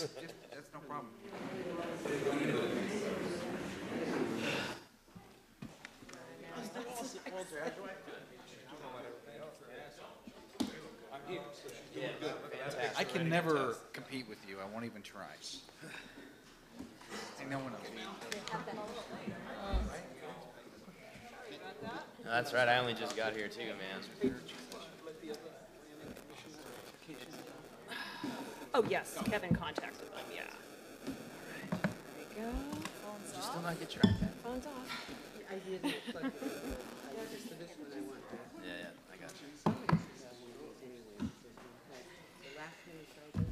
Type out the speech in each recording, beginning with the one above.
That's no problem. I can never compete with you. I won't even try. I know one of No, that's right. I only just got here too, man. Oh, yes. Kevin contacted them, yeah. All right. There you go. Phone's Did you off. still not get your iPad? Phone's off. I didn't. Just for this one, I want that. Yeah, I got you. Anyway, the last one is right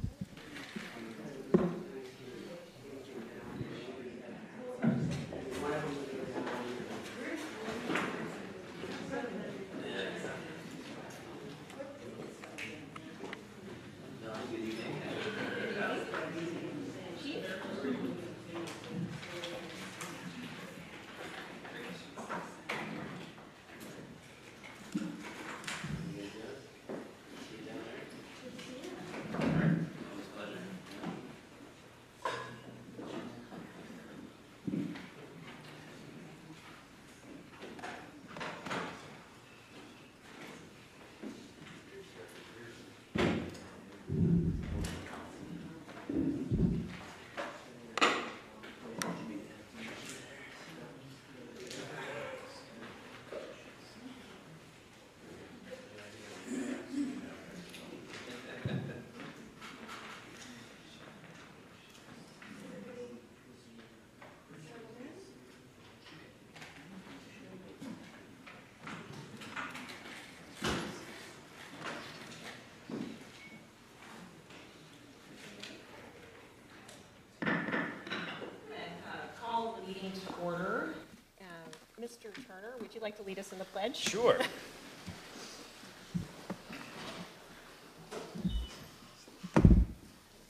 To order. Mr. Turner, would you like to lead us in the pledge? Sure.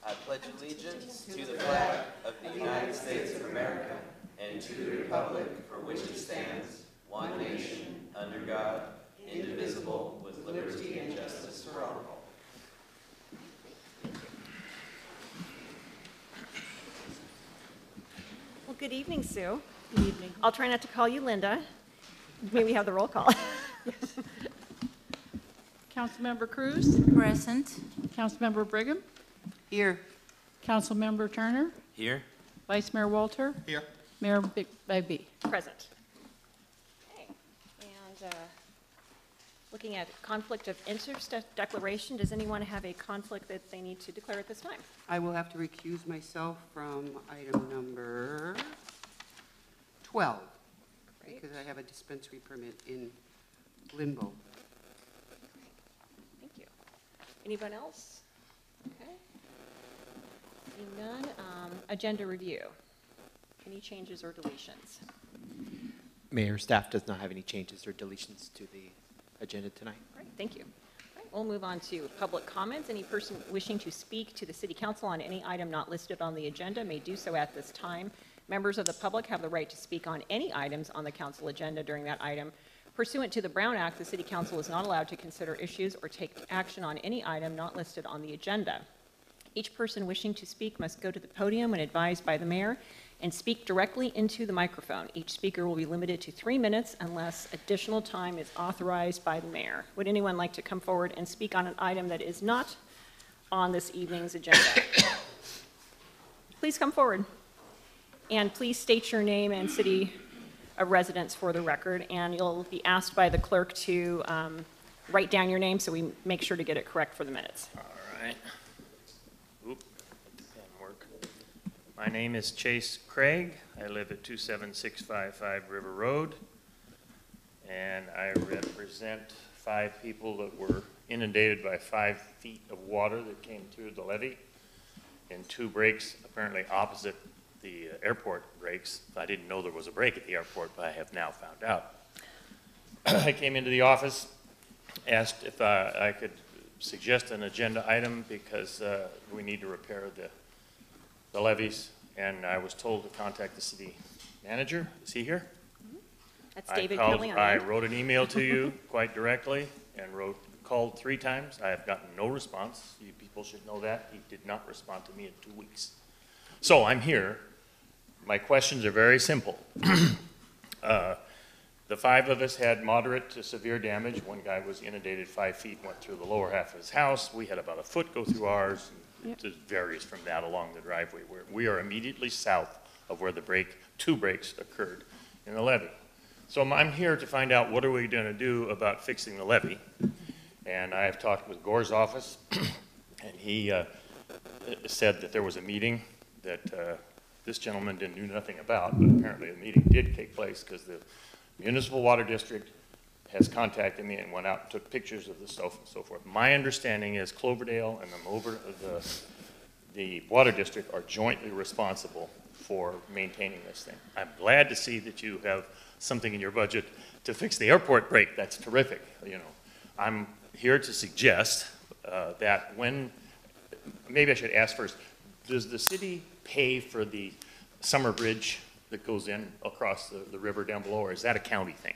I pledge allegiance to the flag of the United States of America and to the republic for which it stands, one nation, under God, indivisible, with liberty and justice for all. Well, good evening, Sue. Good evening. I'll try not to call you Linda. May we have the roll call? Councilmember Cruz, Present. Councilmember Brigham, Here. Councilmember Turner, Here? Vice Mayor Walter, Here. Mayor Begbie. Present. Okay. And looking at conflict of interest declaration, does anyone have a conflict that they need to declare at this time? I will have to recuse myself from item number 12. Great. Because I have a dispensary permit in limbo. Thank you. Anyone else? Okay. Seeing none. Agenda review. Any changes or deletions? Mayor, staff does not have any changes or deletions to the agenda tonight. Great, thank you. All right, we'll move on to public comments. Any person wishing to speak to the City Council on any item not listed on the agenda may do so at this time. Members of the public have the right to speak on any items on the council agenda during that item. Pursuant to the Brown Act, the City Council is not allowed to consider issues or take action on any item not listed on the agenda. Each person wishing to speak must go to the podium when advised by the mayor and speak directly into the microphone. Each speaker will be limited to 3 minutes unless additional time is authorized by the mayor. Would anyone like to come forward and speak on an item that is not on this evening's agenda? Please come forward. And please state your name and city of residence for the record. And you'll be asked by the clerk to write down your name so we make sure to get it correct for the minutes. All right. Oop, let the pen work. My name is Chase Craig. I live at 27655 River Road. And I represent 5 people that were inundated by 5 feet of water that came through the levee in 2 breaks, apparently opposite the airport breaks. I didn't know there was a break at the airport, but I have now found out. I came into the office, asked if I could suggest an agenda item because we need to repair the levees, and I was told to contact the city manager. Is he here? That's David Kelly. I wrote an email to you quite directly and called 3 times. I have gotten no response. You people should know that. He did not respond to me in 2 weeks. So I'm here. My questions are very simple. The 5 of us had moderate to severe damage. One guy was inundated 5 feet, went through the lower half of his house. We had about a foot go through ours. And it varies from that along the driveway. We are immediately south of where the 2 breaks occurred in the levee. So I'm here to find out what are we going to do about fixing the levee. And I have talked with Gore's office, and he said that there was a meeting that this gentleman didn't do nothing about, but apparently a meeting did take place because the Municipal Water District has contacted me and went out and took pictures of the stuff and so forth. My understanding is Cloverdale and the Water District are jointly responsible for maintaining this thing. I'm glad to see that you have something in your budget to fix the airport break. That's terrific. You know, I'm here to suggest that maybe I should ask first, does the city pay for the summer bridge that goes in across the river down below, or is that a county thing?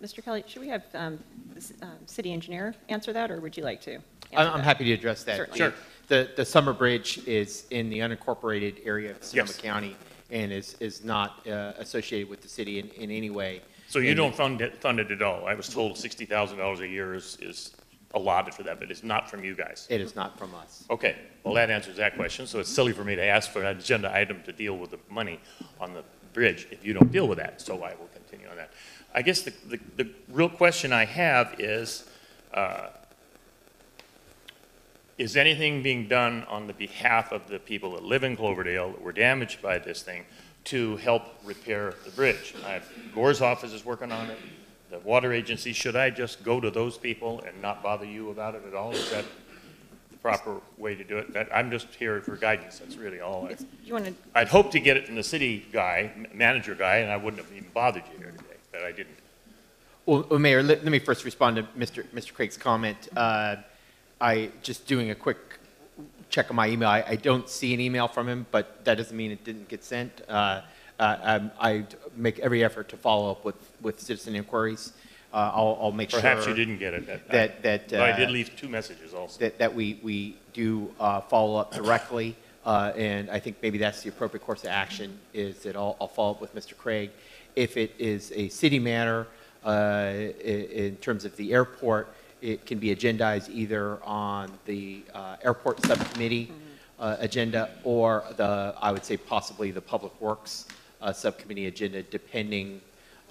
Mr. Kelly, should we have the city engineer answer that, or would you like to answer I'm that? happy to address that. Certainly. Sure. The summer bridge is in the unincorporated area of Sonoma Yes. County and is not associated with the city in any way. So you And don't fund it at all? I was told $60,000 a year is allotted for that, but it's not from you guys. It is not from us. Okay, well, that answers that question. So it's silly for me to ask for an agenda item to deal with the money on the bridge if you don't deal with that, so I will continue on that. I guess the real question I have is anything being done on the behalf of the people that live in Cloverdale that were damaged by this thing to help repair the bridge? Gore's office is working on it. The water agency, should I just go to those people and not bother you about it at all? Is that the proper way to do it? I'm just here for guidance. That's really all. I'd hoped to get it from the city guy, manager guy, and I wouldn't have even bothered you here today, but I didn't. Well, Mayor, let me first respond to Mr. Craig's comment. I just doing a quick check on my email. I don't see an email from him, but that doesn't mean it didn't get sent. I make every effort to follow up with citizen inquiries. I'll make sure. Perhaps you didn't get it. But I did leave 2 messages also. That we do follow up directly, and I think maybe that's the appropriate course of action, is that I'll follow up with Mr. Craig. If it is a city matter in terms of the airport, it can be agendized either on the airport subcommittee agenda or I would say possibly the Public Works subcommittee agenda, depending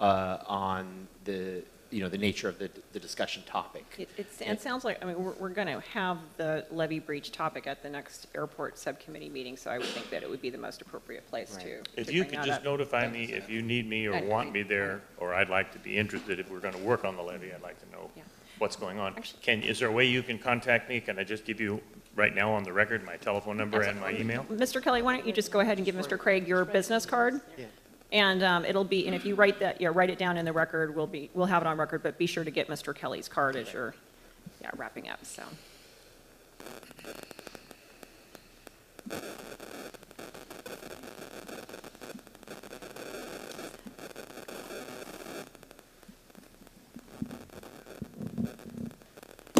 on the nature of the discussion topic. It sounds like, I mean, we're going to have the levee breach topic at the next airport subcommittee meeting, so I would think that it would be the most appropriate place to If you bring could that just up. notify me if you need me or want me there, or I'd like to be interested, if we're going to work on the levee, I'd like to know Yeah. what's going on. Actually- Is there a way you can contact me? Can I just give you right now on the record my telephone number and my email. Mr. Kelly, why don't you just go ahead and give Mr. Craig your business card? Yeah. And it'll be, and if you write that, write it down in the record, we'll have it on record, but be sure to get Mr. Kelly's card as you're, wrapping up, so.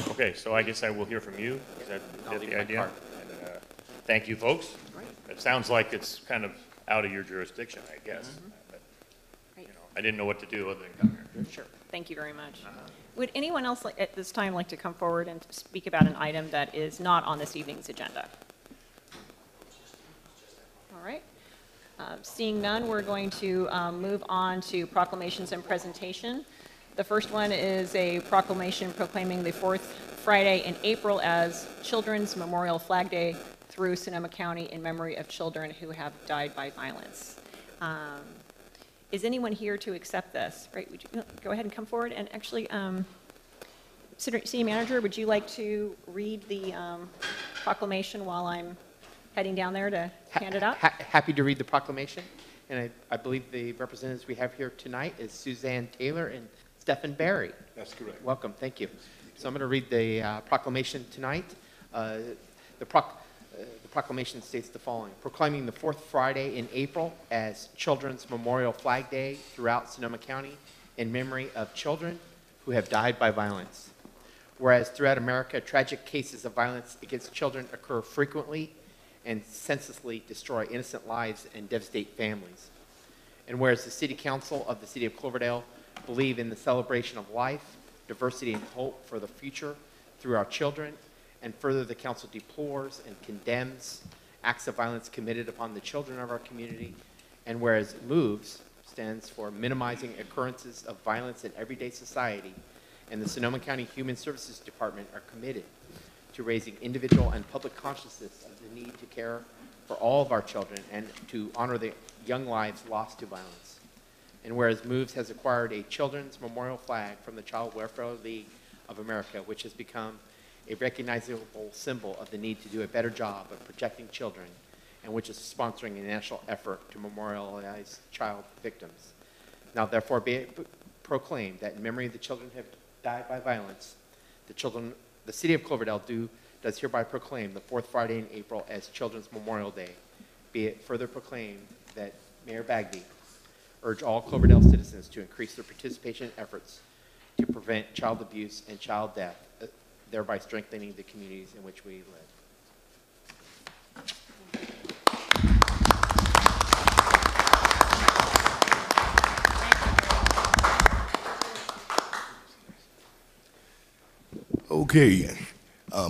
Okay, so I guess I will hear from you. Is that I'll leave the my idea? card. And, thank you, folks. Great. It sounds like it's kind of out of your jurisdiction, I guess. But, Great. I didn't know what to do other than come here. Sure. Thank you very much. Would anyone else at this time like to come forward and speak about an item that is not on this evening's agenda? All right. Seeing none, we're going to move on to proclamations and presentation. The first one is a proclamation proclaiming the fourth Friday in April as Children's Memorial Flag Day through Sonoma County in memory of children who have died by violence. Is anyone here to accept this? Right, would you go ahead and come forward? And actually, City Manager, would you like to read the proclamation while I'm heading down there to hand it out? Happy to read the proclamation. And I believe the representatives we have here tonight is Suzanne Taylor and Stephen Barry. That's correct. Welcome, thank you. So I'm going to read the proclamation tonight. The proclamation states the following: proclaiming the fourth Friday in April as Children's Memorial Flag Day throughout Sonoma County in memory of children who have died by violence. Whereas throughout America, tragic cases of violence against children occur frequently and senselessly destroy innocent lives and devastate families. And whereas the City Council of the City of Cloverdale believe in the celebration of life, diversity, and hope for the future through our children, and further, the council deplores and condemns acts of violence committed upon the children of our community. And whereas MOVES stands for Minimizing Occurrences of Violence in Everyday Society, and the Sonoma County Human Services Department are committed to raising individual and public consciousness of the need to care for all of our children and to honor the young lives lost to violence. And whereas MOVES has acquired a children's memorial flag from the Child Welfare League of America, which has become a recognizable symbol of the need to do a better job of protecting children, and which is sponsoring a national effort to memorialize child victims. Now therefore be it proclaimed that in memory of the children who have died by violence, the City of Cloverdale does hereby proclaim the fourth Friday in April as Children's Memorial Day. Be it further proclaimed that Mayor Begbie urge all Cloverdale citizens to increase their participation in efforts to prevent child abuse and child death, thereby strengthening the communities in which we live. Okay,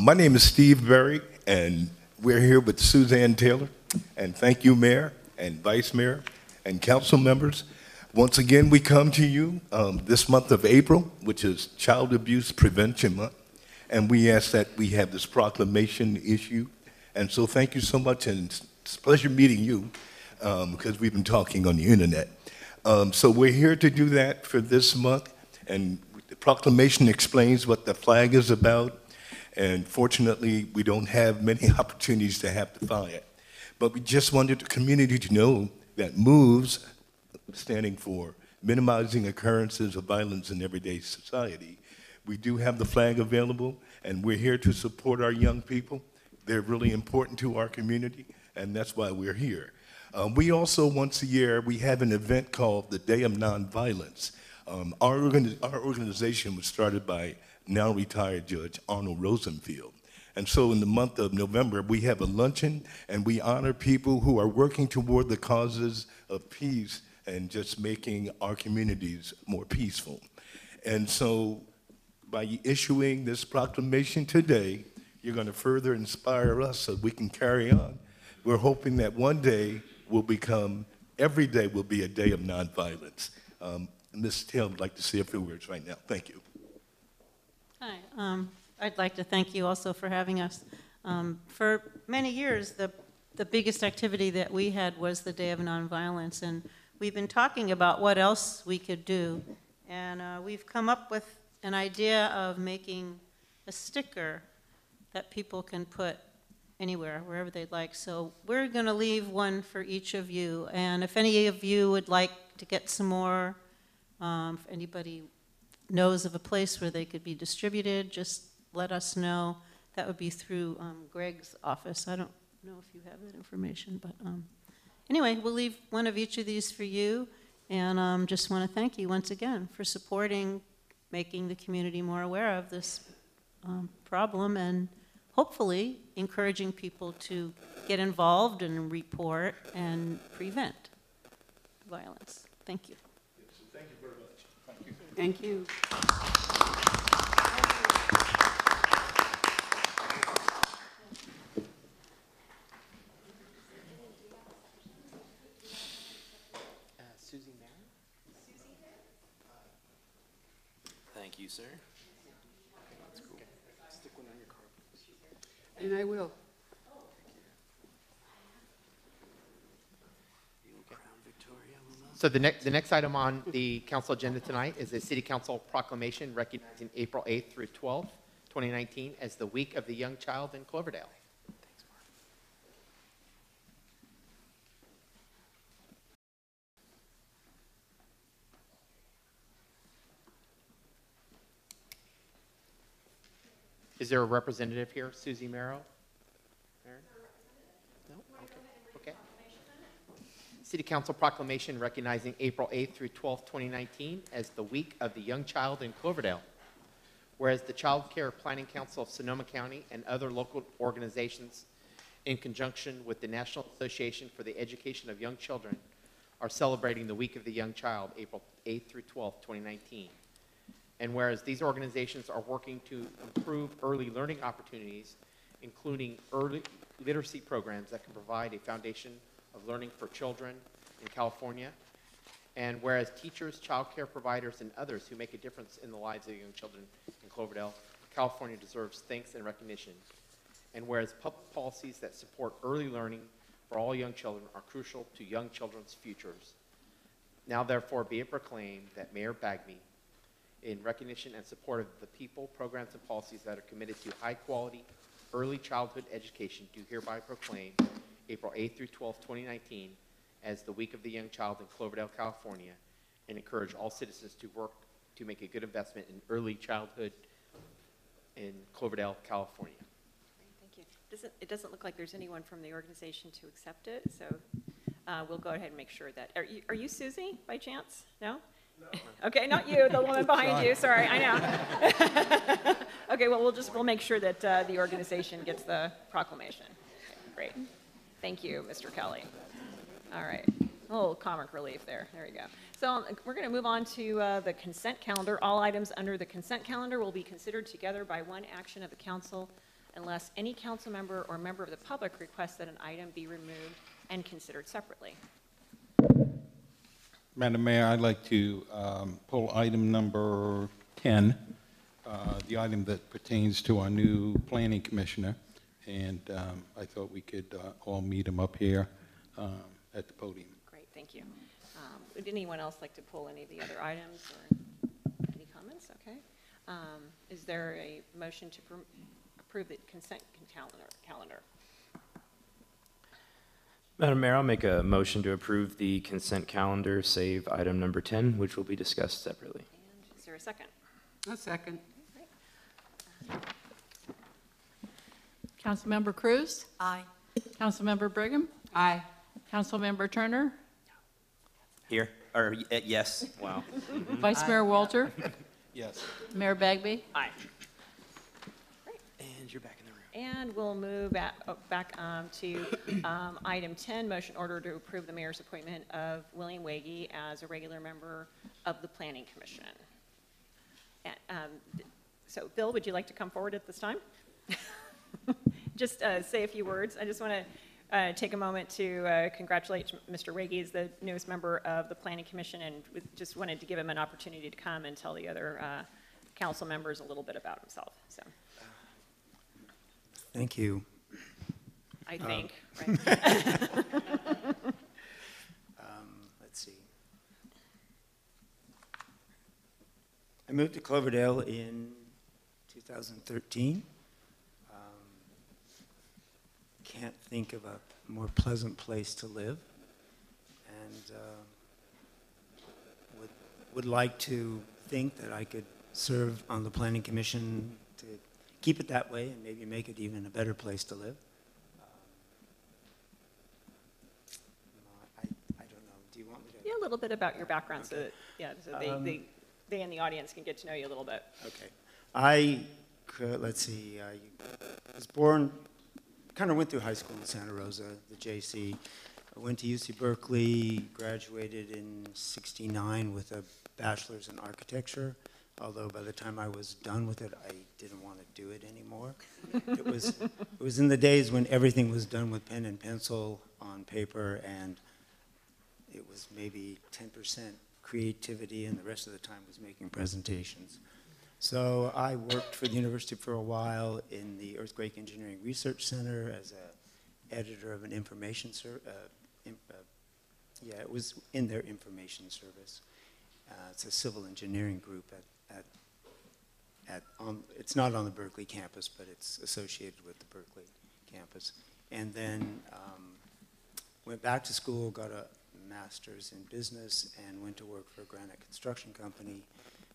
my name is Steve Berry, and we're here with Suzanne Taylor. And thank you, Mayor and Vice Mayor and council members. Once again, we come to you this month of April, which is Child Abuse Prevention Month. And we ask that we have this proclamation issued. And so thank you so much, and it's a pleasure meeting you, because we've been talking on the internet. So we're here to do that for this month, and the proclamation explains what the flag is about, and fortunately, we don't have many opportunities to have to fly it. But we just wanted the community to know that MOVES, standing for Minimizing Occurrences of Violence in Everyday Society, we do have the flag available, and we're here to support our young people. They're really important to our community, and that's why we're here. We also, once a year, we have an event called the Day of Nonviolence. Our organization was started by now retired Judge Arnold Rosenfield. And so in the month of November, we have a luncheon, and we honor people who are working toward the causes of peace and just making our communities more peaceful. And so by issuing this proclamation today, you're going to further inspire us so we can carry on. We're hoping that one day will become, every day will be a day of nonviolence. Ms. Taylor would like to say a few words right now. Thank you. Hi, I'd like to thank you also for having us. For many years, the biggest activity that we had was the Day of Nonviolence, and we've been talking about what else we could do, and we've come up with an idea of making a sticker that people can put anywhere, wherever they'd like. So we're going to leave one for each of you. And if any of you would like to get some more, if anybody knows of a place where they could be distributed, just let us know. That would be through Greg's office. I don't know if you have that information, but anyway, we'll leave one of each of these for you. And just want to thank you once again for supporting making the community more aware of this problem, and hopefully encouraging people to get involved and report and prevent violence. Thank you. Thank you very much. Thank you. Suzy Marin? Thank you, sir. That's cool. Stick one on your card. And I will. So the next item on the council agenda tonight is a city council proclamation recognizing April 8th through 12th, 2019 as the Week of the Young Child in Cloverdale. Is there a representative here, Suzy Merrill? No? Okay. City Council proclamation recognizing April 8th through 12th, 2019 as the Week of the Young Child in Cloverdale. Whereas the Child Care Planning Council of Sonoma County and other local organizations in conjunction with the National Association for the Education of Young Children are celebrating the Week of the Young Child, April 8th through 12th, 2019. And whereas these organizations are working to improve early learning opportunities, including early literacy programs that can provide a foundation of learning for children in California, and whereas teachers, child care providers, and others who make a difference in the lives of young children in Cloverdale, California deserves thanks and recognition. And whereas public policies that support early learning for all young children are crucial to young children's futures. Now therefore be it proclaimed that Mayor Begbie, in recognition and support of the people, programs, and policies that are committed to high-quality early childhood education, do hereby proclaim April 8th through 12th, 2019 as the Week of the Young Child in Cloverdale, California, and encourage all citizens to work to make a good investment in early childhood in Cloverdale, California. Thank you. It doesn't look like there's anyone from the organization to accept it, so we'll go ahead and make sure that. Are you Suzy, by chance? No? No. Okay, not you, the woman behind you. Sorry, I know. Okay, well, we'll make sure that the organization gets the proclamation. Okay, great. Thank you, Mr. Kelly. All right. A little comic relief there. There you go. So we're going to move on to the consent calendar. All items under the consent calendar will be considered together by one action of the council unless any council member or member of the public requests that an item be removed and considered separately. Madam Mayor, I'd like to pull item number 10, the item that pertains to our new planning commissioner, and I thought we could all meet him up here at the podium. Great, thank you. Would anyone else like to pull any of the other items or any comments? Okay. Is there a motion to approve the consent calendar? Madam Mayor, I'll make a motion to approve the consent calendar, save item number 10, which will be discussed separately. And is there a second? A second. Councilmember Cruz? Aye. Councilmember Brigham? Aye. Councilmember Turner? Here, or yes, wow. Vice Mayor Walter? Yes. Mayor Begbie? Aye. And you're back in the room. And we'll move back to item 10, motion order to approve the mayor's appointment of William Agee as a regular member of the Planning Commission. And, so, Bill, would you like to come forward at this time? Just say a few words. I just want to take a moment to congratulate Mr. Agee as the newest member of the Planning Commission, and just wanted to give him an opportunity to come and tell the other council members a little bit about himself. So. Thank you. I think, right? Let's see. I moved to Cloverdale in 2013. can't think of a more pleasant place to live, and would like to think that I could serve on the Planning Commission to keep it that way and maybe make it even a better place to live. I don't know. Do you want me to? Yeah, a little bit about your background, so Okay. that, so they in the audience can get to know you a little bit. Okay. Let's see, I was born, kind of went through high school in Santa Rosa, the JC. I went to UC Berkeley, graduated in '69 with a bachelor's in architecture, although by the time I was done with it, I didn't want to do it anymore. It was in the days when everything was done with pen and pencil on paper, and it was maybe 10% creativity, and the rest of the time was making presentations. So I worked for the university for a while in the Earthquake Engineering Research Center as an editor of an information it was in their information service. It's a civil engineering group it's not on the Berkeley campus, but it's associated with the Berkeley campus. And then went back to school, got a master's in business, and went to work for a granite construction company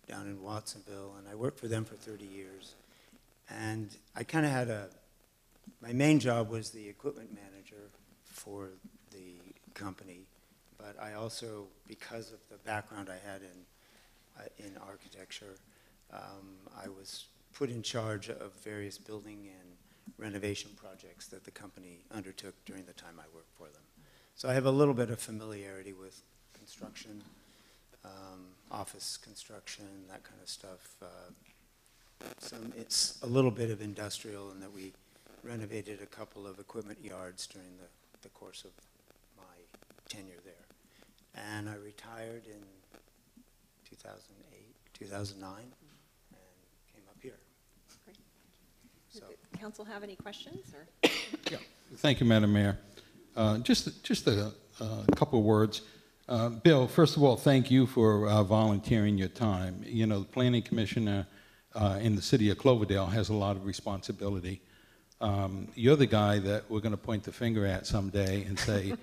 down in Watsonville, and I worked for them for 30 years. And I kind of had my main job was the equipment manager for the company, but I also, because of the background I had in architecture, I was put in charge of various building and renovation projects that the company undertook during the time I worked for them. So I have a little bit of familiarity with construction, office construction, that kind of stuff. It's a little bit of industrial in that we renovated a couple of equipment yards during the course of my tenure there. And I retired in 2008, 2009, and came up here. Great. So. Does the council have any questions? Or? Yeah. Thank you, Madam Mayor. Just a couple of words. Bill, first of all, thank you for volunteering your time. You know, the Planning Commissioner in the city of Cloverdale has a lot of responsibility. You're the guy that we're going to point the finger at someday and say,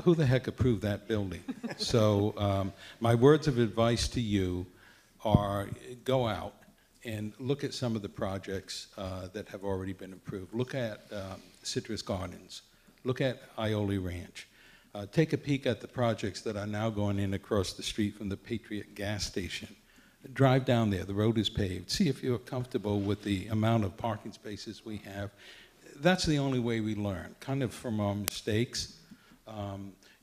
who the heck approved that building? So my words of advice to you are go out and look at some of the projects that have already been approved. Look at Citrus Gardens. Look at Aioli Ranch. Take a peek at the projects that are now going in across the street from the Patriot gas station. Drive down there, the road is paved. See if you're comfortable with the amount of parking spaces we have. That's the only way we learn, kind of from our mistakes.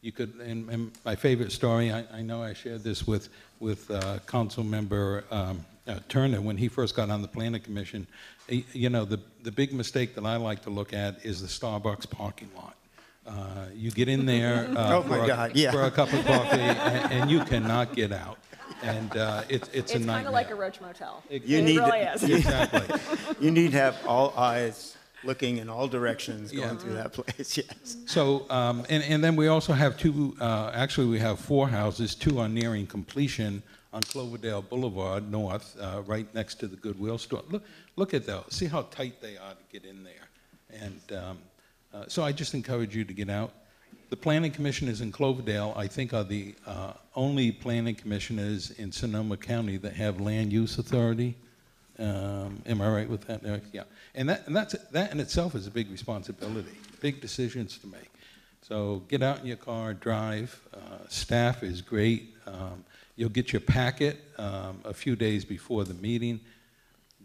You could, and my favorite story, I know I shared this with Councilmember Pturner when he first got on the Planning Commission. You know, the big mistake that I like to look at is the Starbucks parking lot. You get in there for a cup of coffee, and you cannot get out. And it's a nightmare. It's kind of like a Roach Motel. You it need really is. Exactly. You need to have all eyes looking in all directions going through that place, yes. So, and then we also have actually we have 4 houses. 2 are nearing completion on Cloverdale Boulevard North, right next to the Goodwill store. Look at those. See how tight they are to get in there. And so I just encourage you to get out. The planning commissioners in Cloverdale, I think, are the only planning commissioners in Sonoma County that have land use authority. Am I right with that, Eric? Yeah. And that in itself is a big responsibility, big decisions to make. So get out in your car, drive. Staff is great. You'll get your packet a few days before the meeting.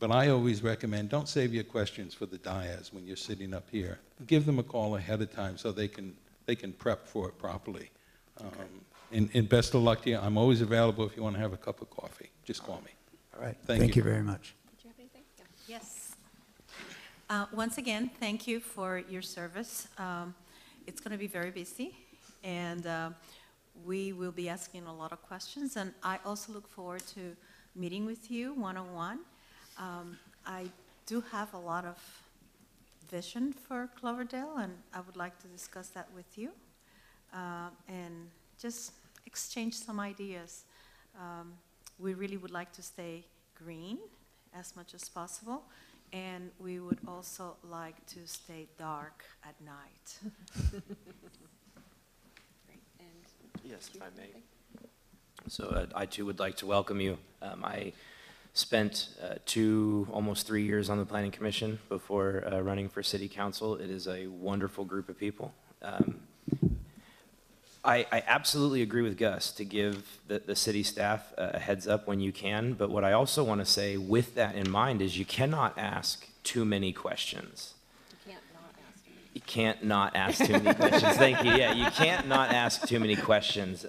But I always recommend don't save your questions for the dais when you're sitting up here. Give them a call ahead of time so they can prep for it properly. Okay. And best of luck to you. I'm always available if you want to have a cup of coffee. Just call me. All right. Thank you very much. Did you have anything? Yeah. Yes. Once again, thank you for your service. It's going to be very busy, and we will be asking a lot of questions, and I also look forward to meeting with you one-on-one. I do have a lot of vision for Cloverdale, and I would like to discuss that with you and just exchange some ideas. We really would like to stay green as much as possible, and we would also like to stay dark at night. Yes, if I may. So I too would like to welcome you. I spent almost 3 years on the Planning Commission before running for City Council. It is a wonderful group of people. I absolutely agree with Gus to give the city staff a heads up when you can, but what I also want to say with that in mind is you cannot ask too many questions. You can't not ask too many questions. Thank you. Yeah, you can't not ask too many questions.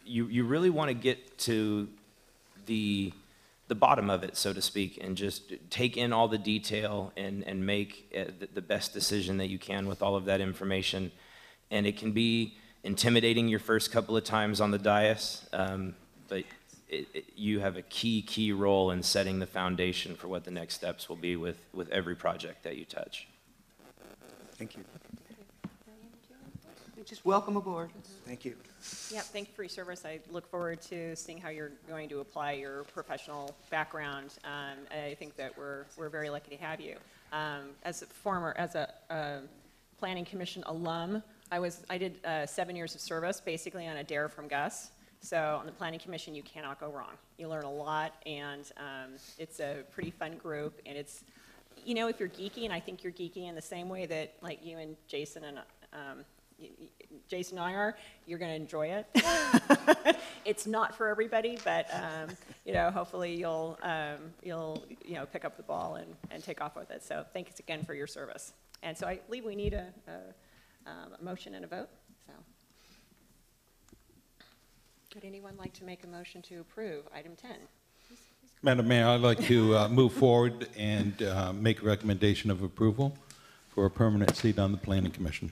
You really want to get to the bottom of it, so to speak, and just take in all the detail and make the best decision that you can with all of that information. And it can be intimidating your first couple of times on the dais, but you have a key role in setting the foundation for what the next steps will be with every project that you touch. Thank you. Just welcome aboard. Thank you. Yeah, thank you for your service. I look forward to seeing how you're going to apply your professional background. I think that we're very lucky to have you. As a Planning Commission alum, I did 7 years of service, basically on a dare from Gus. So on the Planning Commission, you cannot go wrong. You learn a lot, and it's a pretty fun group. And it's, you know, if you're geeky, and I think you're geeky in the same way that like you and Jason and I are, you're going to enjoy it. It's not for everybody, but you know, hopefully you'll pick up the ball and take off with it. So thanks again for your service. And so I believe we need a motion and a vote. So would anyone like to make a motion to approve item 10? Madam Mayor, I'd like to move forward and make a recommendation of approval for a permanent seat on the Planning Commission.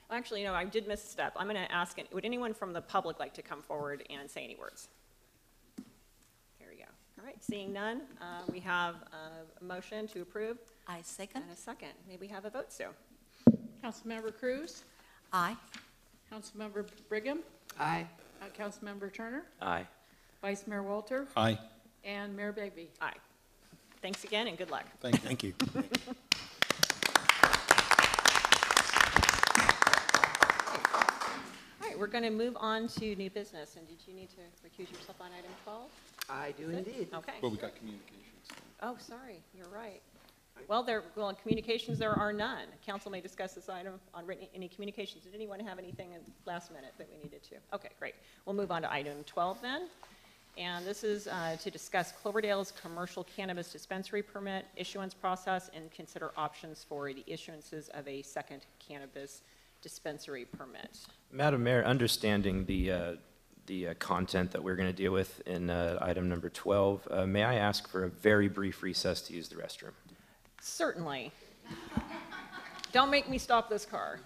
Well, actually, I did miss a step. I'm going to ask, would anyone from the public like to come forward and say any words? There we go. All right, seeing none, we have a motion to approve. I second. And a second. May we have a vote, Sue? Councilmember Cruz? Aye. Councilmember Brigham? Aye. Councilmember Turner? Aye. Vice Mayor Walter? Aye. And Mayor Begbie? Aye. Thanks again and good luck. Thank you. Thank you. All right, we're going to move on to new business. And did you need to recuse yourself on item 12? I do indeed. Okay. Well, we got communications. Oh, sorry, you're right. Well, in communications, there are none. Council may discuss this item on any communications. Did anyone have anything at last minute that we needed to? Okay, great. We'll move on to item 12 then. And this is to discuss Cloverdale's commercial cannabis dispensary permit issuance process and consider options for the issuances of a second cannabis dispensary permit. Madam Mayor, understanding the content that we're going to deal with in item number 12, may I ask for a very brief recess to use the restroom? Certainly. Don't make me stop this car.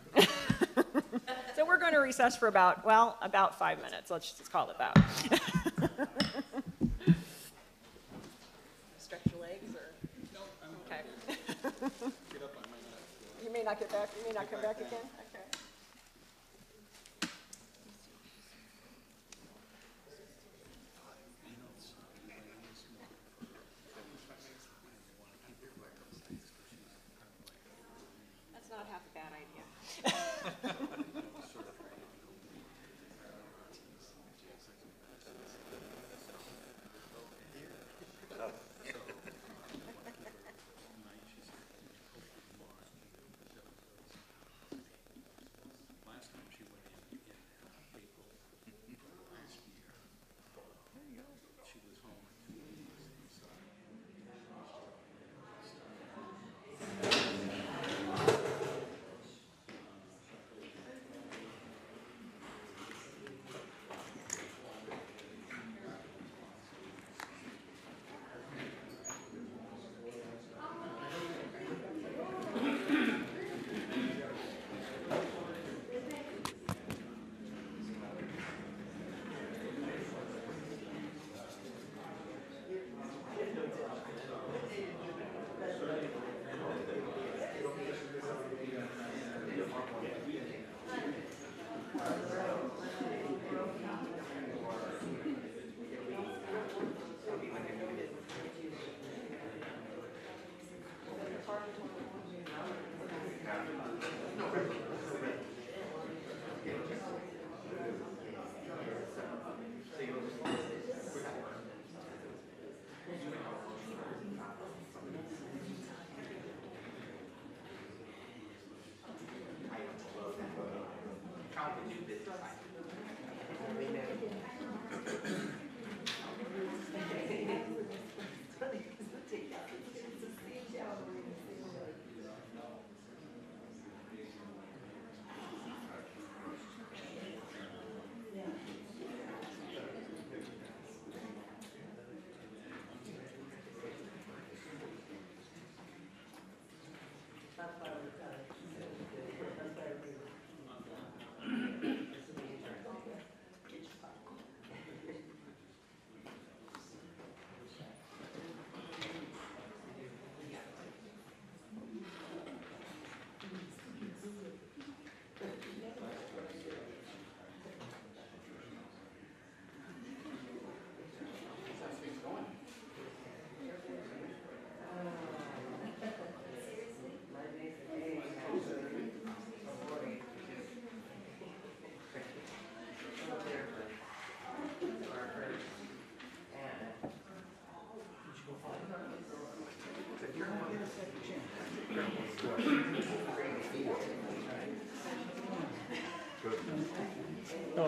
So we're going to recess for about 5 minutes. Let's just call it that. Stretch your legs or? No. Okay. Get up, I might not. You may not get back. You may not come back again. Okay. That's not half a bad idea.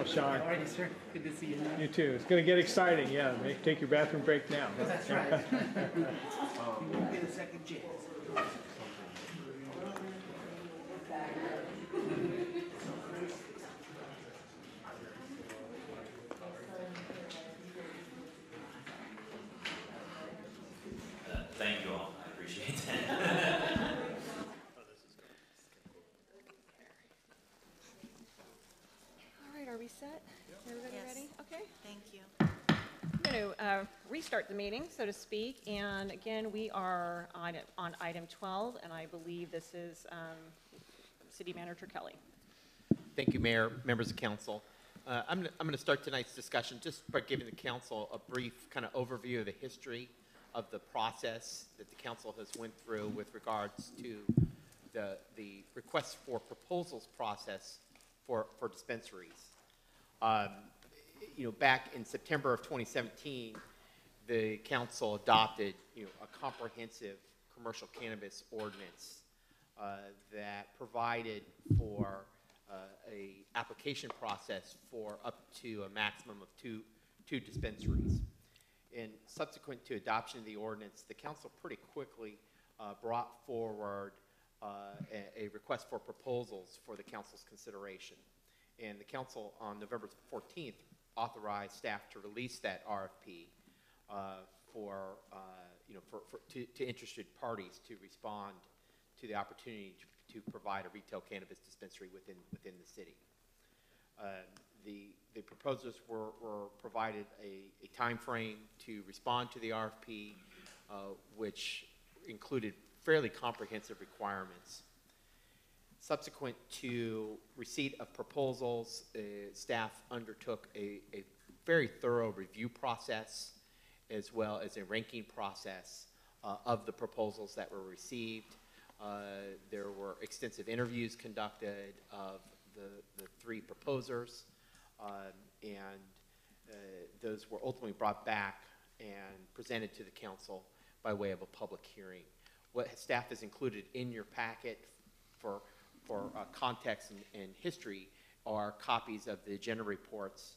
Sean. All right, sir. Good to see you. You too. It's going to get exciting, yeah. Take your bathroom break now. That's right. We'll get a second chance. Thank you all. I appreciate that. All right, are we set? Everybody Yes. ready? Okay. Thank you. I'm going to restart the meeting, so to speak, and again, we are on item 12, and I believe this is City Manager Kelly. Thank you, Mayor, members of council. I'm going to start tonight's discussion just by giving the council a brief kind of overview of the history of the process that the council has went through with regards to the request for proposals process for dispensaries. Back in September of 2017, the council adopted, a comprehensive commercial cannabis ordinance that provided for a application process for up to a maximum of two dispensaries. And subsequent to adoption of the ordinance, the council pretty quickly brought forward a request for proposals for the council's consideration. And the council on November 14th authorized staff to release that RFP to interested parties to respond to the opportunity to provide a retail cannabis dispensary within the city. The proposers were provided a time frame to respond to the RFP, which included fairly comprehensive requirements. Subsequent to receipt of proposals, staff undertook a very thorough review process as well as a ranking process of the proposals that were received. There were extensive interviews conducted of the three proposers, and those were ultimately brought back and presented to the council by way of a public hearing. What staff has included in your packet for context and history are copies of the agenda reports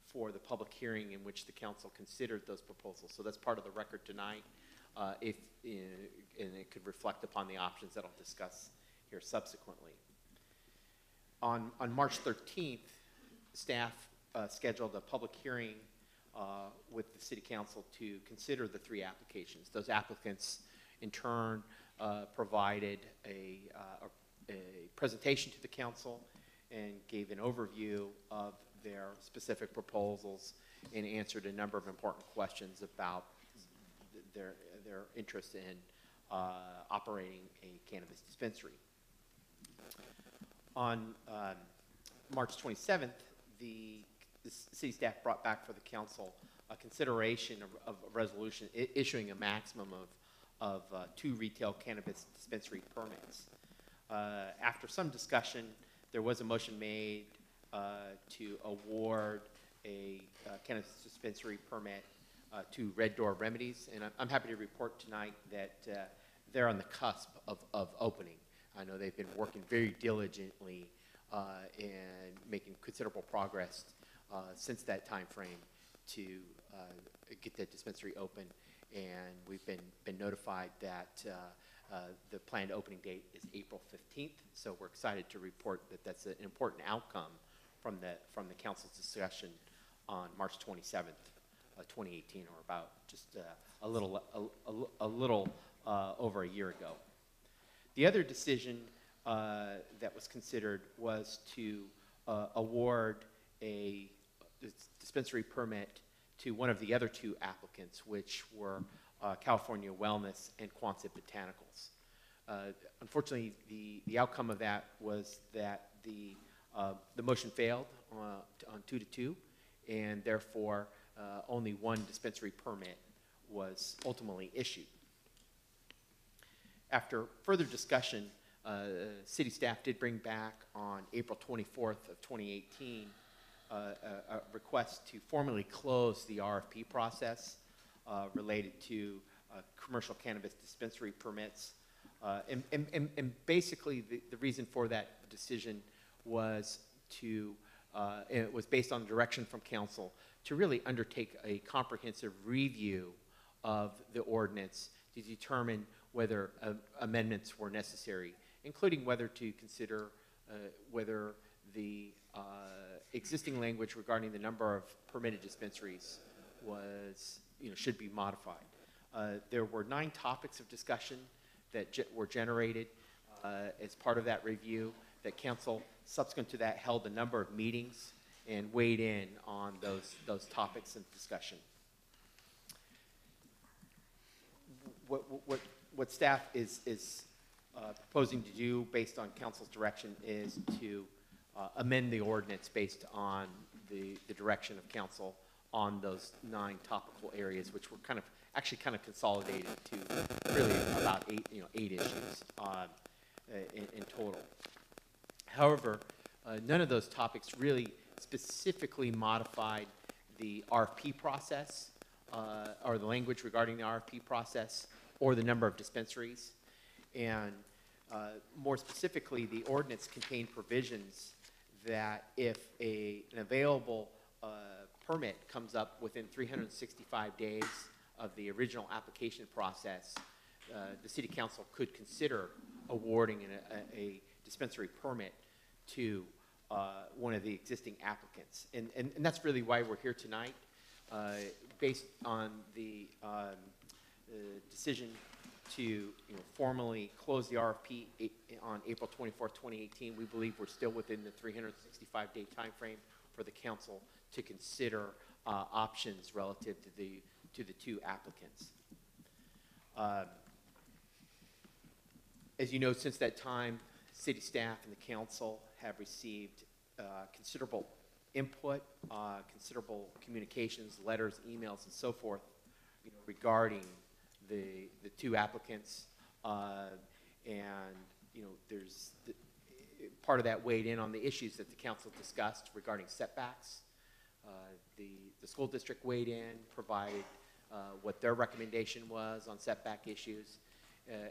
for the public hearing in which the council considered those proposals. So that's part of the record tonight, and it could reflect upon the options that I'll discuss here subsequently. On March 13th, staff scheduled a public hearing with the City Council to consider the three applications. Those applicants, in turn, provided a presentation to the council and gave an overview of their specific proposals and answered a number of important questions about their interest in operating a cannabis dispensary. On March 27th, the city staff brought back for the council a consideration of a resolution issuing a maximum of 2 retail cannabis dispensary permits. After some discussion, there was a motion made to award a cannabis dispensary permit to Red Door Remedies, and I'm happy to report tonight that they're on the cusp of opening. I know they've been working very diligently and making considerable progress since that time frame to get that dispensary open, and we've been notified that the planned opening date is April 15th, so we're excited to report that that's an important outcome from the council's discussion on March 27th, 2018, or about just a little over a year ago. The other decision that was considered was to award a dispensary permit to one of the other 2 applicants, which were California Wellness and Quonset Botanicals. Unfortunately, the outcome of that was that the motion failed on 2-2, and therefore only 1 dispensary permit was ultimately issued. After further discussion, city staff did bring back on April 24th of 2018 a request to formally close the RFP process related to commercial cannabis dispensary permits. And basically the reason for that decision was to and it was based on direction from council to really undertake a comprehensive review of the ordinance to determine whether amendments were necessary, including whether to consider whether the existing language regarding the number of permitted dispensaries was, should be modified. There were 9 topics of discussion that were generated as part of that review, that council, subsequent to that, held a number of meetings and weighed in on those topics of discussion. What staff is proposing to do, based on council's direction, is to amend the ordinance based on the direction of council on those 9 topical areas, which were actually consolidated to really about 8 issues in total. However, none of those topics really specifically modified the RFP process, or the language regarding the RFP process, or the number of dispensaries. And more specifically, the ordinance contained provisions that if an available permit comes up within 365 days of the original application process, the city council could consider awarding a dispensary permit to one of the existing applicants. And that's really why we're here tonight, based on the decision to formally close the RFP on April 24th, 2018. We believe we're still within the 365-day time frame for the council to consider options relative to the 2 applicants. As you know, since that time, city staff and the council have received considerable input, considerable communications, letters, emails, and so forth, regarding the 2 applicants, and there's part of that weighed in on the issues that the council discussed regarding setbacks. The school district weighed in, provided what their recommendation was on setback issues,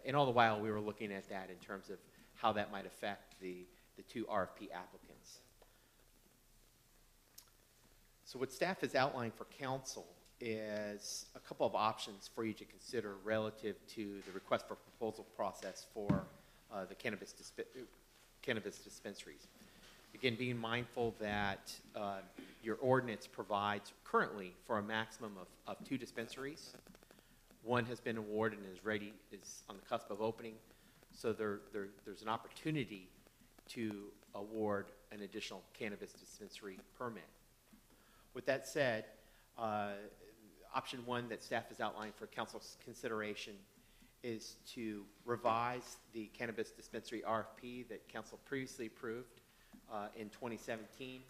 and all the while we were looking at that in terms of how that might affect the 2 RFP applicants. So what staff has outlined for council is a couple of options for you to consider relative to the request for proposal process for the cannabis dispensaries. Again, being mindful that your ordinance provides currently for a maximum of 2 dispensaries. 1 has been awarded and is on the cusp of opening. So there's an opportunity to award an additional cannabis dispensary permit. With that said, option 1 that staff has outlined for council's consideration is to revise the cannabis dispensary RFP that council previously approved in 2017,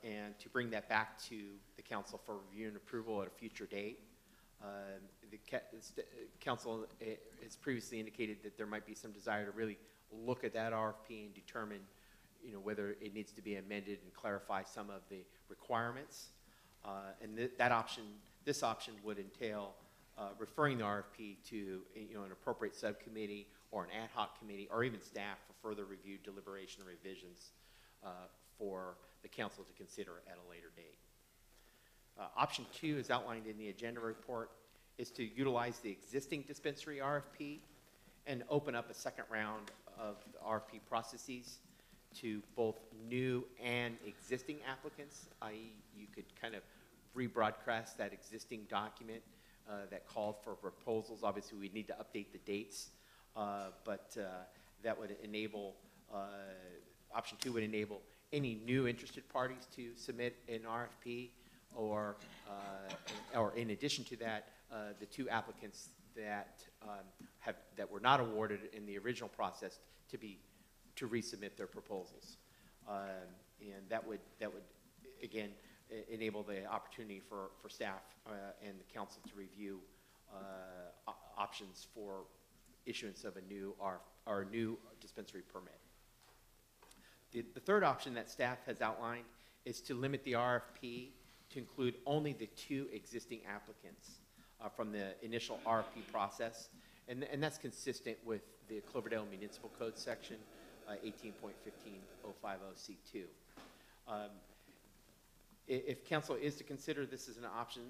and to bring that back to the council for review and approval at a future date. The council has previously indicated that there might be some desire to really look at that RFP and determine, whether it needs to be amended and clarify some of the requirements. And this option would entail referring the RFP to an appropriate subcommittee or an ad hoc committee, or even staff for further review, deliberation, and revisions for the council to consider at a later date. Option 2, is outlined in the agenda report, is to utilize the existing dispensary RFP and open up a second round of the RFP processes to both new and existing applicants, i.e. you could kind of rebroadcast that existing document that called for proposals. Obviously, we need to update the dates, but that would enable, option 2 would enable any new interested parties to submit an RFP, or in addition to that, the 2 applicants that that were not awarded in the original process to resubmit their proposals, and that would again enable the opportunity for staff and the council to review options for issuance of a new dispensary permit. The third option that staff has outlined is to limit the RFP to include only the 2 existing applicants from the initial RFP process, and that's consistent with the Cloverdale Municipal Code section 18.15050C2. If council is to consider this as an option,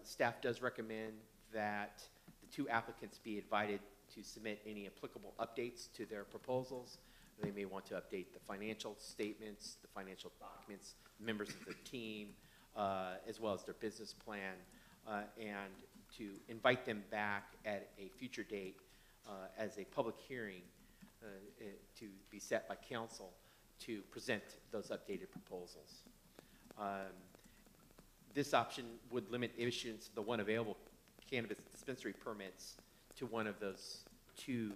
staff does recommend that the two applicants be invited to submit any applicable updates to their proposals. They may want to update the financial statements, the financial documents, members of the team, as well as their business plan, and to invite them back at a future date as a public hearing to be set by council to present those updated proposals. This option would limit issuance of the one available cannabis dispensary permits to one of those two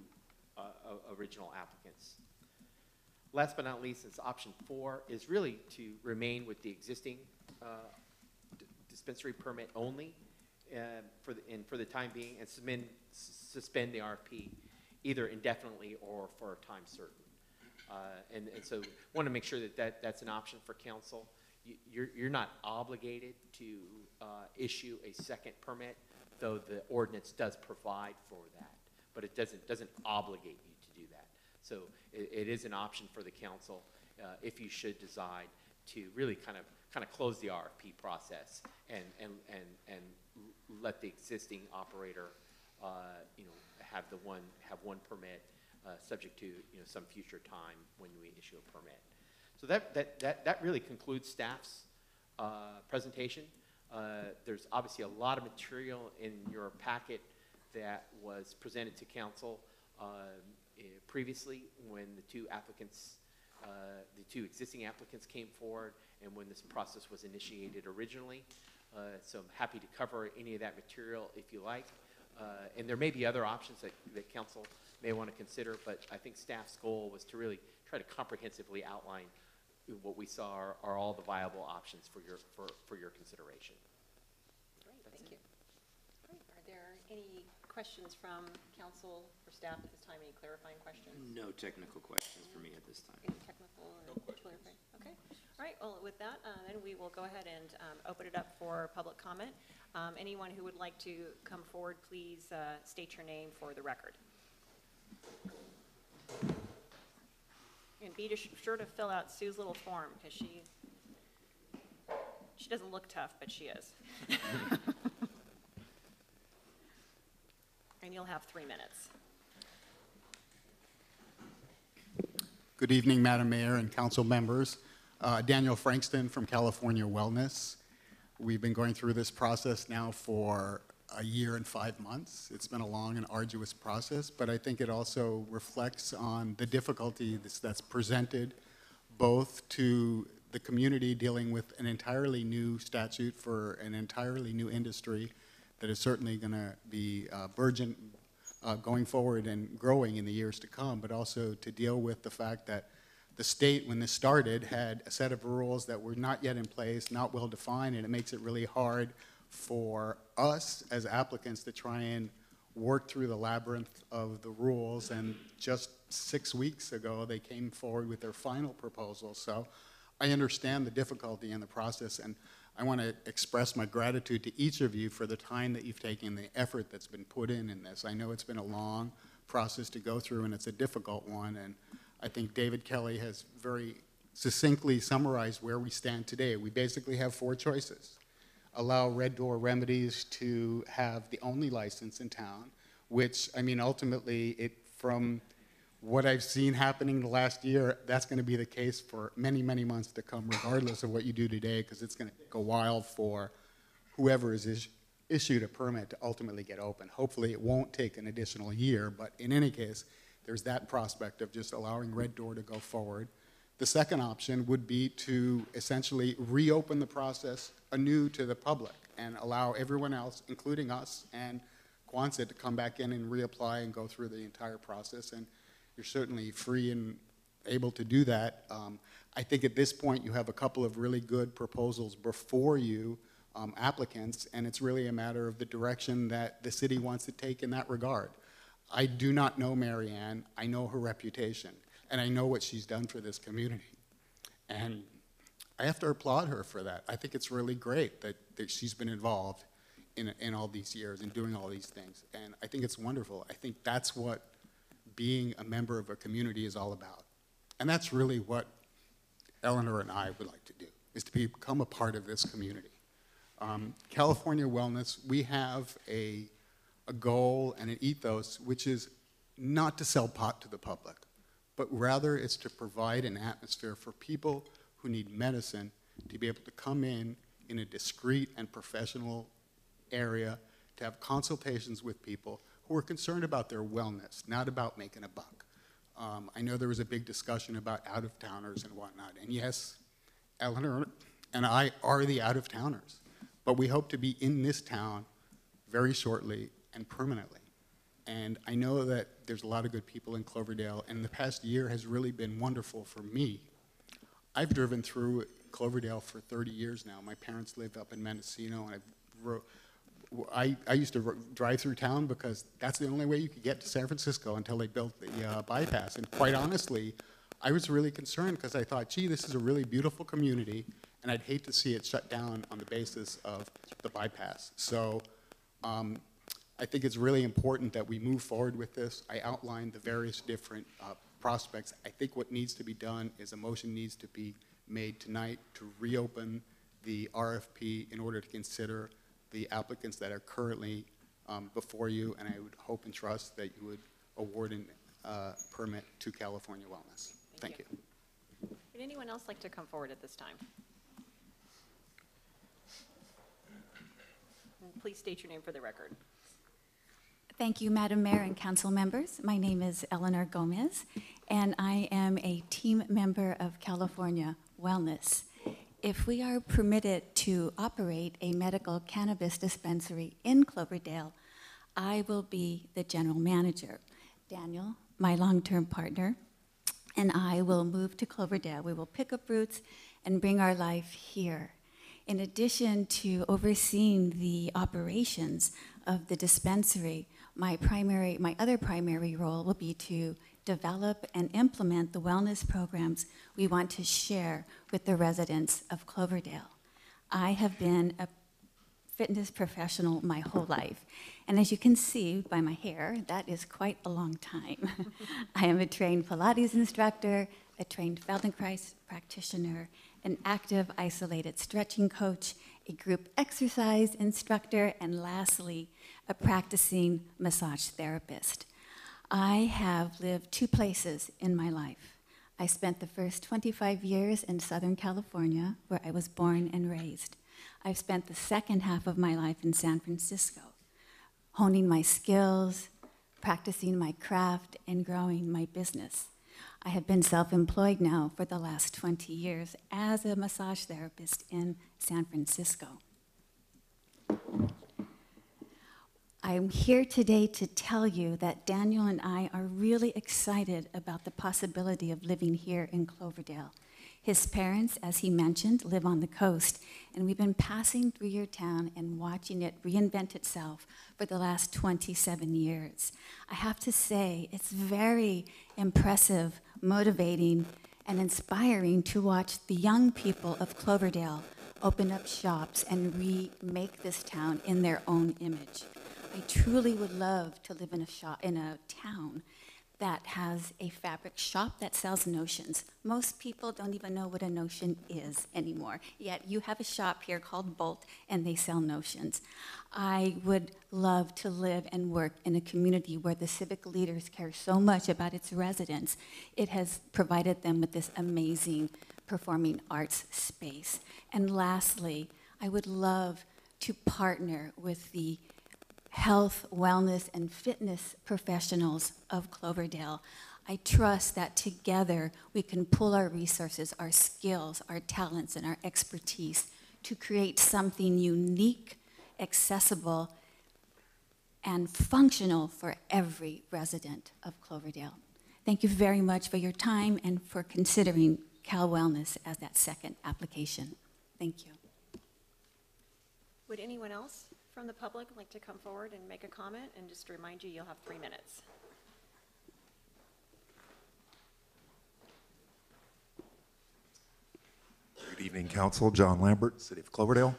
original applicants. Last but not least, is option 4 is really to remain with the existing dispensary permit only for the time being, and suspend the RFP either indefinitely or for a time certain. And so want to make sure that that's an option for council. You're not obligated to issue a second permit, though the ordinance does provide for that, but it doesn't obligate you to do that. So it is an option for the council if you should decide to really kind of close the RFP process and let the existing operator have one permit subject to some future time when we issue a permit. So that really concludes staff's presentation. There's obviously a lot of material in your packet that was presented to council previously when the two existing applicants came forward and when this process was initiated originally. So I'm happy to cover any of that material if you like. And there may be other options that council may want to consider, but I think staff's goal was to really try to comprehensively outline what we saw are all the viable options for your consideration. Great, thank you. Great. Are there any questions from council or staff at this time? Any clarifying questions? No technical questions for me at this time. Any technical or clarifying? Okay. All right. Well, with that, then we will go ahead and open it up for public comment. Anyone who would like to come forward, please state your name for the record. And be sure to fill out Sue's little form, because she doesn't look tough, but she is. And you'll have 3 minutes. Good evening, Madam Mayor and council members. Daniel Frankston from California Wellness. We've been going through this process now for a year and 5 months. It's been a long and arduous process, but I think it also reflects on the difficulty that's presented both to the community dealing with an entirely new statute for an entirely new industry that is certainly going to be burgeoning going forward and growing in the years to come, but also to deal with the fact that the state, when this started, had a set of rules that were not yet in place, not well defined, and it makes it really hard for us as applicants to try and work through the labyrinth of the rules. And just 6 weeks ago, they came forward with their final proposal. So I understand the difficulty in the process, and I want to express my gratitude to each of you for the time that you've taken, the effort that's been put in this. I know it's been a long process to go through, and it's a difficult one, and I think David Kelly has very succinctly summarized where we stand today. We basically have 4 choices. Allow Red Door Remedies to have the only license in town, which, I mean, ultimately, from what I've seen happening the last year, that's going to be the case for many, many months to come, regardless of what you do today, because it's going to take a while for whoever is issued a permit to ultimately get open. Hopefully, it won't take an additional year, but in any case, there's that prospect of just allowing Red Door to go forward. The second option would be to essentially reopen the process anew to the public and allow everyone else, including us and Quonset, to come back in and reapply and go through the entire process. And you're certainly free and able to do that. I think at this point you have a couple of really good proposals before you, applicants, and it's really a matter of the direction that the city wants to take in that regard. I do not know Maryanne. I know her reputation, and I know what she's done for this community. And I have to applaud her for that. I think it's really great that she's been involved in all these years and doing all these things. And I think it's wonderful. I think that's what being a member of a community is all about. And that's really what Eleanor and I would like to do, is to become a part of this community. California Wellness, we have a goal and an ethos which is not to sell pot to the public, but rather it's to provide an atmosphere for people who need medicine to be able to come in a discreet and professional area, to have consultations with people who are concerned about their wellness, not about making a buck. I know there was a big discussion about out-of-towners and whatnot, and yes, Eleanor and I are the out-of-towners, but we hope to be in this town very shortly and permanently. And I know that there's a lot of good people in Cloverdale, and the past year has really been wonderful for me. I've driven through Cloverdale for 30 years now. My parents live up in Mendocino, and I used to drive through town because that's the only way you could get to San Francisco until they built the bypass. And quite honestly, I was really concerned because I thought, gee, this is a really beautiful community, and I'd hate to see it shut down on the basis of the bypass. So I think it's really important that we move forward with this. I outlined the various different prospects. I think what needs to be done is a motion needs to be made tonight to reopen the RFP in order to consider the applicants that are currently before you, and I would hope and trust that you would award a permit to California Wellness. Thank you. Would anyone else like to come forward at this time? And please state your name for the record. Thank you, Madam Mayor and council members. My name is Eleanor Gomez, and I am a team member of California Wellness. If we are permitted to operate a medical cannabis dispensary in Cloverdale, I will be the general manager. Daniel, my long-term partner, and I will move to Cloverdale. We will pick up roots and bring our life here. In addition to overseeing the operations of the dispensary, my other primary role will be to develop and implement the wellness programs we want to share with the residents of Cloverdale. I have been a fitness professional my whole life, and as you can see by my hair, that is quite a long time. I am a trained Pilates instructor, a trained Feldenkrais practitioner, an active isolated stretching coach, a group exercise instructor, and lastly, a practicing massage therapist. I have lived two places in my life. I spent the first 25 years in Southern California, where I was born and raised. I've spent the second half of my life in San Francisco, honing my skills, practicing my craft, and growing my business. I have been self-employed now for the last 20 years as a massage therapist in San Francisco. I'm here today to tell you that Daniel and I are really excited about the possibility of living here in Cloverdale. His parents, as he mentioned, live on the coast, and we've been passing through your town and watching it reinvent itself for the last 27 years. I have to say, it's very impressive, motivating, and inspiring to watch the young people of Cloverdale open up shops and remake this town in their own image. I truly would love to live in a town that has a fabric shop that sells notions. Most people don't even know what a notion is anymore, yet you have a shop here called Bolt, and they sell notions. I would love to live and work in a community where the civic leaders care so much about its residents. It has provided them with this amazing performing arts space. And lastly, I would love to partner with the health, wellness, and fitness professionals of Cloverdale. I trust that together we can pull our resources, our skills, our talents, and our expertise to create something unique, accessible, and functional for every resident of Cloverdale. Thank you very much for your time and for considering Cal Wellness as that second application. Thank you. Would anyone else from the public like to come forward and make a comment? And just to remind you, you'll have 3 minutes. Good evening, Council. John Lambert, City of Cloverdale.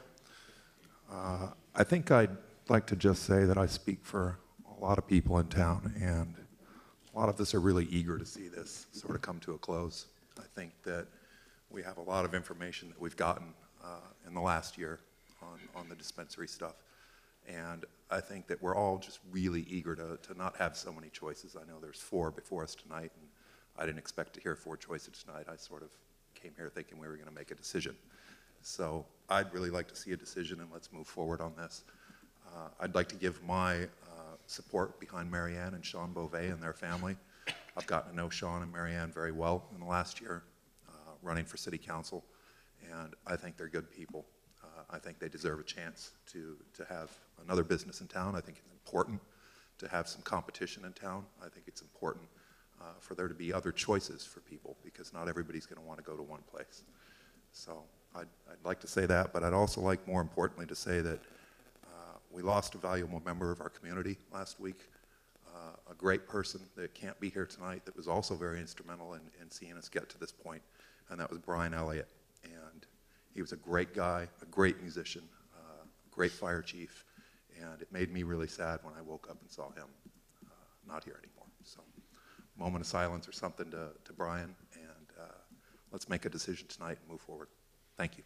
I think I'd like to just say that I speak for a lot of people in town, and a lot of us are really eager to see this sort of come to a close. I think that we have a lot of information that we've gotten in the last year on the dispensary stuff. And I think that we're all just really eager to not have so many choices. I know there's 4 before us tonight, and I didn't expect to hear 4 choices tonight. I sort of came here thinking we were going to make a decision. So I'd really like to see a decision, and let's move forward on this. I'd like to give my support behind Maryanne and Sean Beauvais and their family. I've gotten to know Sean and Maryanne very well in the last year, running for city council, and I think they're good people. I think they deserve a chance to have another business in town. I think it's important to have some competition in town. I think it's important for there to be other choices for people, because not everybody's going to want to go to one place. So I'd like to say that, but I'd also like, more importantly, to say that we lost a valuable member of our community last week, a great person that can't be here tonight that was also very instrumental in seeing us get to this point, and that was Brian Elliott. And he was a great guy, a great musician, great fire chief, and it made me really sad when I woke up and saw him not here anymore. So moment of silence or something to Brian, and let's make a decision tonight and move forward. Thank you.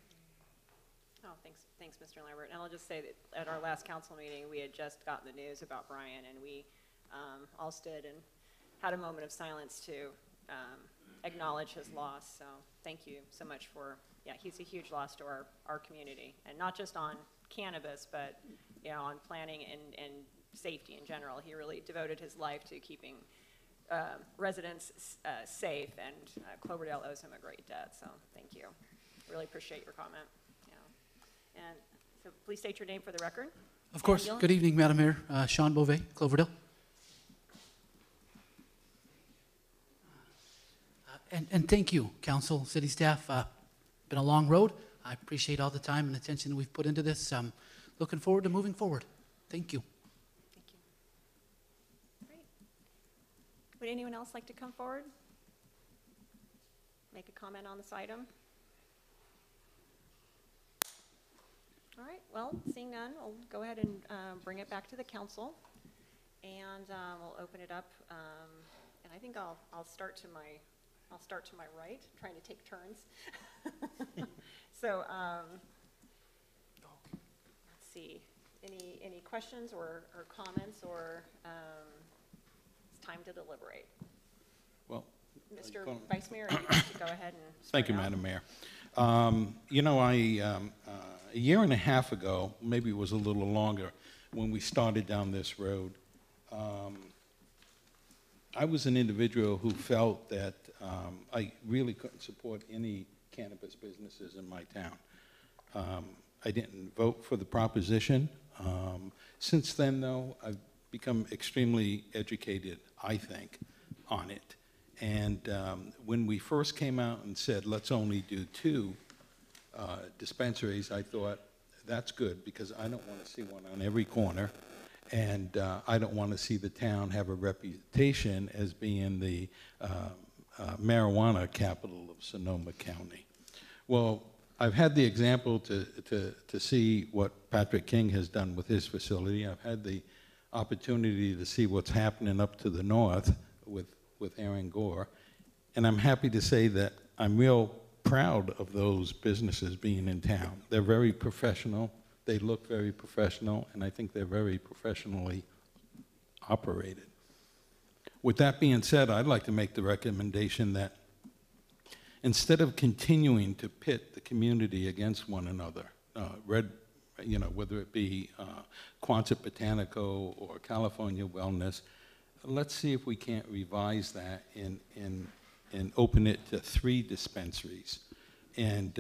Oh, thanks, Mr. Lambert. And I'll just say that at our last council meeting, we had just gotten the news about Brian, and we all stood and had a moment of silence to acknowledge his loss. So thank you so much for, yeah, he's a huge loss to our community, and not just on cannabis, but on planning and safety in general. He really devoted his life to keeping residents safe, and Cloverdale owes him a great debt. So thank you. Really appreciate your comment. And so please state your name for the record. Of course. Good evening, Madam Mayor. Sean Beauvais, Cloverdale. And thank you, council, city staff. Been a long road. I appreciate all the time and attention that we've put into this. Looking forward to moving forward. Thank you. Thank you. Great. Would anyone else like to come forward? Make a comment on this item? All right, well, seeing none, we'll go ahead and bring it back to the council, and we'll open it up. And I think I'll start to my right, trying to take turns. So let's see, any questions or comments, or it's time to deliberate. Well, Mr. Vice Mayor, if you'd like to go ahead and thank you, Madam Mayor. A year and a half ago, maybe it was a little longer, when we started down this road, I was an individual who felt that I really couldn't support any cannabis businesses in my town. I didn't vote for the proposition. Since then, though, I've become extremely educated, I think, on it. And when we first came out and said, let's only do 2 dispensaries, I thought, that's good, because I don't want to see one on every corner, and I don't want to see the town have a reputation as being the marijuana capital of Sonoma County. Well, I've had the example to see what Patrick King has done with his facility. I've had the opportunity to see what's happening up to the north with Aaron Gore, and I'm happy to say that I'm real proud of those businesses being in town. They're very professional, they look very professional, and I think they're very professionally operated. With that being said, I'd like to make the recommendation that instead of continuing to pit the community against one another, whether it be Quonset Botanico or California Wellness, let's see if we can't revise that and open it to 3 dispensaries, and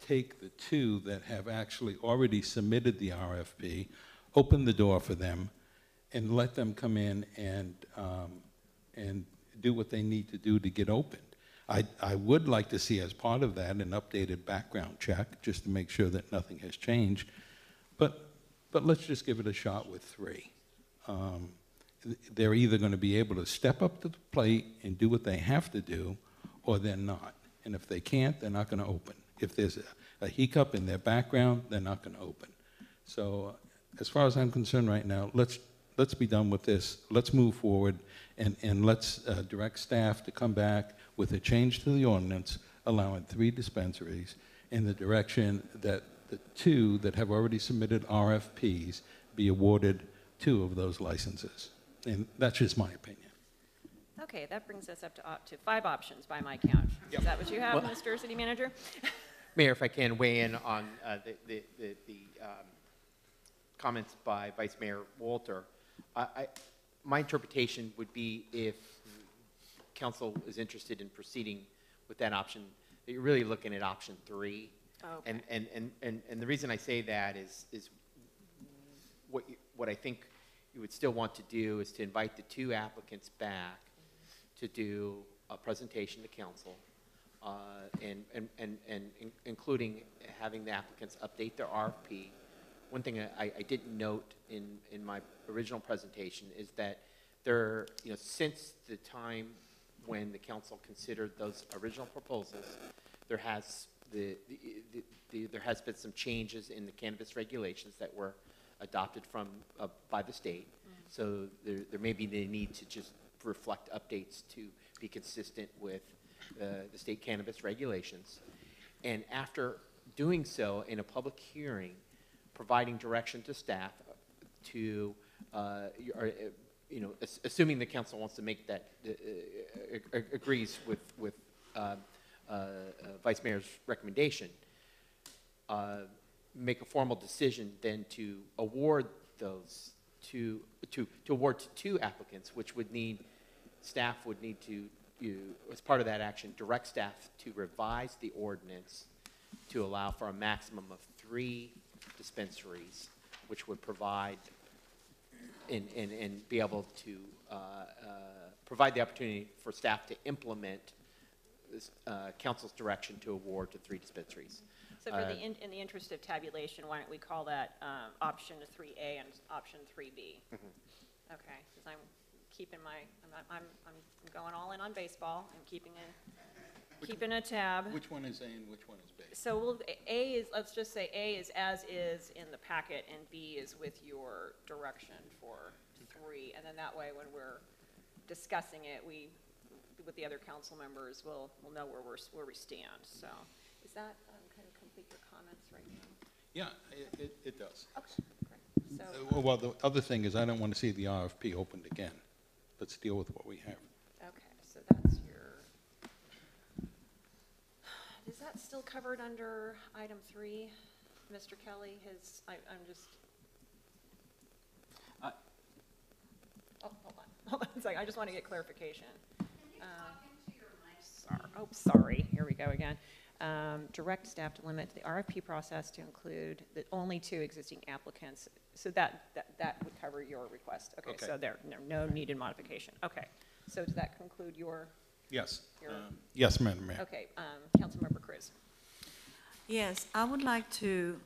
take the 2 that have actually already submitted the RFP, open the door for them, and let them come in and do what they need to do to get opened. I would like to see, as part of that, an updated background check, just to make sure that nothing has changed. But let's just give it a shot with 3. They're either going to be able to step up to the plate and do what they have to do, or they're not. And if they can't, they're not going to open. If there's a hiccup in their background, they're not going to open. So as far as I'm concerned right now, let's be done with this. Let's move forward, and let's direct staff to come back with a change to the ordinance allowing 3 dispensaries in the direction that the 2 that have already submitted RFPs be awarded 2 of those licenses. And that's just my opinion. Okay, that brings us up to 5 options by my count. Is that what you have, Well- Mr. City Manager? Mayor, if I can weigh in on the comments by Vice Mayor Walter, my interpretation would be if council is interested in proceeding with that option, that you're really looking at option 3. Okay. And the reason I say that is what I think you would still want to do is to invite the 2 applicants back to do a presentation to council, and including having the applicants update their RFP. One thing I didn't note in my original presentation is that there, since the time when the council considered those original proposals, there has there has been some changes in the cannabis regulations that were adopted by the state. So there may be the need to just reflect updates to be consistent with the state cannabis regulations. And after doing so in a public hearing, providing direction to staff to, assuming the council wants to make that, agrees with Vice Mayor's recommendation, make a formal decision then to award those to award to 2 applicants, which would need, staff would need to, as part of that action, direct staff to revise the ordinance to allow for a maximum of 3 dispensaries, which would provide and be able to provide the opportunity for staff to implement this, council's direction to award to 3 dispensaries. So for in the interest of tabulation, why don't we call that option 3A and option 3B? Okay, because I'm keeping I'm going all in on baseball. I'm keeping a tab. Which one is A and which one is B? So A is, let's just say A is as is in the packet, and B is with your direction for 3. And then that way, when we're discussing it, with the other council members, we'll know where we stand. So, is that kind of complete your comments right now? Yeah, it does. Okay, great. So, Well, the other thing is I don't want to see the RFP opened again. Let's deal with what we have. okay, so that's your. Is that still covered under item 3, Mr. Kelly? I'm just. Oh, hold on a second. I just want to get clarification. Sorry. Here we go again. Direct staff to limit the RFP process to include only 2 existing applicants. So that would cover your request. Okay. So no needed modification. Okay. So does that conclude your? Yes. Yes, Madam Mayor. Okay. Councilmember Cruz. Yes, I would like to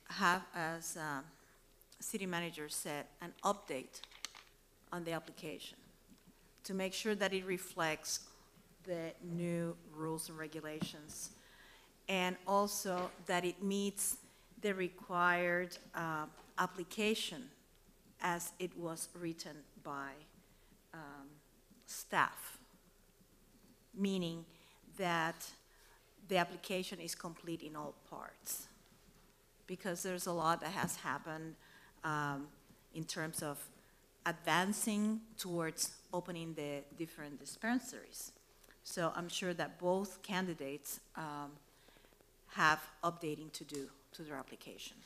have, as city manager said, an update on the application to make sure that it reflects the new rules and regulations, and also that it meets the required application as it was written by staff, meaning that the application is complete in all parts, because there's a lot that has happened in terms of advancing towards opening the different dispensaries. So I'm sure that both candidates have updating to do to their application.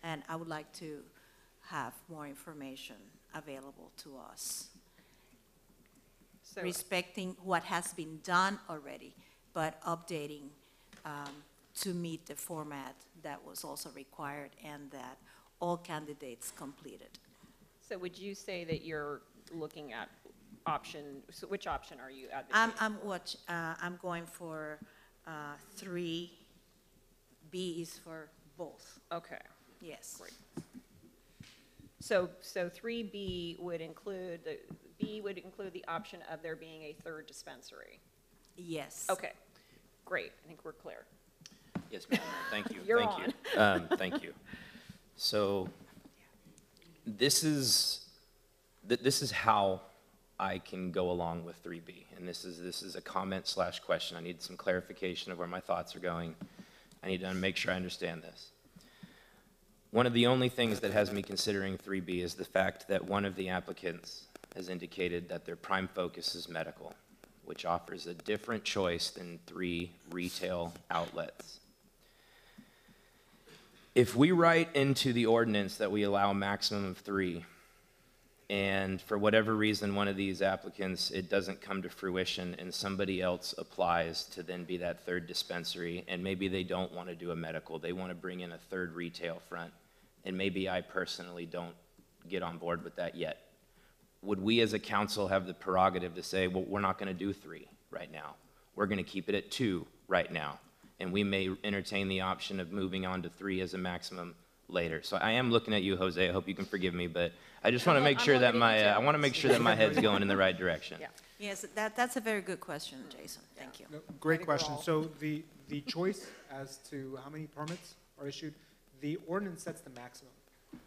And I would like to have more information available to us, So, respecting what has been done already, but updating to meet the format that was also required and that all candidates completed. so would you say that you're looking at option? So which option are you advocating? I'm going for 3. B is for both. Okay. Yes. Great. So 3B would include the option of there being a 3rd dispensary. Yes. Okay. Great. I think we're clear. Yes, Madam Mayor. Thank you. You're Thank you. Thank you. So this is how I can go along with 3B. And this is a comment/question. I need some clarification of where my thoughts are going. I need to make sure I understand this. One of the only things that has me considering 3B is the fact that one of the applicants has indicated that their prime focus is medical, which offers a different choice than 3 retail outlets. If we write into the ordinance that we allow a maximum of 3, and for whatever reason one of these applicants, it doesn't come to fruition and somebody else applies to then be that 3rd dispensary, and maybe they don't want to do a medical, they want to bring in a 3rd retail front, and maybe I personally don't get on board with that yet. Would we as a council have the prerogative to say, well, we're not going to do 3 right now. We're going to keep it at 2 right now, and we may entertain the option of moving on to 3 as a maximum later. So I am looking at you, Jose. I hope you can forgive me, but I just want to make sure that my head's going in the right direction. Yeah. Yes, that's a very good question, Jason. Thank you. No, great question. So the choice as to how many permits are issued, the ordinance sets the maximum,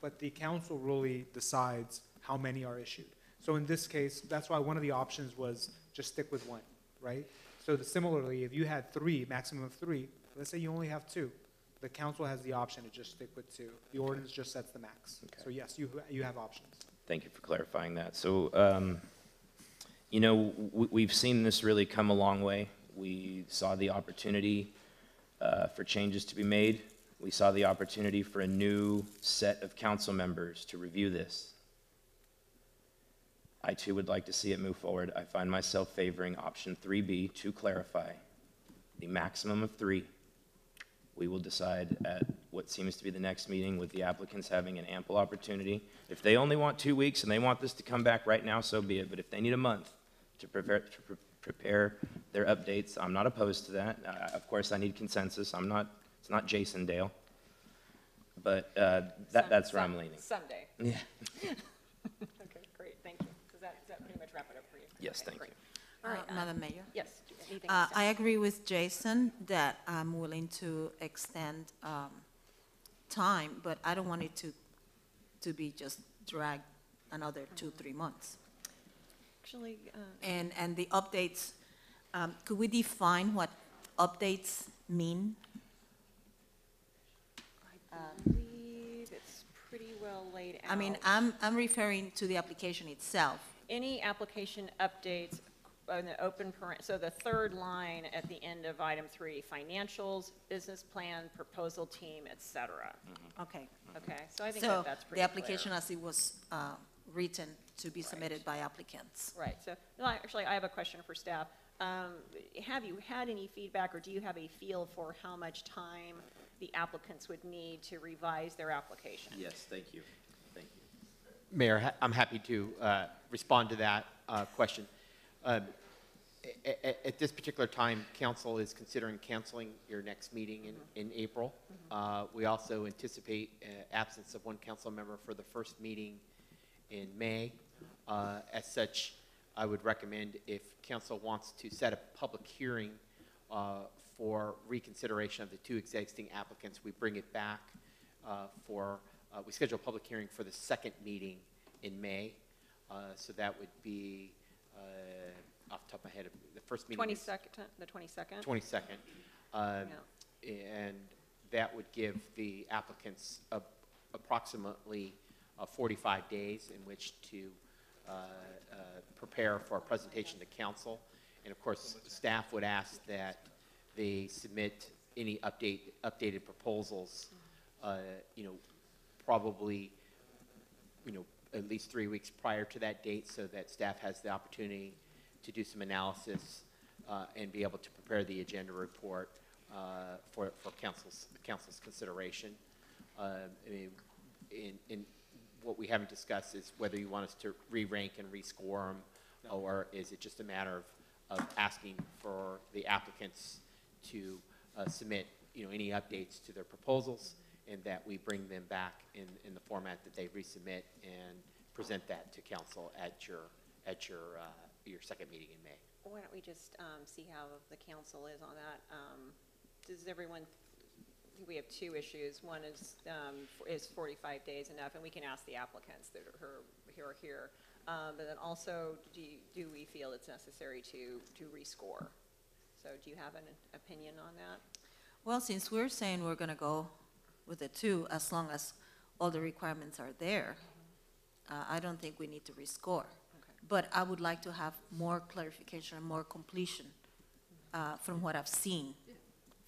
but the council really decides how many are issued. So in this case, that's why one of the options was just stick with 1, right? So similarly, if you had 3, maximum of 3, let's say you only have 2, the council has the option to just stick with 2. The ordinance just sets the max. Okay. So yes, you have options. Thank you for clarifying that. So, you know, we've seen this really come a long way. We saw the opportunity for changes to be made. We saw the opportunity for a new set of council members to review this. I too would like to see it move forward. I find myself favoring option 3B to clarify the maximum of 3. We will decide at what seems to be the next meeting with the applicants having an ample opportunity. If they only want 2 weeks and they want this to come back right now, so be it. But if they need a month to prepare their updates, I'm not opposed to that. Of course, I need consensus. It's not Jason Dale. But that's where I'm leaning. Someday. Yeah. Okay, great, thank you. Does that pretty much wrap it up for you? Yes, Okay, thank great. All right, Madam Mayor. Yes, anything else? I agree with Jason that I'm willing to extend time, but I don't want it to be just dragged another 2-3 months. Actually, And the updates, could we define what updates mean? I believe it's pretty well laid out. I mean, I'm referring to the application itself. Any application updates on the open, so the 3rd line at the end of item 3, financials, business plan, proposal team, et cetera. Okay. Okay, so I think So that's pretty the application clear. as it was written to be submitted by applicants. Right, so, no, actually, I have a question for staff. Have you had any feedback, or do you have a feel for how much time the applicants would need to revise their application? Yes, thank you. Thank you. Mayor, I'm happy to respond to that question. At this particular time, council is considering canceling your next meeting in April. We also anticipate absence of 1 council member for the first meeting in May. As such, I would recommend if council wants to set a public hearing for reconsideration of the 2 existing applicants, we bring it back we schedule a public hearing for the 2nd meeting in May. So that would be, off the top of my head, the first meeting. 22nd, the 22nd? 22nd. And that would give the applicants approximately 45 days in which to prepare for a presentation to council. And of course, staff would ask that they submit any updated proposals, probably, at least 3 weeks prior to that date, so that staff has the opportunity to do some analysis and be able to prepare the agenda report for council's consideration. In what we haven't discussed is whether you want us to re-rank and rescore them, or is it just a matter of asking for the applicants to submit, any updates to their proposals, and that we bring them back in the format that they resubmit and present that to council at your 2nd meeting in May. Why don't we just see how the council is on that? Does everyone we have two issues. One is 45 days enough, and we can ask the applicants that are here. But then also, do we feel it's necessary to rescore? So do you have an opinion on that? Well, since we're saying we're going to go with the two, as long as all the requirements are there, I don't think we need to rescore. But I would like to have more clarification and more completion from what I've seen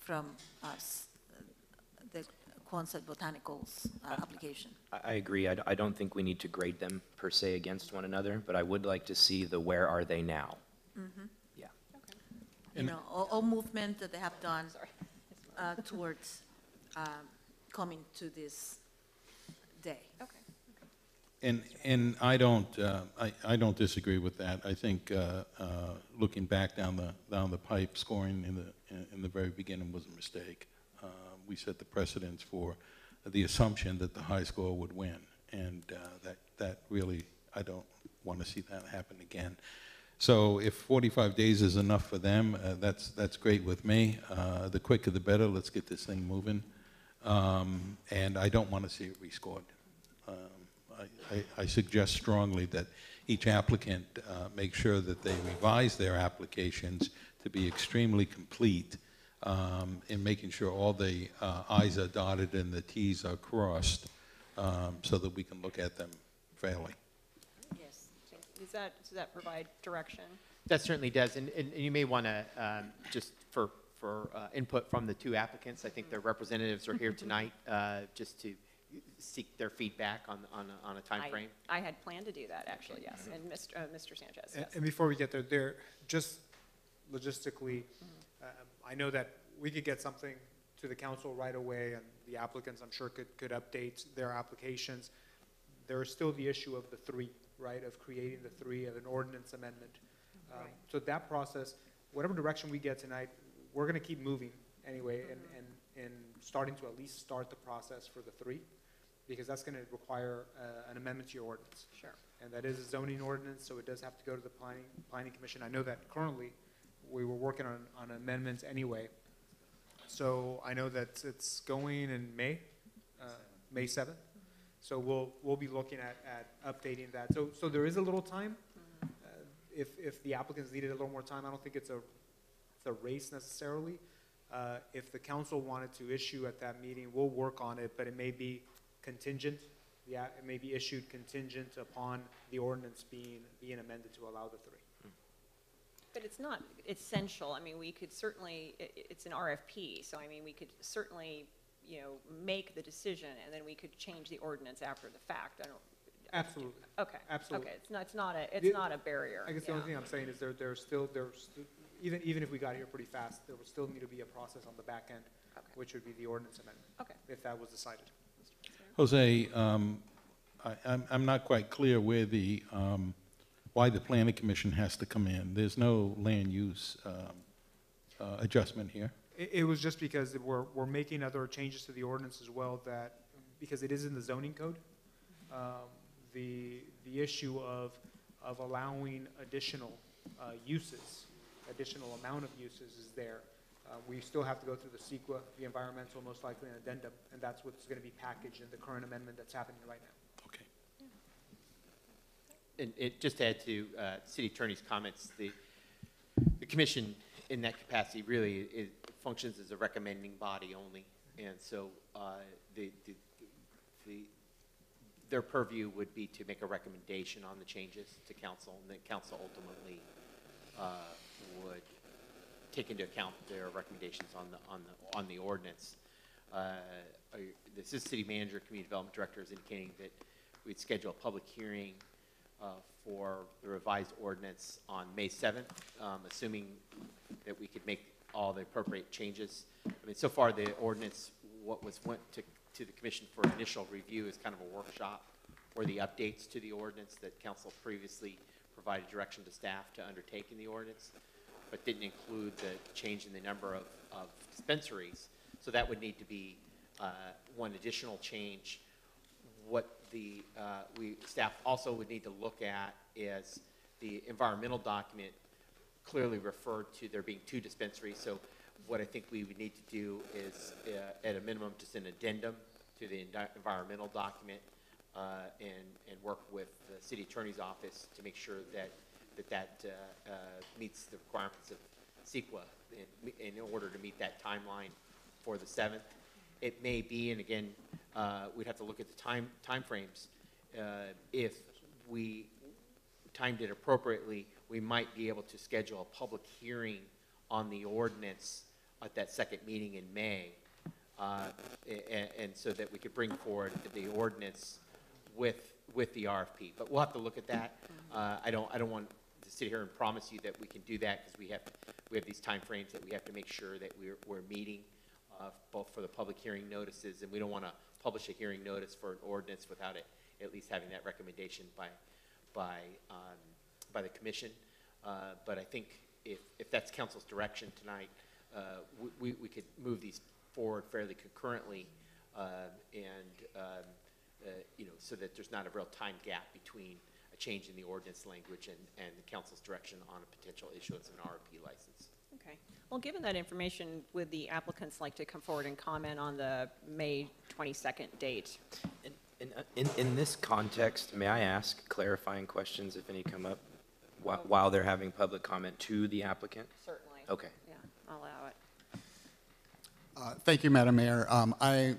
from the Quonset Botanicals application. I agree. I don't think we need to grade them per se against one another, but I would like to see the where are they now. Mm-hmm. Yeah. You know, all movement that they have done towards coming to this day. Okay. And I don't disagree with that. I think looking back down the pipe, scoring in the very beginning was a mistake. We set the precedence for the assumption that the high score would win, and that really, I don't want to see that happen again. So if 45 days is enough for them, that's great with me. The quicker the better. Let's get this thing moving. And I don't want to see it rescored. I suggest strongly that each applicant make sure that they revise their applications to be extremely complete in making sure all the I's are dotted and the T's are crossed so that we can look at them fairly. Yes. Does that provide direction? That certainly does, and you may want to, just for input from the two applicants, I think their representatives are here tonight just to seek their feedback on a time frame. I had planned to do that, actually, yes, and Mr. Sanchez, yes. And before we get there, just logistically, I know that we could get something to the council right away, and the applicants, I'm sure, could update their applications. There is still the issue of the three, right, of creating the three of an ordinance amendment. Right. So that process, whatever direction we get tonight, we're going to keep moving anyway, and starting to at least start the process for the three, because that's going to require an amendment to your ordinance. Sure. And that is a zoning ordinance, so it does have to go to the planning commission. I know that currently we were working on amendments anyway. So I know that it's going in May 7th. So we'll be looking at updating that. So there is a little time. If the applicants needed a little more time, I don't think it's a race necessarily. If the council wanted to issue at that meeting, we'll work on it, but it may be contingent. Yeah, it may be issued contingent upon the ordinance being amended to allow the three. But it's not essential. I mean, we could certainly, it's an RFP, so I mean, we could certainly, make the decision, and then we could change the ordinance after the fact. Absolutely. Okay. Absolutely. Okay. It's not a barrier. I guess the only thing I'm saying is there's still even if we got here pretty fast, there would still need to be a process on the back end, which would be the ordinance amendment. Okay. If that was decided. Jose, I'm not quite clear where why the planning commission has to come in. There's no land use adjustment here. It was just because we're making other changes to the ordinance as well, that because it is in the zoning code, the issue of allowing additional uses, additional amount of uses is there. We still have to go through the CEQA, the environmental, most likely an addendum, and that's what's going to be packaged in the current amendment that's happening right now. Okay. And just to add to City Attorney's comments, the commission in that capacity really functions as a recommending body only, and so their purview would be to make a recommendation on the changes to council, and then council ultimately would take into account their recommendations on the ordinance. The Assistant City Manager, Community Development Director is indicating that we'd schedule a public hearing for the revised ordinance on May 7th, assuming that we could make all the appropriate changes. I mean, so far the ordinance, what went to the commission for initial review is kind of a workshop, or the updates to the ordinance that council previously provided direction to staff to undertake in the ordinance, but didn't include the change in the number of dispensaries. So that would need to be one additional change. What the staff also would need to look at is the environmental document clearly referred to there being 2 dispensaries. So what I think we would need to do is, at a minimum, just an addendum to the environmental document, and work with the city attorney's office to make sure that meets the requirements of CEQA in order to meet that timeline for the 7th. It may be, and again, we'd have to look at the time frames. If we timed it appropriately, we might be able to schedule a public hearing on the ordinance at that second meeting in May, and so that we could bring forward the ordinance with the RFP. But we'll have to look at that. I don't want to sit here and promise you that we can do that, because we have these time frames that we have to make sure that we're meeting, both for the public hearing notices, and we don't want to publish a hearing notice for an ordinance without it at least having that recommendation by the commission. But I think if that's council's direction tonight, we could move these forward fairly concurrently, so that there's not a real time gap between a change in the ordinance language and the council's direction on a potential issuance of an RFP license. Okay. Well, given that information, would the applicants like to come forward and comment on the May 22nd date? In this context, may I ask clarifying questions, if any come up, while they're having public comment to the applicant? Certainly. Okay. Yeah, I'll allow it. Thank you, Madam Mayor. I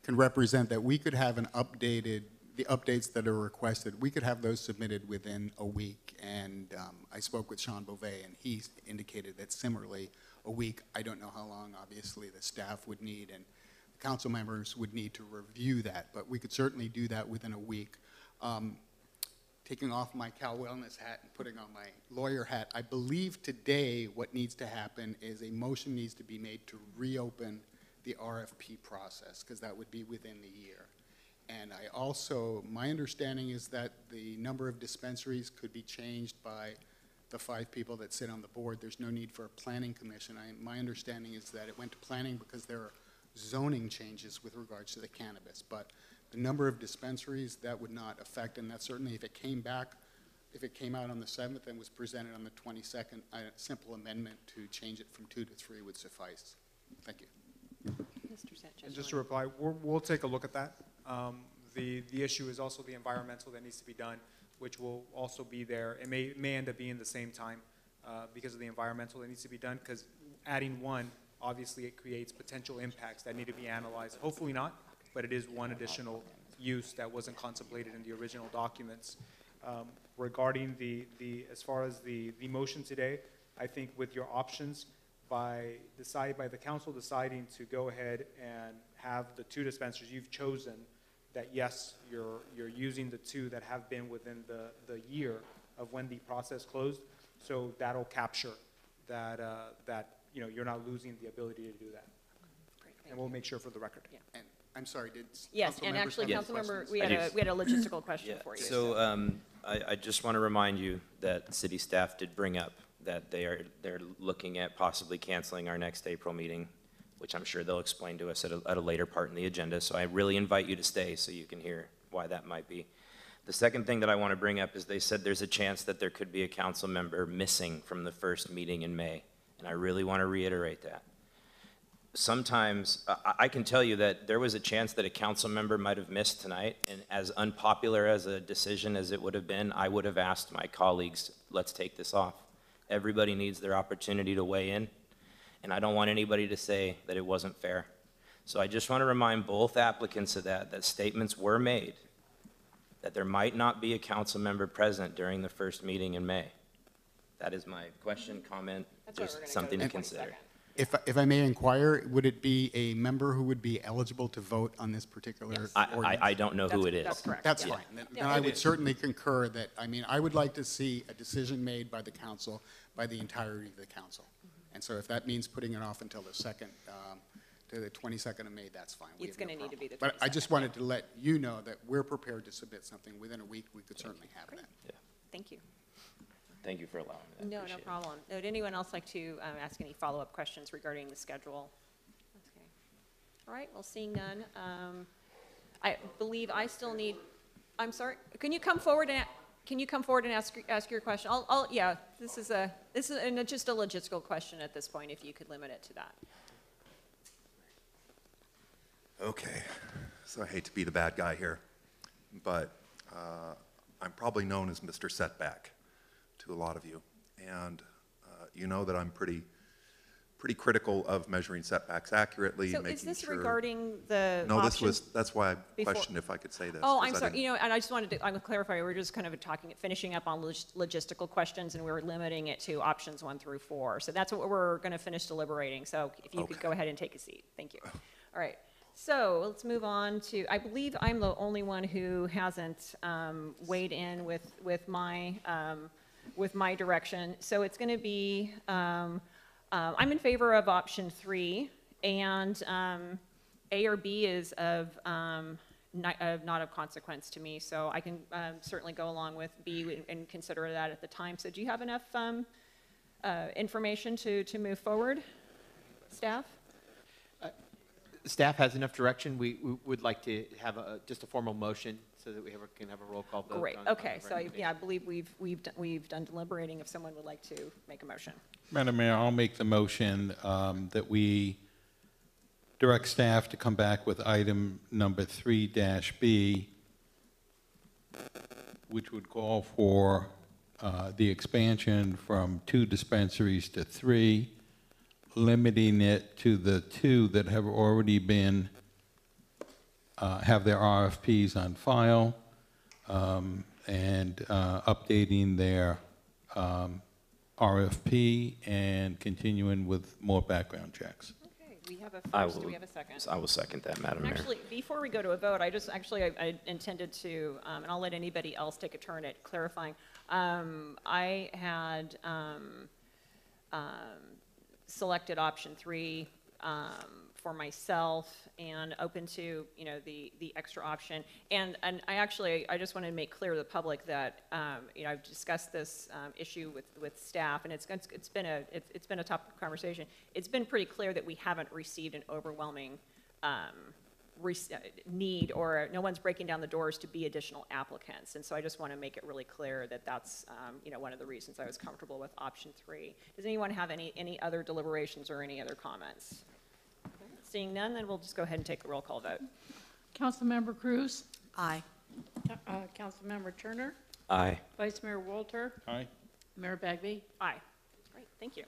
can represent that we could have the updates that are requested, we could have those submitted within a week. And I spoke with Sean Beauvais, and he indicated that similarly, a week. I don't know how long, obviously, the staff would need, and council members would need to review that, but we could certainly do that within a week. Taking off my Cal Wellness hat and putting on my lawyer hat, I believe today what needs to happen is a motion needs to be made to reopen the RFP process, because that would be within the year. And my understanding is that the number of dispensaries could be changed by the 5 people that sit on the board. There's no need for a planning commission. My understanding is that it went to planning because there are zoning changes with regards to the cannabis. But the number of dispensaries, that would not affect, and that certainly if it came out on the 7th and was presented on the 22nd, a simple amendment to change it from 2 to 3 would suffice. Thank you. Mr. Sanchez. And just to reply, we'll take a look at that. The issue is also the environmental that needs to be done, which will also be there. It may end up being the same time because of the environmental that needs to be done, because adding one, obviously it creates potential impacts that need to be analyzed. Hopefully not, but it is one additional use that wasn't contemplated in the original documents. Regarding as far as the motion today, I think with your options, by the council deciding to go ahead and have the 2 dispensaries you've chosen, that yes, you're using the 2 that have been within the year of when the process closed, so that'll capture that you're not losing the ability to do that. Great, and we'll make sure for the record. Yeah. And I'm sorry, did Yes, and actually, Councilmember, we had a logistical question for you. So I just want to remind you that city staff did bring up that they're looking at possibly canceling our next April meeting, which I'm sure they'll explain to us at a later part in the agenda. So I really invite you to stay so you can hear why that might be. The second thing that I want to bring up is they said there's a chance that there could be a council member missing from the first meeting in May, and I really want to reiterate that. Sometimes, I can tell you that there was a chance that a council member might have missed tonight, and as unpopular as a decision as it would have been, I would have asked my colleagues, let's take this off. Everybody needs their opportunity to weigh in, and I don't want anybody to say that it wasn't fair. So I just want to remind both applicants of that statements were made, that there might not be a council member present during the first meeting in May. That is my question, comment, just something to consider. If I may inquire, would it be a member who would be eligible to vote on this particular ordinance? I don't know who it is. That's correct. That's fine. Then I would certainly concur that, I would like to see a decision made by the council, by the entirety of the council. And so if that means putting it off until the 2nd, to the 22nd of May, that's fine. It's going to need to be the 22nd. But I just wanted to let you know that we're prepared to submit something within a week. We could certainly have that. Yeah. Thank you. Thank you for allowing me that. No Appreciate it. problem. Would anyone else like to ask any follow-up questions regarding the schedule? Okay. All right, well, seeing none, I believe I still need, I'm sorry, can you come forward and, can you come forward and ask your question? Yeah, this is just a logistical question at this point, if you could limit it to that. Okay, so I hate to be the bad guy here, but I'm probably known as Mr. Setback to a lot of you. And you know that I'm pretty critical of measuring setbacks accurately, So making is this sure. regarding the No, option that's why I before- questioned if I could say this. Oh, 'cause I'm I sorry, didn't- and I just wanted to, I'm clarify, we're just kind of finishing up on logistical questions, and we're limiting it to options 1 through 4. So that's what we're gonna finish deliberating, so if you could go ahead and take a seat. Thank you. All right, so let's move on to, I believe I'm the only one who hasn't weighed in with my direction. So it's gonna be, I'm in favor of option 3, and A or B is not of consequence to me, so I can certainly go along with B and consider that at the time. So do you have enough information to move forward, staff? Staff has enough direction. We would like to have just a formal motion so that we can have a roll call vote. Great, on okay, the so recommendation. yeah, I believe we've done deliberating, if someone would like to make a motion. Madam Mayor, I'll make the motion that we direct staff to come back with item number 3-B, which would call for the expansion from 2 dispensaries to 3, limiting it to the 2 that have already been, have their RFPs on file, and updating their RFP and continuing with more background checks. Okay, we have a I first, do will- we have a second? I will second that, Madam Mayor. Actually, before we go to a vote, I intended to, and I'll let anybody else take a turn at clarifying. I had selected option 3 for myself and open to, the extra option. And I just wanted to make clear to the public that, I've discussed this issue with staff, and it's been a topic of conversation. It's been pretty clear that we haven't received an overwhelming need, or no one's breaking down the doors to be additional applicants. And so I just want to make it really clear that that's, one of the reasons I was comfortable with option 3. Does anyone have any other deliberations or any other comments? Seeing none, then we'll just go ahead and take a roll call vote. Councilmember Cruz? Aye. Councilmember Turner? Aye. Vice Mayor Walter? Aye. Mayor Begbie? Aye. Great, thank you.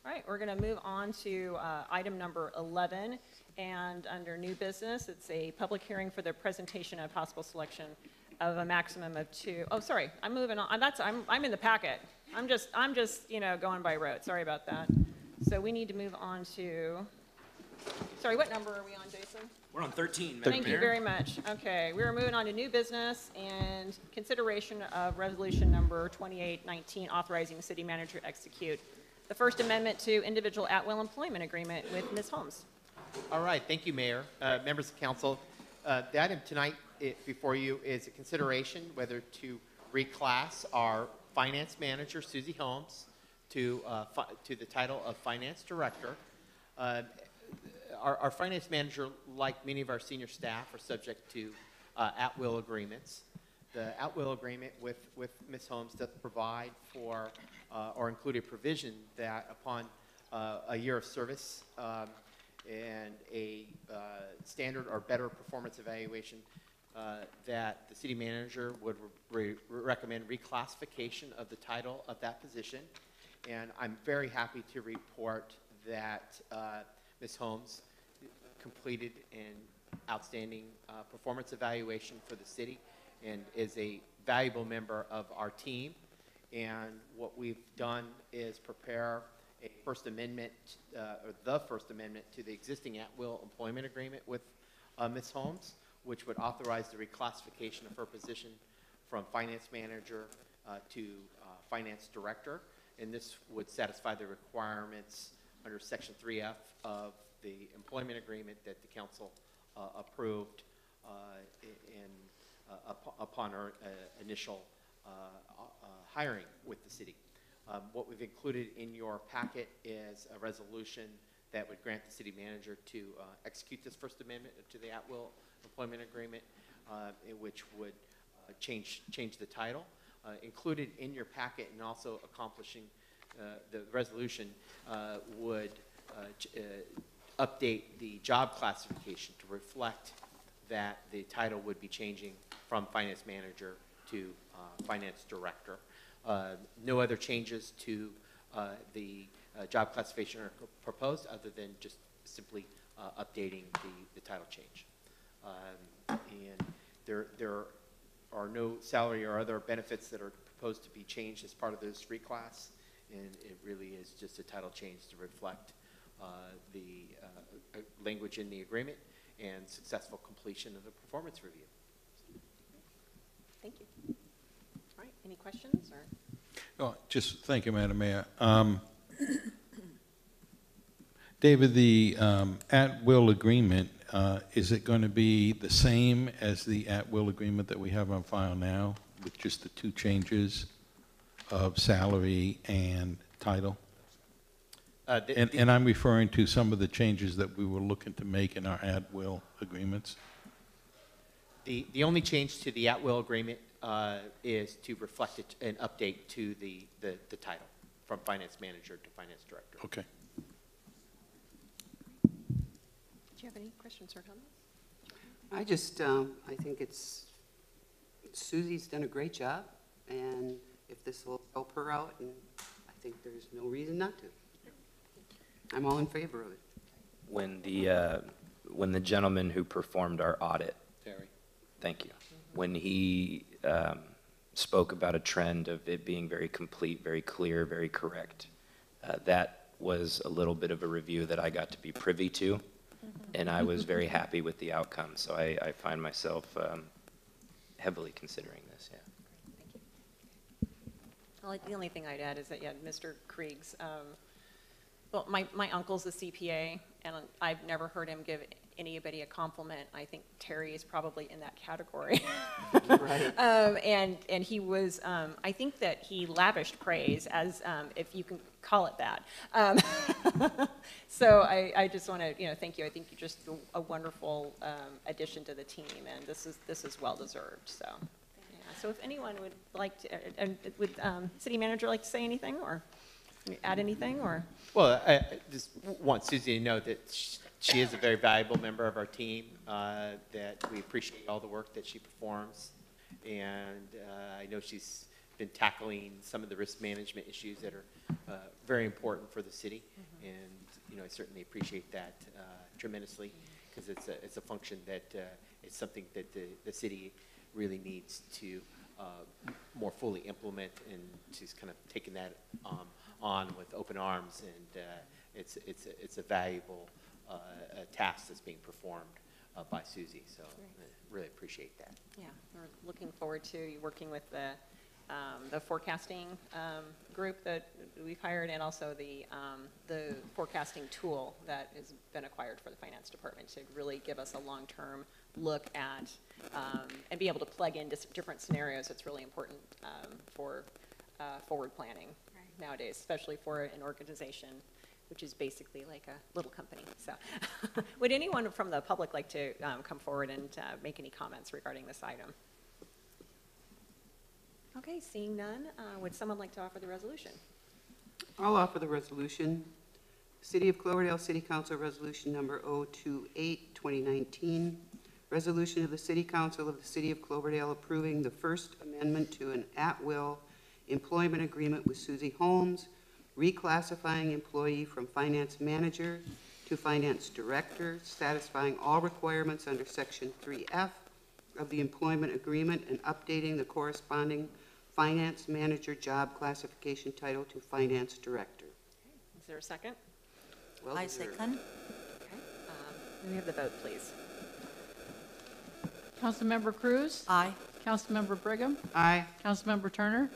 All right, we're going to move on to item number 11, and under new business, it's a public hearing for the presentation of possible selection of a maximum of 2. Oh, sorry, I'm moving on. I'm in the packet. I'm just going by rote. Sorry about that. So we need to move on to. Sorry, what number are we on, Jason? We're on 13, Madam Thank Mayor. you very much. Okay, we're moving on to new business and consideration of resolution number 2819, authorizing the city manager to execute the First Amendment to individual at-will employment agreement with Ms. Holmes. All right, thank you, Mayor. Members of council, the item tonight before you is a consideration whether to reclass our finance manager, Suzy Holmes, to the title of finance director. Our finance manager, like many of our senior staff, are subject to at-will agreements. The at-will agreement with Ms. Holmes does provide for or include a provision that upon a year of service and a standard or better performance evaluation, that the city manager would recommend reclassification of the title of that position. And I'm very happy to report that Ms. Holmes completed an outstanding performance evaluation for the city and is a valuable member of our team. And what we've done is prepare a First Amendment, or the First Amendment to the existing at-will employment agreement with Ms. Holmes, which would authorize the reclassification of her position from finance manager to finance director. And this would satisfy the requirements under Section 3F of the employment agreement that the council approved upon our initial hiring with the city. What we've included in your packet is a resolution that would grant the city manager to execute this First Amendment to the at-will employment agreement, which would change the title. included in your packet and also accomplishing the resolution would update the job classification to reflect that the title would be changing from finance manager to finance director. No other changes to the job classification are proposed other than just simply updating the title change. And there are no salary or other benefits that are proposed to be changed as part of this reclass, and it really is just a title change to reflect the language in the agreement and successful completion of the performance review. Thank you. All right, any questions or? Oh, just thank you, Madam Mayor. David, the at-will agreement, is it going to be the same as the at-will agreement that we have on file now, with just the two changes of salary and title? And I'm referring to some of the changes that we were looking to make in our at-will agreements. The only change to the at-will agreement is to reflect an update to the title from finance manager to finance director. Okay. Do you have any questions or comments? I just, I think Suzy's done a great job, and if this will help her out, and I think there's no reason not to. I'm all in favor of it. When the gentleman who performed our audit, thank you, when he spoke about a trend of it being very complete, very clear, very correct, that was a little bit of a review that I got to be privy to, and I was very happy with the outcome. So I find myself heavily considering this. Yeah. Thank you. Well, the only thing I'd add is that, yeah, Mr. Krieg's, well, my uncle's a CPA, and I've never heard him give anybody a compliment. I think Terry is probably in that category. Right. And he was, I think that he lavished praise, as if you can call it that. So I just want to, thank you. I think you're just a wonderful addition to the team, and this is well deserved. So, yeah. So if anyone would like to, would City Manager like to say anything or add anything or? Well, I just want Suzy to know that she is a very valuable member of our team, that we appreciate all the work that she performs. And I know she's been tackling some of the risk management issues that are very important for the city. And, I certainly appreciate that tremendously, because it's a function that it's something that the city really needs to more fully implement, and she's kind of taken that on with open arms, and it's a valuable task that's being performed by Suzy. So I really appreciate that. Yeah, we're looking forward to working with the forecasting group that we've hired, and also the forecasting tool that has been acquired for the finance department to really give us a long-term look at and be able to plug in different scenarios. It's really important for forward planning nowadays, especially for an organization which is basically like a little company. So would anyone from the public like to come forward and make any comments regarding this item? Okay, seeing none, would someone like to offer the resolution? I'll offer the resolution. City of Cloverdale City Council Resolution Number 028, 2019. Resolution of the City Council of the City of Cloverdale approving the First Amendment to an at-will employment agreement with Suzy Holmes, reclassifying employee from finance manager to finance director, satisfying all requirements under Section 3F of the employment agreement, and updating the corresponding finance manager job classification title to finance director. Okay. Is there a second? Well, I second. Okay. May we have the vote, please? Councilmember Cruz? Aye. Councilmember Brigham? Aye. Councilmember Turner?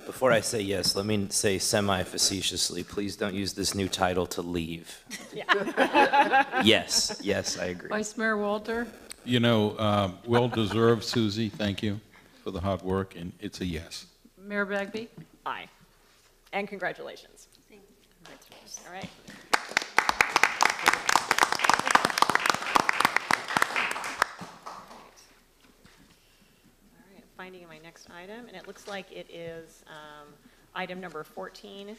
Before I say yes, let me say semi-facetiously, please don't use this new title to leave. Yeah. Yes, I agree. Vice Mayor Walter? Well-deserved, Suzy. Thank you for the hard work, and it's a yes. Mayor Begbie? Aye. And congratulations. Thank you. All right. finding my next item, and it looks like it is item number 14,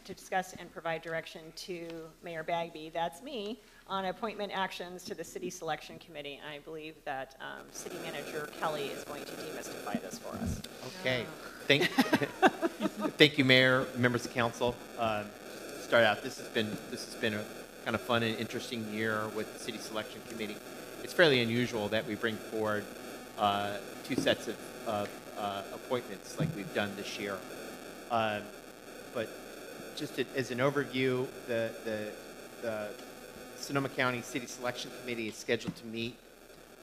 to discuss and provide direction to Mayor Begbie, that's me, on appointment actions to the City Selection Committee. I believe that City Manager Kelly is going to demystify this for us. Okay. Thank you, Mayor, members of council. To start out, this has been a kind of fun and interesting year with the City Selection Committee. It's fairly unusual that we bring forward two sets of appointments like we've done this year. But just as an overview, the Sonoma County City Selection Committee is scheduled to meet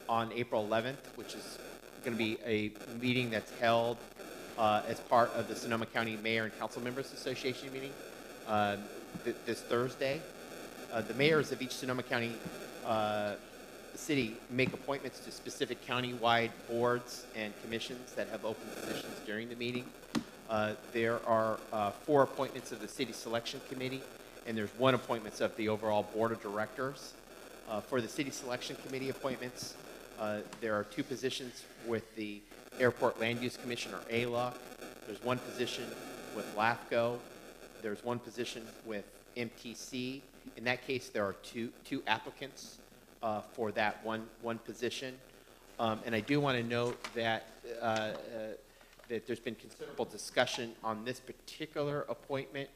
on April 11th, which is going to be a meeting that's held as part of the Sonoma County Mayor and Council Members Association meeting this Thursday. The mayors of each Sonoma County city make appointments to specific county-wide boards and commissions that have open positions during the meeting. There are 4 appointments of the City Selection Committee, and there's 1 appointment of the overall Board of Directors. For the City Selection Committee appointments, there are 2 positions with the Airport Land Use Commission, or ALUC. There's 1 position with LAFCO. There's 1 position with MTC. In that case, there are two applicants for that one position. And I do want to note that that there's been considerable discussion on this particular appointment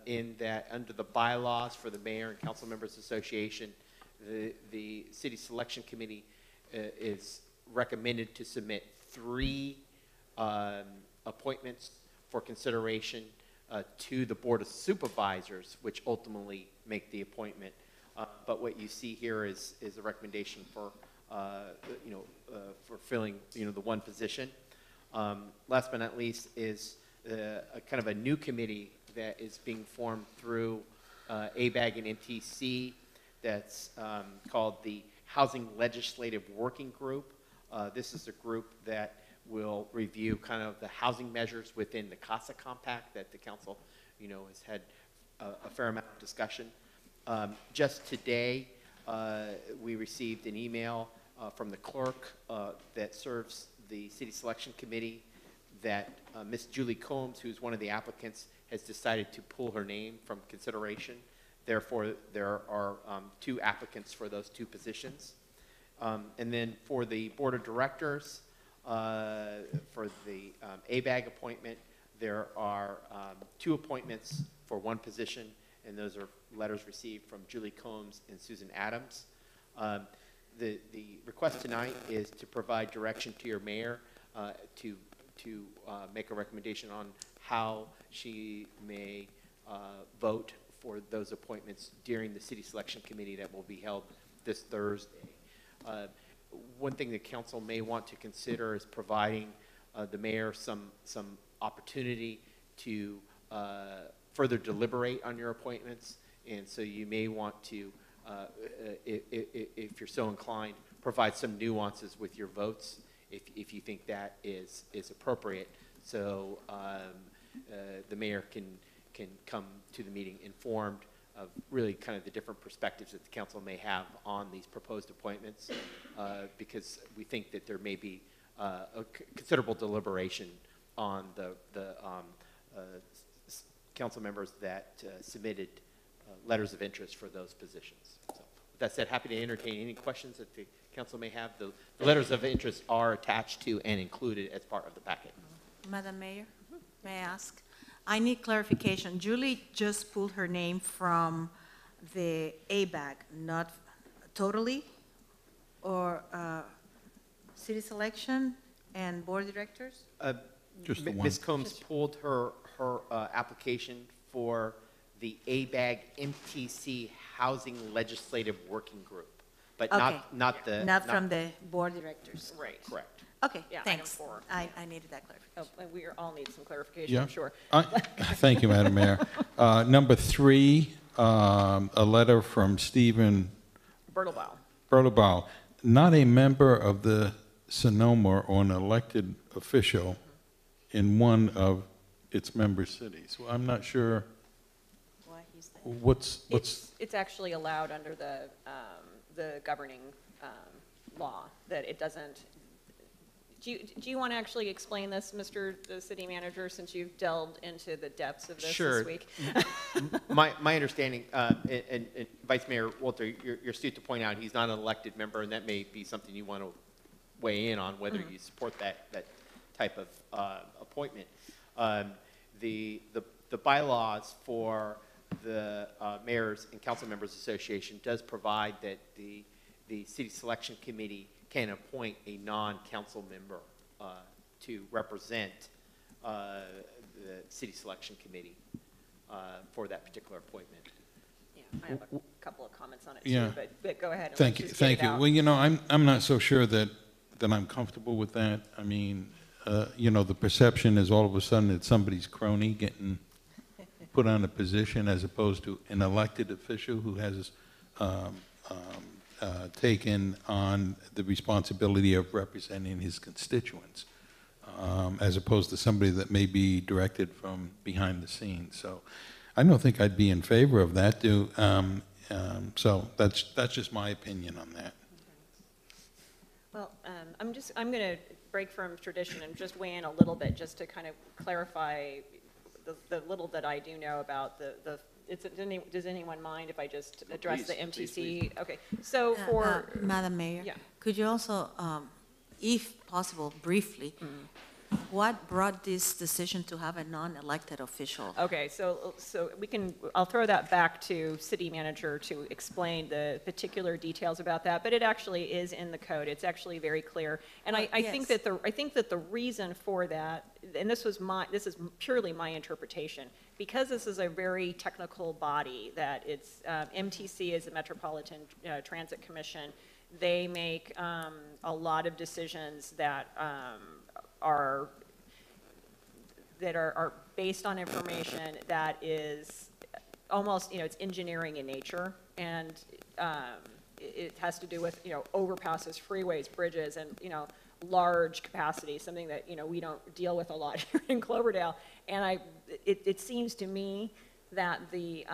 in that under the bylaws for the Mayor and Council Members Association, the City Selection Committee is recommended to submit 3 appointments for consideration to the Board of Supervisors, which ultimately make the appointment. But what you see here is a recommendation for for filling the 1 position. Last but not least is a kind of a new committee that is being formed through ABAG and MTC that's called the Housing Legislative Working Group. This is a group that will review kind of the housing measures within the CASA Compact that the council, has had a fair amount of discussion. Just today, we received an email from the clerk that serves the City Selection Committee that Ms. Julie Combs, who's one of the applicants, has decided to pull her name from consideration. Therefore, there are 2 applicants for those 2 positions. And then for the Board of Directors, for the ABAG appointment, there are 2 appointments for 1 position, and those are letters received from Julie Combs and Susan Adams. The request tonight is to provide direction to your mayor to make a recommendation on how she may vote for those appointments during the City Selection Committee that will be held this Thursday. One thing the council may want to consider is providing the mayor some opportunity to further deliberate on your appointments, and so you may want to, if you're so inclined, provide some nuances with your votes if you think that is appropriate, so the mayor can come to the meeting informed of really kind of the different perspectives that the council may have on these proposed appointments, because we think that there may be a considerable deliberation on the council members that submitted letters of interest for those positions. So, with that said, happy to entertain any questions that the council may have. The letters of interest are attached to and included as part of the packet. Madam Mayor, may I ask? I need clarification. Julie just pulled her name from the ABAG, not totally, or city selection and board of directors? Just the one. Ms. Combs pulled her application for the ABAG MTC Housing Legislative Working Group, but Okay. not from the board of directors. Right. Correct. Okay, Yeah, thanks. item 4. I needed that clarification. Oh, and we all need some clarification, Yeah. I'm sure. Thank you, Madam Mayor. Number 3, a letter from Stephen Bertlebaugh, not a member of the Sonoma or an elected official in one of its member cities. Well, I'm not sure Why he's there. what's It's actually allowed under the governing law that it doesn't, Do you want to actually explain this, Mr. the City Manager, since you've delved into the depths of this Sure. this week? My understanding, and Vice Mayor Walter, you're astute to point out he's not an elected member, and that may be something you want to weigh in on, whether you support that type of appointment. The bylaws for the Mayors and Council Members Association does provide that the City Selection Committee can appoint a non-council member to represent the City Selection Committee for that particular appointment. Yeah, I have a couple of comments on it Yeah. too, but go ahead. And Thank let's you, just get thank it you. out. Well, you know, I'm not so sure that I'm comfortable with that. I mean, you know, the perception is all of a sudden it's somebody's crony getting put on a position as opposed to an elected official who has taken on the responsibility of representing his constituents, as opposed to somebody that may be directed from behind the scenes. So I don't think I'd be in favor of that. So that's just my opinion on that. Well, I'm going to break from tradition and just weigh in a little bit, just to kind of clarify the little that I do know about does anyone mind if I just address the MTC? Please. Okay, so for Madam Mayor, yeah. could you also, if possible, briefly, what brought this decision to have a non-elected official? Okay, so I'll throw that back to City Manager to explain the particular details about that, but it actually is in the code. It's actually very clear. And I think that the reason for that, and this is purely my interpretation, because this is a very technical body, that it's, MTC is the Metropolitan Transit Commission. They make a lot of decisions that are based on information that is almost, it's engineering in nature, and it has to do with, overpasses, freeways, bridges, and, large capacity, something that, we don't deal with a lot here in Cloverdale. And it seems to me that the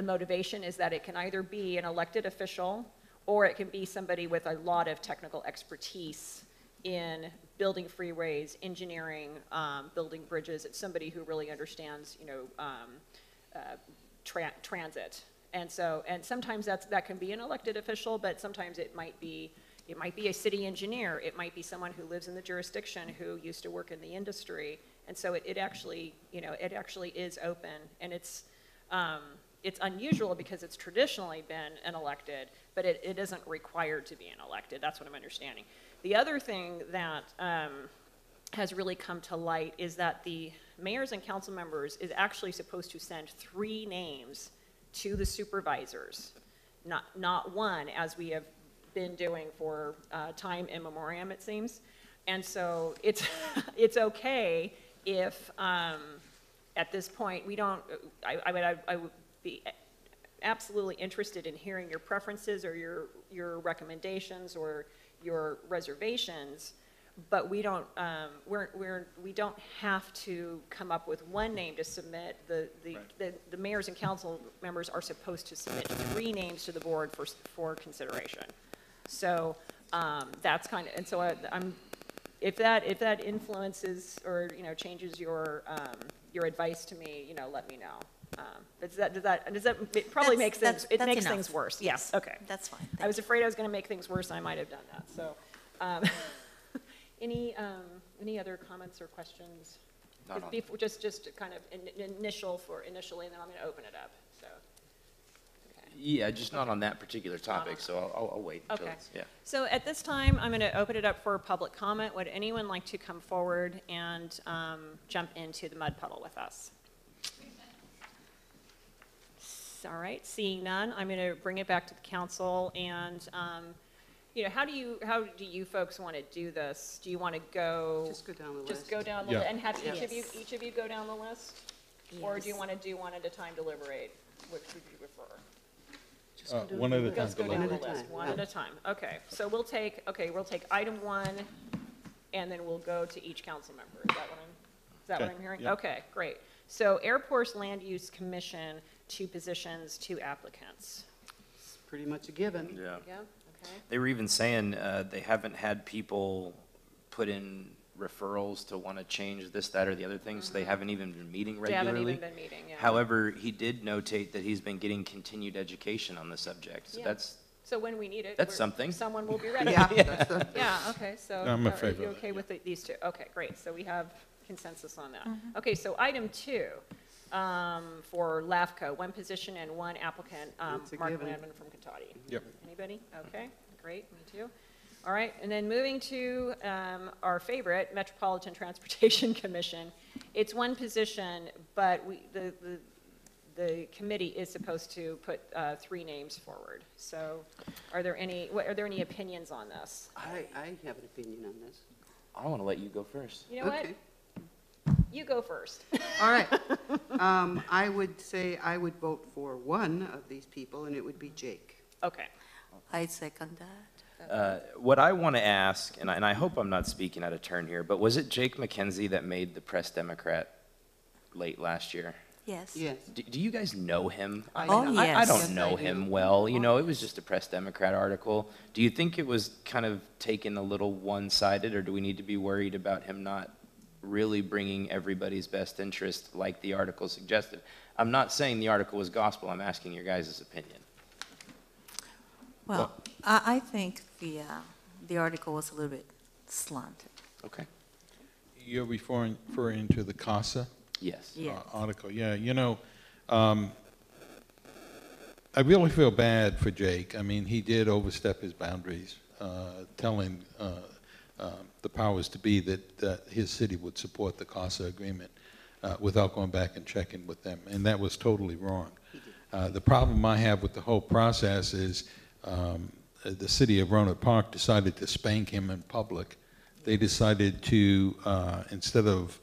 motivation is that it can either be an elected official, or it can be somebody with a lot of technical expertise in building freeways, engineering, building bridges. It's somebody who really understands, transit. And sometimes that can be an elected official, but sometimes it might be a city engineer. It might be someone who lives in the jurisdiction who used to work in the industry. And so it actually is open, and it's unusual because it's traditionally been an elected, but it isn't required to be an elected. That's what I'm understanding. The other thing that has really come to light is that the mayors and council members is actually supposed to send 3 names to the supervisors, not one, as we have been doing for time immemorial, it seems. And so it's okay if at this point we don't. I would be absolutely interested in hearing your preferences or your recommendations or your reservations, but we don't we don't have to come up with one name to submit. The mayors and council members are supposed to submit 3 names to the board for consideration. So that's kind of, and so if that influences or changes your advice to me, let me know. Does that it probably makes things, it makes things worse. Yes. Okay. That's fine. I was afraid I was going to make things worse. I might have done that. So, any other comments or questions? Before, just kind of initially, and then I'm going to open it up. So. Okay. Yeah, just not on that particular topic, so I'll wait. Until Okay. Yeah. So at this time, I'm going to open it up for public comment. Would anyone like to come forward and jump into the mud puddle with us? All right, seeing none, I'm going to bring it back to the council. And how do you folks want to do this? Do you want to go? Just go down the list. Just go down the list and have each of you go down the list, or do you want to do one at a time, deliberate? Which would you prefer? One at a time. Let's go down the list, one at a time. Okay, so we'll take item 1, and then we'll go to each council member. Is that what I'm hearing? Yep. Okay, great. So Airports Land Use Commission, 2 positions, 2 applicants. It's pretty much a given. Yeah. Yeah. Okay. They were even saying they haven't had people put in referrals to want to change this, that, or the other thing, so they haven't even been meeting They haven't regularly. even been meeting, yeah. However, he did notate that he's been getting continued education on the subject, so Yeah. that's, So when we need it. That's something. Someone will be ready. Yeah, that's the, Yeah, okay, so. I'm in are favor you of okay with these two? Okay, great, so we have consensus on that. Mm-hmm. Okay, so item 2, for LAFCO, 1 position and 1 applicant, That's a Mark given. Landman from Kentucky. Yep. Anybody? Okay, great, me too. All right, and then moving to our favorite, Metropolitan Transportation Commission. It's 1 position, but the committee is supposed to put 3 names forward. So are there any opinions on this? I have an opinion on this. I want to let you go first. You know what? Okay. You go first. All right. I would say I would vote for 1 of these people, and it would be Jake. Okay. I second that. What I want to ask, and I hope I'm not speaking out of turn here, but was it Jake McKenzie that made the Press Democrat late last year? Yes. Yes. Do you guys know him? Oh, I yes. don't Yes, know I do. him well. You know, it was just a Press Democrat article. Do you think it was kind of taken a little one-sided, or do we need to be worried about him not really bringing everybody's best interest like the article suggested? I'm not saying the article was gospel. I'm asking your guys' opinion. Well, I think the article was a little bit slanted. Okay. You're referring to the CASA Yes. Yes. article? Yeah, you know, I really feel bad for Jake. I mean, he did overstep his boundaries, telling the powers to be that his city would support the CASA agreement without going back and checking with them, and that was totally wrong. The problem I have with the whole process is the city of Roanoke Park decided to spank him in public. They decided to, instead of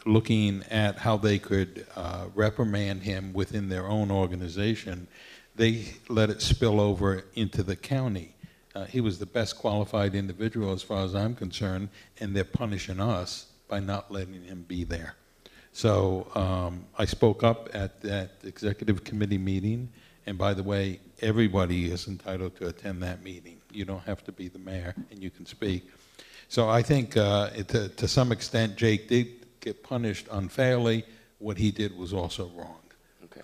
looking at how they could reprimand him within their own organization, they let it spill over into the county. He was the best qualified individual as far as I'm concerned, and they're punishing us by not letting him be there. So I spoke up at that executive committee meeting, and by the way, everybody is entitled to attend that meeting. You don't have to be the mayor, and you can speak. So I think to some extent, Jake did get punished unfairly. What he did was also wrong. Okay.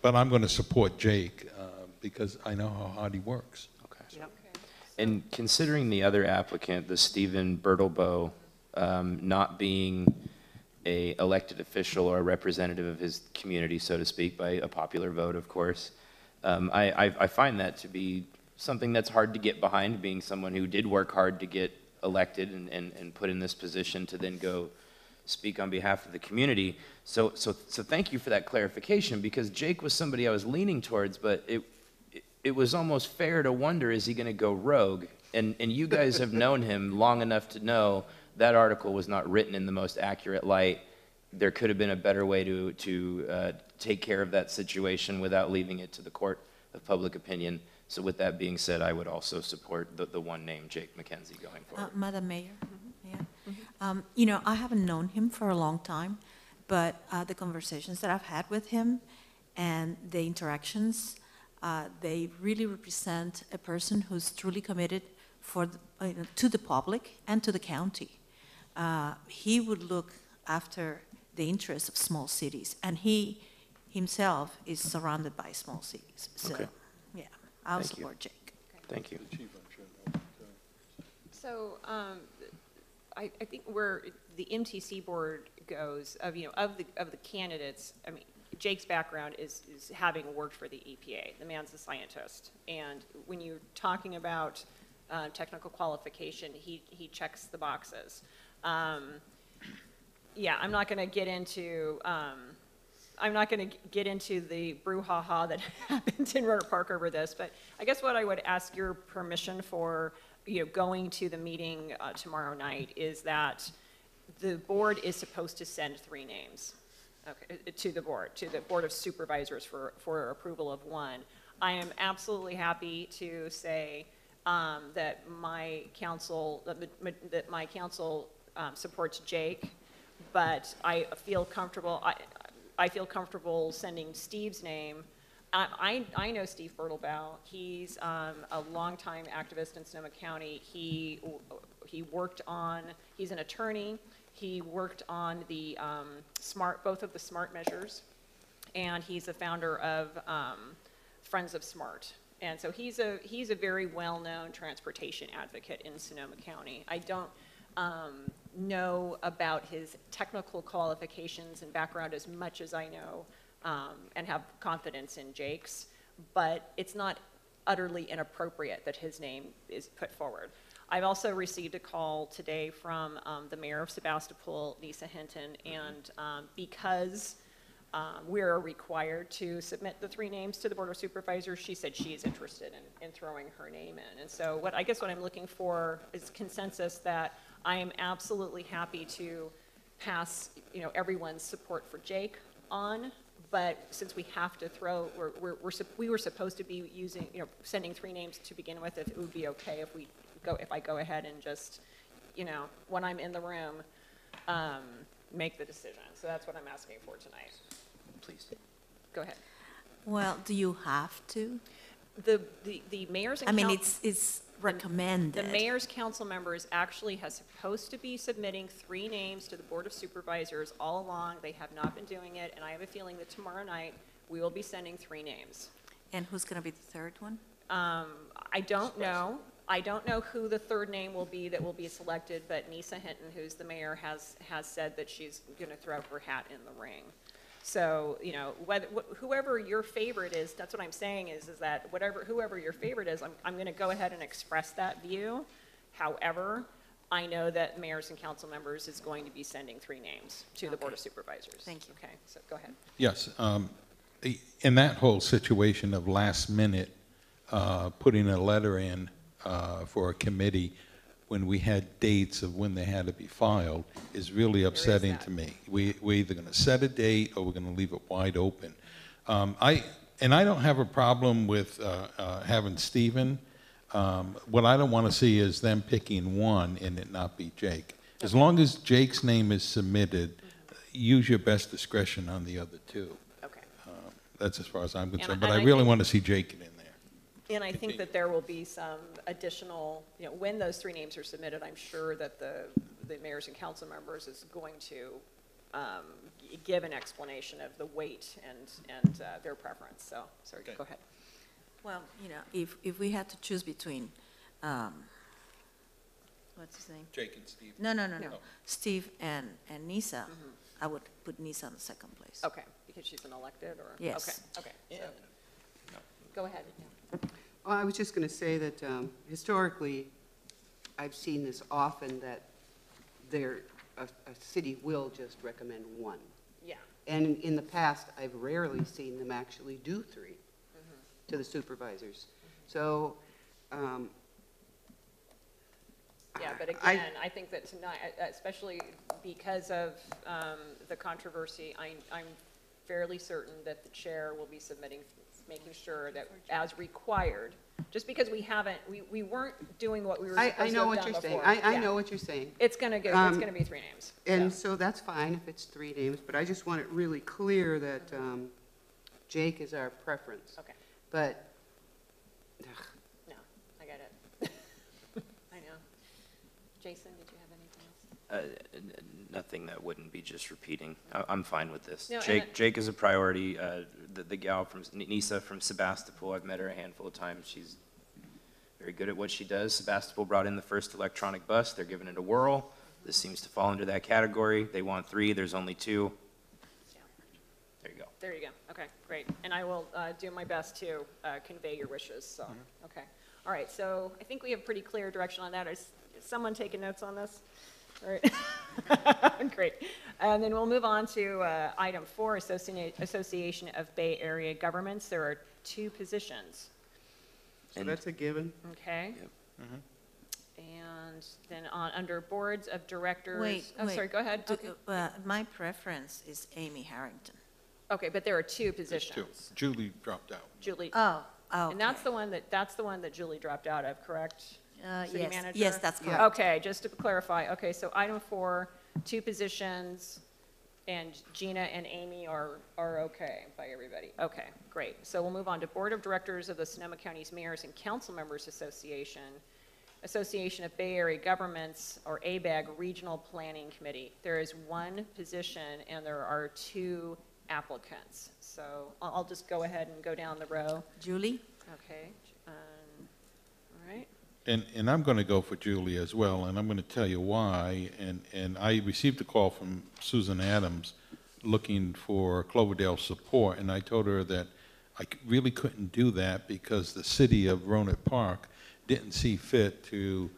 But I'm going to support Jake because I know how hard he works. Okay. Yep. And considering the other applicant, the Stephen Bertelbo, not being a elected official or a representative of his community, so to speak, by a popular vote, of course, I find that to be something that's hard to get behind, being someone who did work hard to get elected and put in this position to then go speak on behalf of the community. So thank you for that clarification, because Jake was somebody I was leaning towards, but it was almost fair to wonder, is he going to go rogue? And you guys have known him long enough to know that article was not written in the most accurate light. There could have been a better way to take care of that situation without leaving it to the court of public opinion. So with that being said, I would also support the one name, Jake McKenzie, going forward. Madam Mayor? Yeah. You know, I haven't known him for a long time, but the conversations that I've had with him and the interactions, they really represent a person who's truly committed to the public and to the county. He would look after the interests of small cities, and he himself is surrounded by small cities. So, Okay. yeah, I'll Thank you. support Jake. Thank you. So I think where the MTC board goes, of the candidates, I mean, Jake's background is having worked for the EPA. The man's a scientist. And when you're talking about technical qualification, he checks the boxes. Yeah, I'm not going to get into the brouhaha that happened in Roanoke Park over this, but I guess what I would ask your permission for, going to the meeting tomorrow night is that the board is supposed to send 3 names, okay, to the Board of Supervisors for approval of 1. I am absolutely happy to say that my council supports Jake, but I feel comfortable. I feel comfortable sending Steve's name, I know Steve Bertelbaugh. He's a longtime activist in Sonoma County. He worked on, he's an attorney. He worked on the both of the SMART measures, and he's the founder of Friends of SMART. And so he's a very well-known transportation advocate in Sonoma County. I don't know about his technical qualifications and background as much as I know and have confidence in Jake's, but it's not utterly inappropriate that his name is put forward. I've also received a call today from the mayor of Sebastopol, Lisa Hinton, and because we're required to submit the 3 names to the Board of Supervisors, she said she is interested in throwing her name in. And so I guess what I'm looking for is consensus that I am absolutely happy to pass, everyone's support for Jake on, but since we have to throw, we were supposed to be using, sending 3 names to begin with, if it would be okay if I go ahead and just, when I'm in the room, make the decision. So that's what I'm asking for tonight. Please. Go ahead. Well, do you have to? The mayor's and it's recommended. The mayor's council members actually has supposed to be submitting 3 names to the Board of Supervisors all along. They have not been doing it, and I have a feeling that tomorrow night we will be sending 3 names. And who's going to be the 3rd one? I don't know. I don't know who the 3rd name will be that will be selected, but Lisa Hinton, who's the mayor, has said that she's going to throw her hat in the ring. So, whoever your favorite is, that's what I'm saying is that whoever your favorite is, I'm going to go ahead and express that view. However, I know that mayors and council members is going to be sending 3 names to the Board of Supervisors. Thank you. Okay, so go ahead. Yes. In that whole situation of last minute, putting a letter in for a committee when we had dates of when they had to be filed is really upsetting to me. We're either going to set a date or we're going to leave it wide open. I don't have a problem with having Stephen. What I don't want to see is them picking one and it not be Jake. As long as Jake's name is submitted, use your best discretion on the other 2. Okay. That's as far as I'm concerned. And But I I really think- want to see Jake in there. And I think that there will be some additional, when those 3 names are submitted, I'm sure that the mayors and council members is going to give an explanation of the weight and their preference. So, sorry, go ahead. Well, if we had to choose between, what's his name? Jake and Steve. No. Steve and Nisa, I would put Nisa in the 2nd place. Okay, because she's an elected or? Yes. Okay. So, go ahead. Well, I was just going to say that historically, I've seen this often that a city will just recommend 1. Yeah. And in the past, I've rarely seen them actually do 3 to the supervisors. So, yeah, but again, I think that tonight, especially because of the controversy, I'm fairly certain that the chair will be making sure that as required, just because we weren't doing what we were supposed to have done before. I know what you're saying. I know what you're saying. It's going to be 3 names. And so that's fine if it's 3 names, but I just want it really clear that Jake is our preference. Okay. But, No, I get it. I know. Jason, did you have anything else? Nothing that wouldn't be just repeating. I'm fine with this. No, Jake is a priority. The gal from Nisa from Sebastopol, I've met her a handful of times. She's very good at what she does. Sebastopol brought in the first electronic bus. They're giving it a whirl. This seems to fall into that category. They want 3. There's only 2. Yeah. There you go. There you go. Okay, great. And I will do my best to convey your wishes. So, okay. All right. So I think we have pretty clear direction on that. Is someone taking notes on this? All right. Great. And then we'll move on to item 4, Association of Bay Area Governments. There are 2 positions. so that's a given. Okay. Yep. And then under boards of directors. Wait. Sorry, go ahead. Okay. My preference is Amy Harrington. Okay, but there are 2 There's positions. 2. Julie dropped out. Julie. Oh, And that's the one that Julie dropped out of, correct? City yes. manager? Yes, that's correct. Okay, just to clarify. Okay, so item 4, 2 positions. And Gina and Amy are okay by everybody? Okay, great. So we'll move on to Board of Directors of the Sonoma County's Mayors and Council Members Association, Association of Bay Area Governments, or ABAG Regional Planning Committee. There is one position and there are 2 applicants. So I'll just go ahead and go down the row. Julie? Okay, all right. And I'm going to go for Julie as well, and I'm going to tell you why. And I received a call from Susan Adams looking for Cloverdale support, and I told her that I really couldn't do that because the city of Roanoke Park didn't see fit to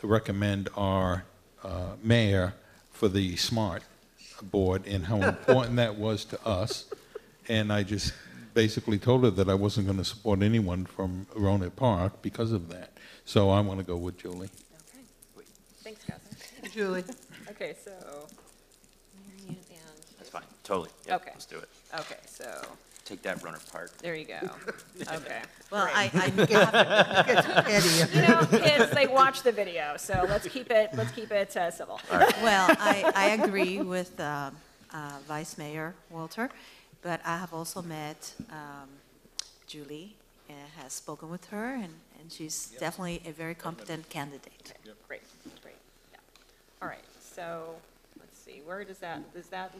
recommend our mayor for the SMART board and how important that was to us. And I just basically told her that I wasn't going to support anyone from Roanoke Park because of that. So I want to go with Julie. Okay. Thanks, Catherine. Julie. Okay, so Maryanne and. That's fine, totally. Yep, Okay. let's do it. Okay, so Take that, Roanoke Park. there you go. Okay. Well, great. Eddie. You know, kids, they watch the video, so let's keep it civil. Well, I agree with Vice Mayor Walter, but I have also met Julie and has spoken with her, and she's definitely a very competent candidate. Great, great, yeah. All right, so, let's see, where does that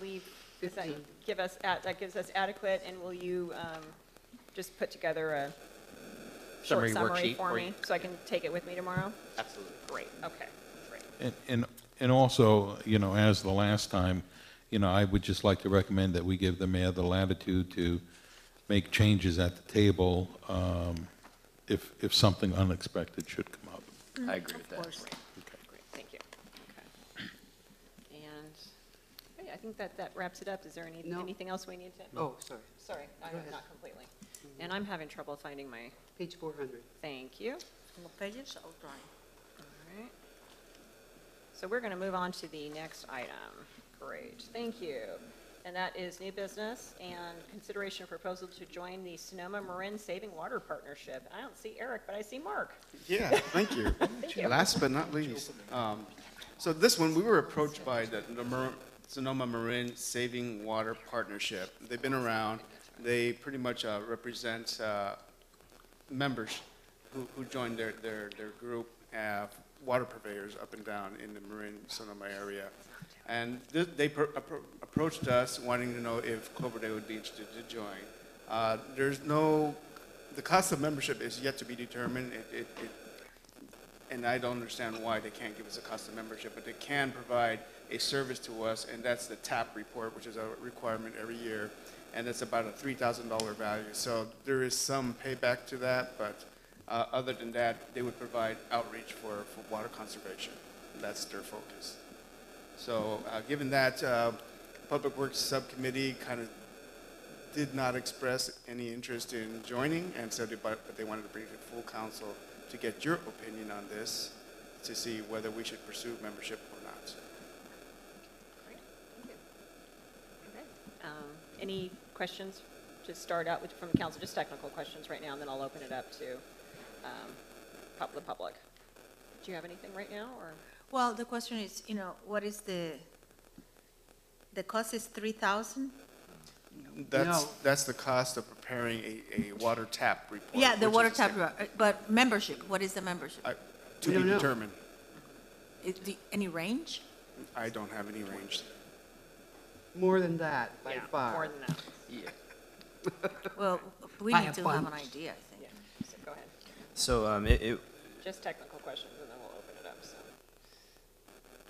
leave, does that give us, that gives us adequate, and will you just put together a short Summary summary worksheet for for me, you. so I can take it with me tomorrow? Absolutely. Great, okay, great. And also, you know, as the last time, you know, I would just like to recommend that we give the mayor the latitude to make changes at the table if something unexpected should come up. I agree with that. Great, thank you. Okay. And, okay, I think that wraps it up. Is there anything else we need to? Oh, sorry. Sorry, not completely. And I'm having trouble finding my, Page 400. thank you. All pages, I'll try. All right. So we're going to move on to the next item. Great, thank you. And that is new business and consideration of proposal to join the Sonoma-Marin Saving Water Partnership. I don't see Eric, but I see Mark. Yeah, thank you. Thank you. Last but not least, so this one, we were approached by the Sonoma-Marin Saving Water Partnership. They've been around. They pretty much represent members who joined their group, water purveyors up and down in the Marin-Sonoma area. And they approached us wanting to know if Cloverdale would be interested to join. The cost of membership is yet to be determined, and I don't understand why they can't give us a cost of membership, but they can provide a service to us, and that's the TAP report, which is a requirement every year, and it's about a $3,000 value. So there is some payback to that, but other than that, they would provide outreach for water conservation. That's their focus. So given that, Public Works Subcommittee kind of did not express any interest in joining, and so but they wanted to bring it to full council to get your opinion on this, to see whether we should pursue membership or not. Great, thank you. Okay. Any questions to start out with from the council? Just technical questions right now, and then I'll open it up to the public. Do you have anything right now, or? Well, the question is, what is the cost is $3,000? That's the cost of preparing a water tap report. Yeah, the which water is tap, but membership, what is the membership? To be determined. Any range? I don't have any range. More than that, by far. More than that. Yeah. Well, we I need have to fun. have an idea, I think. Yeah, so go ahead. So Just technical questions, and then we'll open it up, so.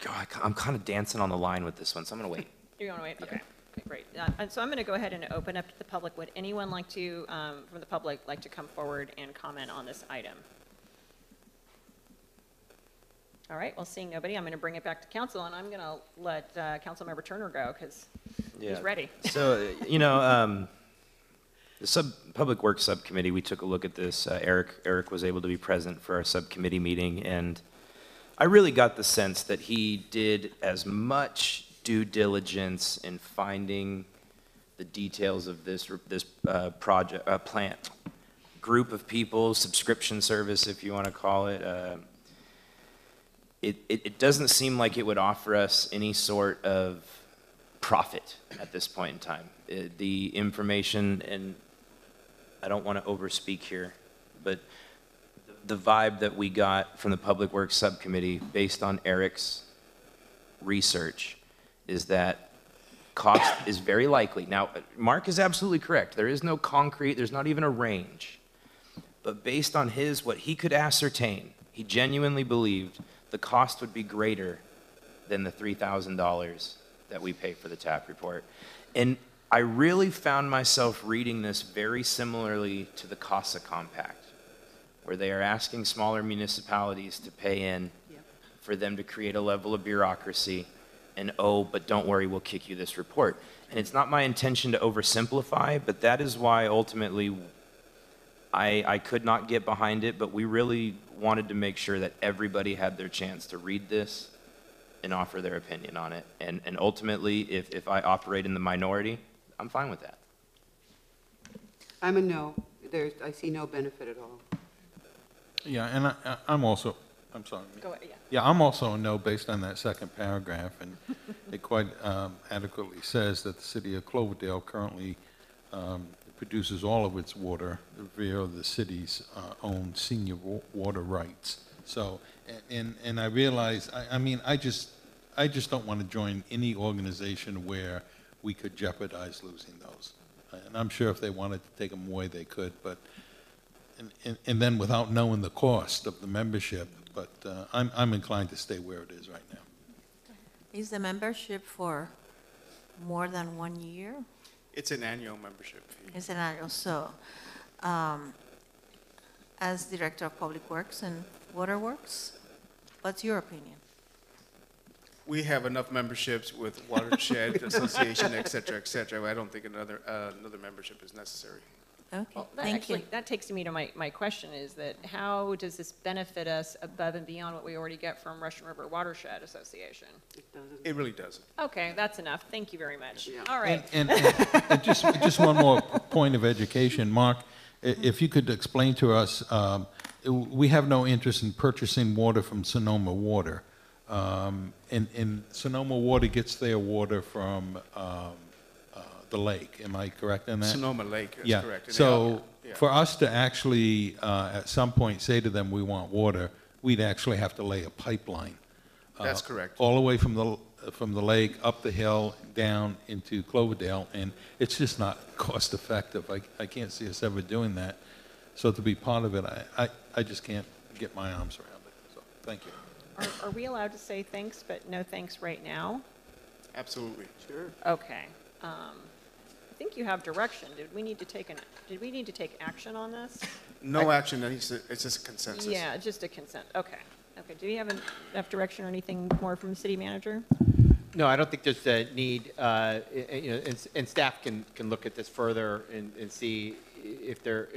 God, I'm kind of dancing on the line with this one, so I'm going to wait. You want to wait? Okay. Okay, great. And so I'm going to go ahead and open up to the public. Would anyone like to, from the public, like to come forward and comment on this item? All right, well, seeing nobody, I'm going to bring it back to council, and I'm going to let Councilmember Pturner go, because he's ready. So, the Public Works Subcommittee, we took a look at this. Eric was able to be present for our subcommittee meeting, and I really got the sense that he did as much due diligence in finding the details of this plant group of people, subscription service, if you want to call it. It doesn't seem like it would offer us any sort of profit at this point in time. The information, and I don't want to overspeak here, but the vibe that we got from the Public Works Subcommittee based on Eric's research is that cost is very likely. Now, Mark is absolutely correct. There is no concrete, there's not even a range. But based on what he could ascertain, he genuinely believed the cost would be greater than the $3,000 that we pay for the TAP report. And I really found myself reading this very similarly to the CASA Compact, where they are asking smaller municipalities to pay in for them to create a level of bureaucracy, and oh, but don't worry, we'll kick you this report. And it's not my intention to oversimplify, but that is why ultimately I could not get behind it, but we really wanted to make sure that everybody had their chance to read this and offer their opinion on it. And ultimately, if I operate in the minority, I'm fine with that. I'm a no. I see no benefit at all. Yeah, and I'm also, I'm sorry. Go ahead, yeah. Yeah, I'm also a no based on that second paragraph, and it quite adequately says that the city of Cloverdale currently produces all of its water via the city's own senior water rights. So, and I realize, I mean, I just don't want to join any organization where we could jeopardize losing those. And I'm sure if they wanted to take them away, they could, but, and then without knowing the cost of the membership, but I'm inclined to stay where it is right now. Is the membership for more than 1 year? It's an annual membership fee. It's an annual, so, as Director of Public Works and Waterworks, what's your opinion? We have enough memberships with Watershed Association, et cetera, I don't think another membership is necessary. Okay, Well, thank you. that takes me to my question is that how does this benefit us above and beyond what we already get from Russian River Watershed Association? It doesn't. It really doesn't. Okay, that's enough. Thank you very much. Yeah. All right. And just one more point of education, Mark, if you could explain to us, we have no interest in purchasing water from Sonoma Water. And Sonoma Water gets their water from the lake. Am I correct in that? Sonoma Lake, that's Yeah. correct. And So yeah. for us to actually, at some point, say to them, we want water, we'd actually have to lay a pipeline. That's correct. All the way from the lake, up the hill, down into Cloverdale, and it's just not cost effective. I can't see us ever doing that. So to be part of it, I just can't get my arms around it. So, thank you. Are we allowed to say thanks, but no thanks right now? Absolutely. Sure. Okay. I think you have direction. Did we need to take action on this? No action, it's just a consensus. Yeah, just a consent. Okay. Okay. Do you have enough direction or anything more from the city manager? No, I don't think there's a need, and staff can look at this further and see if they're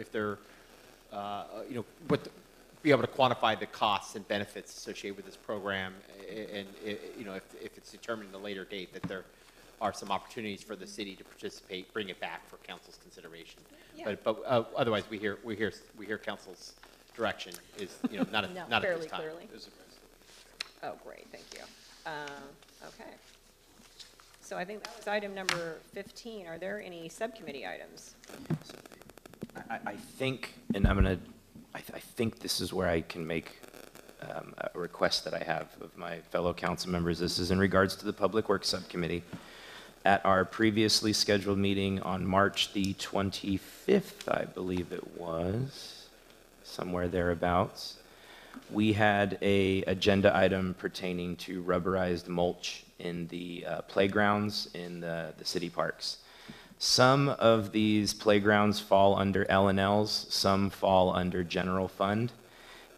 be able to quantify the costs and benefits associated with this program, and if it's determined at a later date that there are some opportunities for the city to participate, bring it back for council's consideration. Yeah. But otherwise, we hear council's direction is not at fairly this time. clearly. Oh, great, thank you. Okay. So I think that was item number 15. Are there any subcommittee items? I think, and I think this is where I can make a request that I have of my fellow council members. This is in regards to the Public Works Subcommittee. At our previously scheduled meeting on March the 25th, I believe it was, somewhere thereabouts, we had an agenda item pertaining to rubberized mulch in the playgrounds in the city parks. Some of these playgrounds fall under L&Ls, some fall under general fund.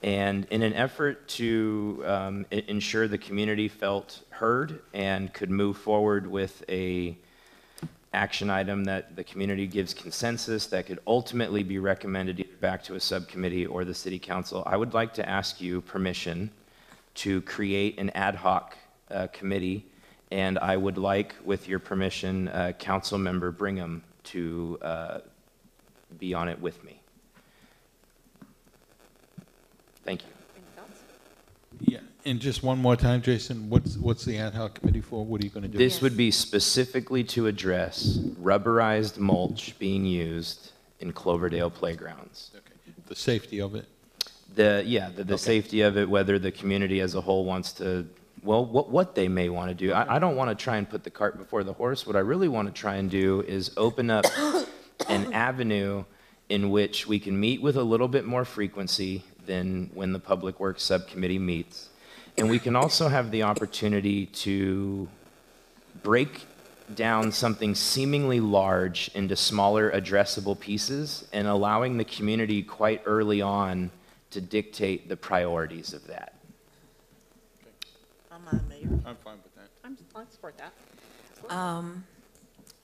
And in an effort to ensure the community felt heard and could move forward with a action item that the community gives consensus that could ultimately be recommended either back to a subcommittee or the city council, I would like to ask you permission to create an ad hoc committee. And I would like, with your permission, Councilmember Brigham to be on it with me. Thank you. Any thoughts? Yeah, And just one more time, Jason, what's the ad hoc committee for? What are you going to do? This would be specifically to address rubberized mulch being used in Cloverdale playgrounds. Okay. The safety of it? The safety of it, whether the community as a whole wants to, well, what they may want to do. I don't want to try and put the cart before the horse. What I really want to try and do is open up an avenue in which we can meet with a little bit more frequency than when the Public Works Subcommittee meets. And we can also have the opportunity to break down something seemingly large into smaller addressable pieces and allowing the community quite early on to dictate the priorities of that. I'm fine with that. I'll support that.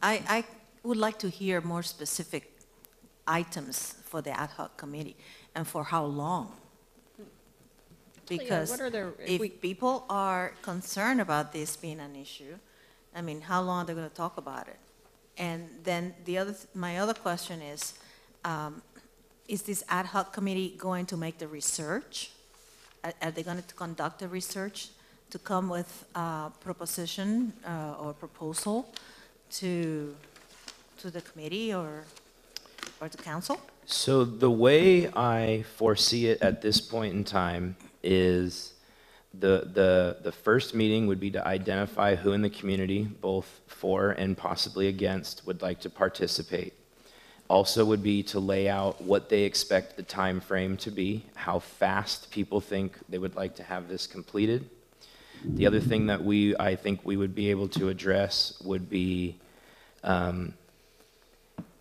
I would like to hear more specific items for the ad hoc committee and for how long. Because what are the, if people are concerned about this being an issue, I mean, how long are they going to talk about it? And then my other question is this ad hoc committee going to make the research? Are they going to conduct the research to come with a proposition or proposal to the committee or to council? So the way I foresee it at this point in time is the first meeting would be to identify who in the community, both for and possibly against, would like to participate. Also would be to lay out what they expect the time frame to be, how fast people think they would like to have this completed. The other thing that I think we would be able to address would be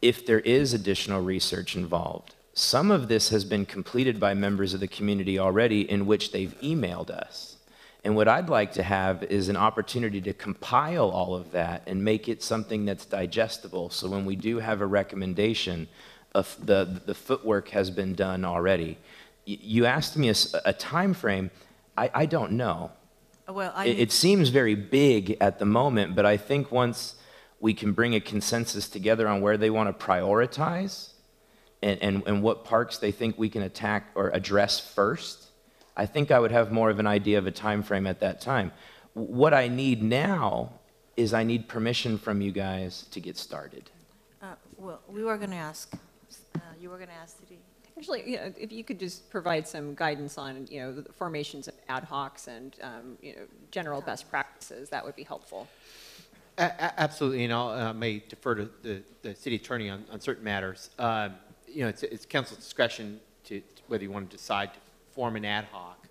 if there is additional research involved. Some of this has been completed by members of the community already in which they've emailed us. And what I'd like to have is an opportunity to compile all of that and make it something that's digestible. So when we do have a recommendation, the footwork has been done already. You asked me a time frame. I don't know. Well, it seems very big at the moment, but I think once we can bring a consensus together on where they want to prioritize and what parks they think we can attack or address first, I think I would have more of an idea of a time frame at that time. What I need now is I need permission from you guys to get started. Well, we were going to ask, you were going to ask City. Actually, if you could just provide some guidance on, the formations of ad hocs and, general best practices, that would be helpful. Absolutely, and I may defer to the city attorney on certain matters. It's council's discretion to whether you want to decide to form an ad hoc.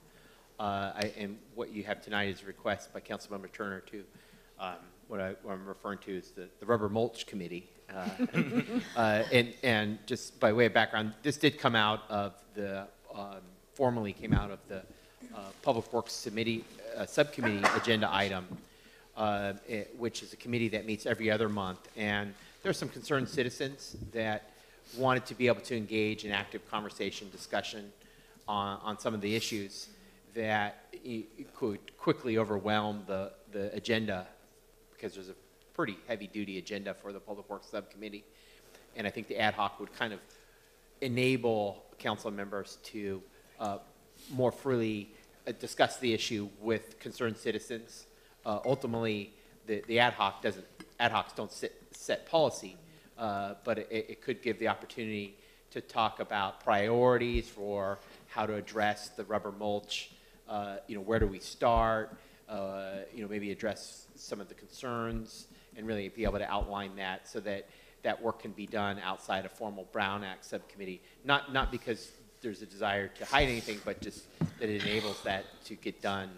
And what you have tonight is a request by Councilmember Pturner to what I'm referring to is the Rubber Mulch Committee. And just by way of background, this did come out of formally came out of the Public Works Subcommittee agenda item, which is a committee that meets every other month. And there are some concerned citizens that wanted to be able to engage in active conversation, discussion on some of the issues that could quickly overwhelm the agenda, because there's a pretty heavy-duty agenda for the Public Works Subcommittee. And I think the ad hoc would kind of enable council members to more freely discuss the issue with concerned citizens. Ultimately, the ad hocs don't set policy, but it could give the opportunity to talk about priorities for how to address the rubber mulch. Where do we start? Maybe address some of the concerns and really be able to outline that so that that work can be done outside a formal Brown Act subcommittee. Not because there's a desire to hide anything, but just that it enables that to get done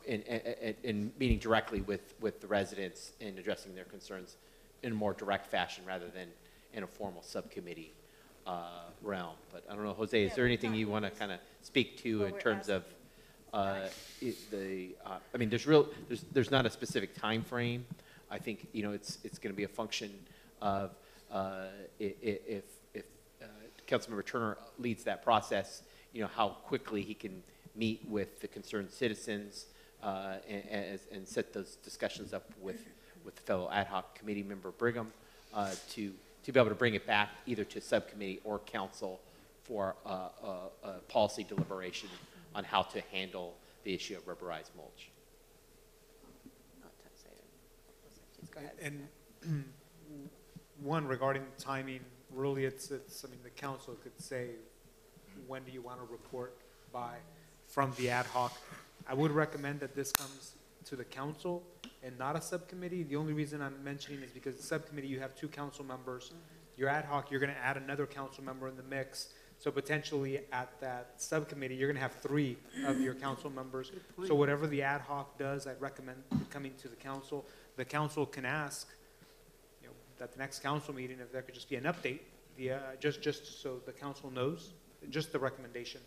in meeting directly with the residents and addressing their concerns in a more direct fashion rather than in a formal subcommittee realm. But I don't know, Jose, is there anything you want to kind of speak to in terms of there's not a specific time frame. I think it's going to be a function of if Councilmember Turner leads that process, how quickly he can meet with the concerned citizens and set those discussions up with the fellow ad hoc committee member Brigham to be able to bring it back either to subcommittee or council for a policy deliberation on how to handle the issue of rubberized mulch. Go ahead. And one, regarding timing, really it's, I mean, the council could say, when do you want to report by from the ad hoc? I would recommend that this comes to the council and not a subcommittee. The only reason I'm mentioning is because the subcommittee, you have 2 council members. Your ad hoc, you're going to add another council member in the mix. So potentially at that subcommittee, you're going to have 3 of your council members. So whatever the ad hoc does, I'd recommend it coming to the council. The council can ask, you know, at the next council meeting, if there could just be an update, just so the council knows, just the recommendation.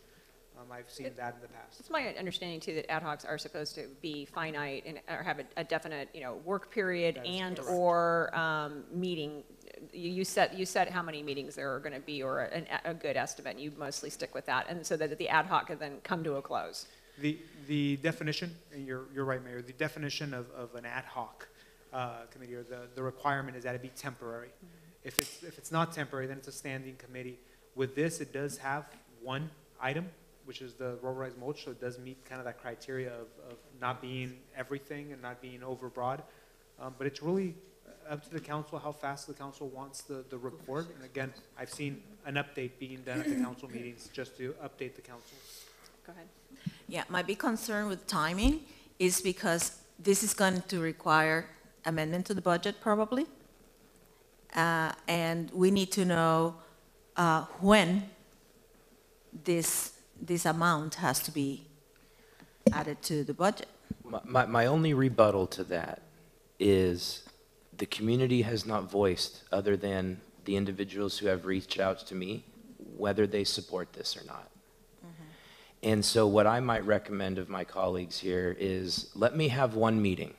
I've seen that in the past. It's my understanding too that ad hocs are supposed to be finite and or have a definite, you know, work period and correct. Or meeting. You set how many meetings there are going to be, or a good estimate. And you mostly stick with that, and so that the ad hoc can then come to a close. The definition, and you're right, Mayor. The definition of an ad hoc committee, or the requirement is that it be temporary. Mm-hmm. If it's not temporary, then it's a standing committee. With this, it does have one item, which is the rubberized mulch, so it does meet kind of that criteria of not being everything and not being overbroad. But it's really up to the council how fast the council wants the report. And again, I've seen an update being done at the council meetings just to update the council. Go ahead. Yeah, my big concern with timing is because this is going to require amendment to the budget probably. And we need to know when this amount has to be added to the budget. My only rebuttal to that is the community has not voiced, other than the individuals who have reached out to me, whether they support this or not. Mm-hmm. And so what I might recommend of my colleagues here is let me have one meeting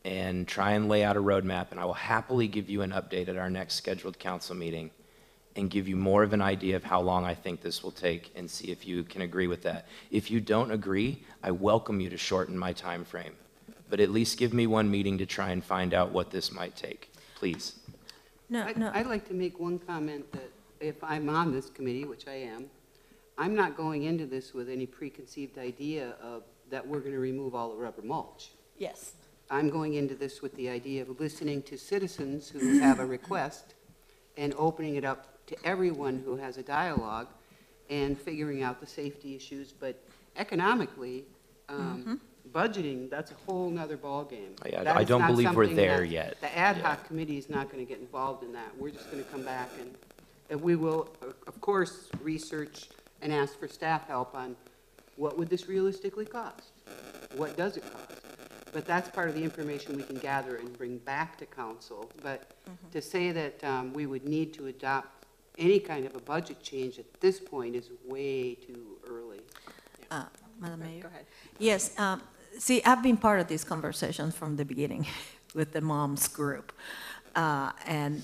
and try and lay out a roadmap, and I will happily give you an update at our next scheduled council meeting and give you more of an idea of how long I think this will take and see if you can agree with that. If you don't agree, I welcome you to shorten my time frame, but at least give me one meeting to try and find out what this might take, please. I'd like to make one comment that if I'm on this committee, which I am, I'm not going into this with any preconceived idea of that we're going to remove all the rubber mulch. Yes. I'm going into this with the idea of listening to citizens who have a request and opening it up to everyone who has a dialogue and figuring out the safety issues. But economically, budgeting, that's a whole nother ballgame. I don't believe we're there yet. The ad hoc committee is not going to get involved in that. We're just going to come back and we will, of course, research and ask for staff help on what would this realistically cost? What does it cost? But that's part of the information we can gather and bring back to council. But to say that we would need to adopt any kind of a budget change at this point is way too early. Madam Mayor? Go ahead. Yes. See, I've been part of these conversations from the beginning with the moms group. And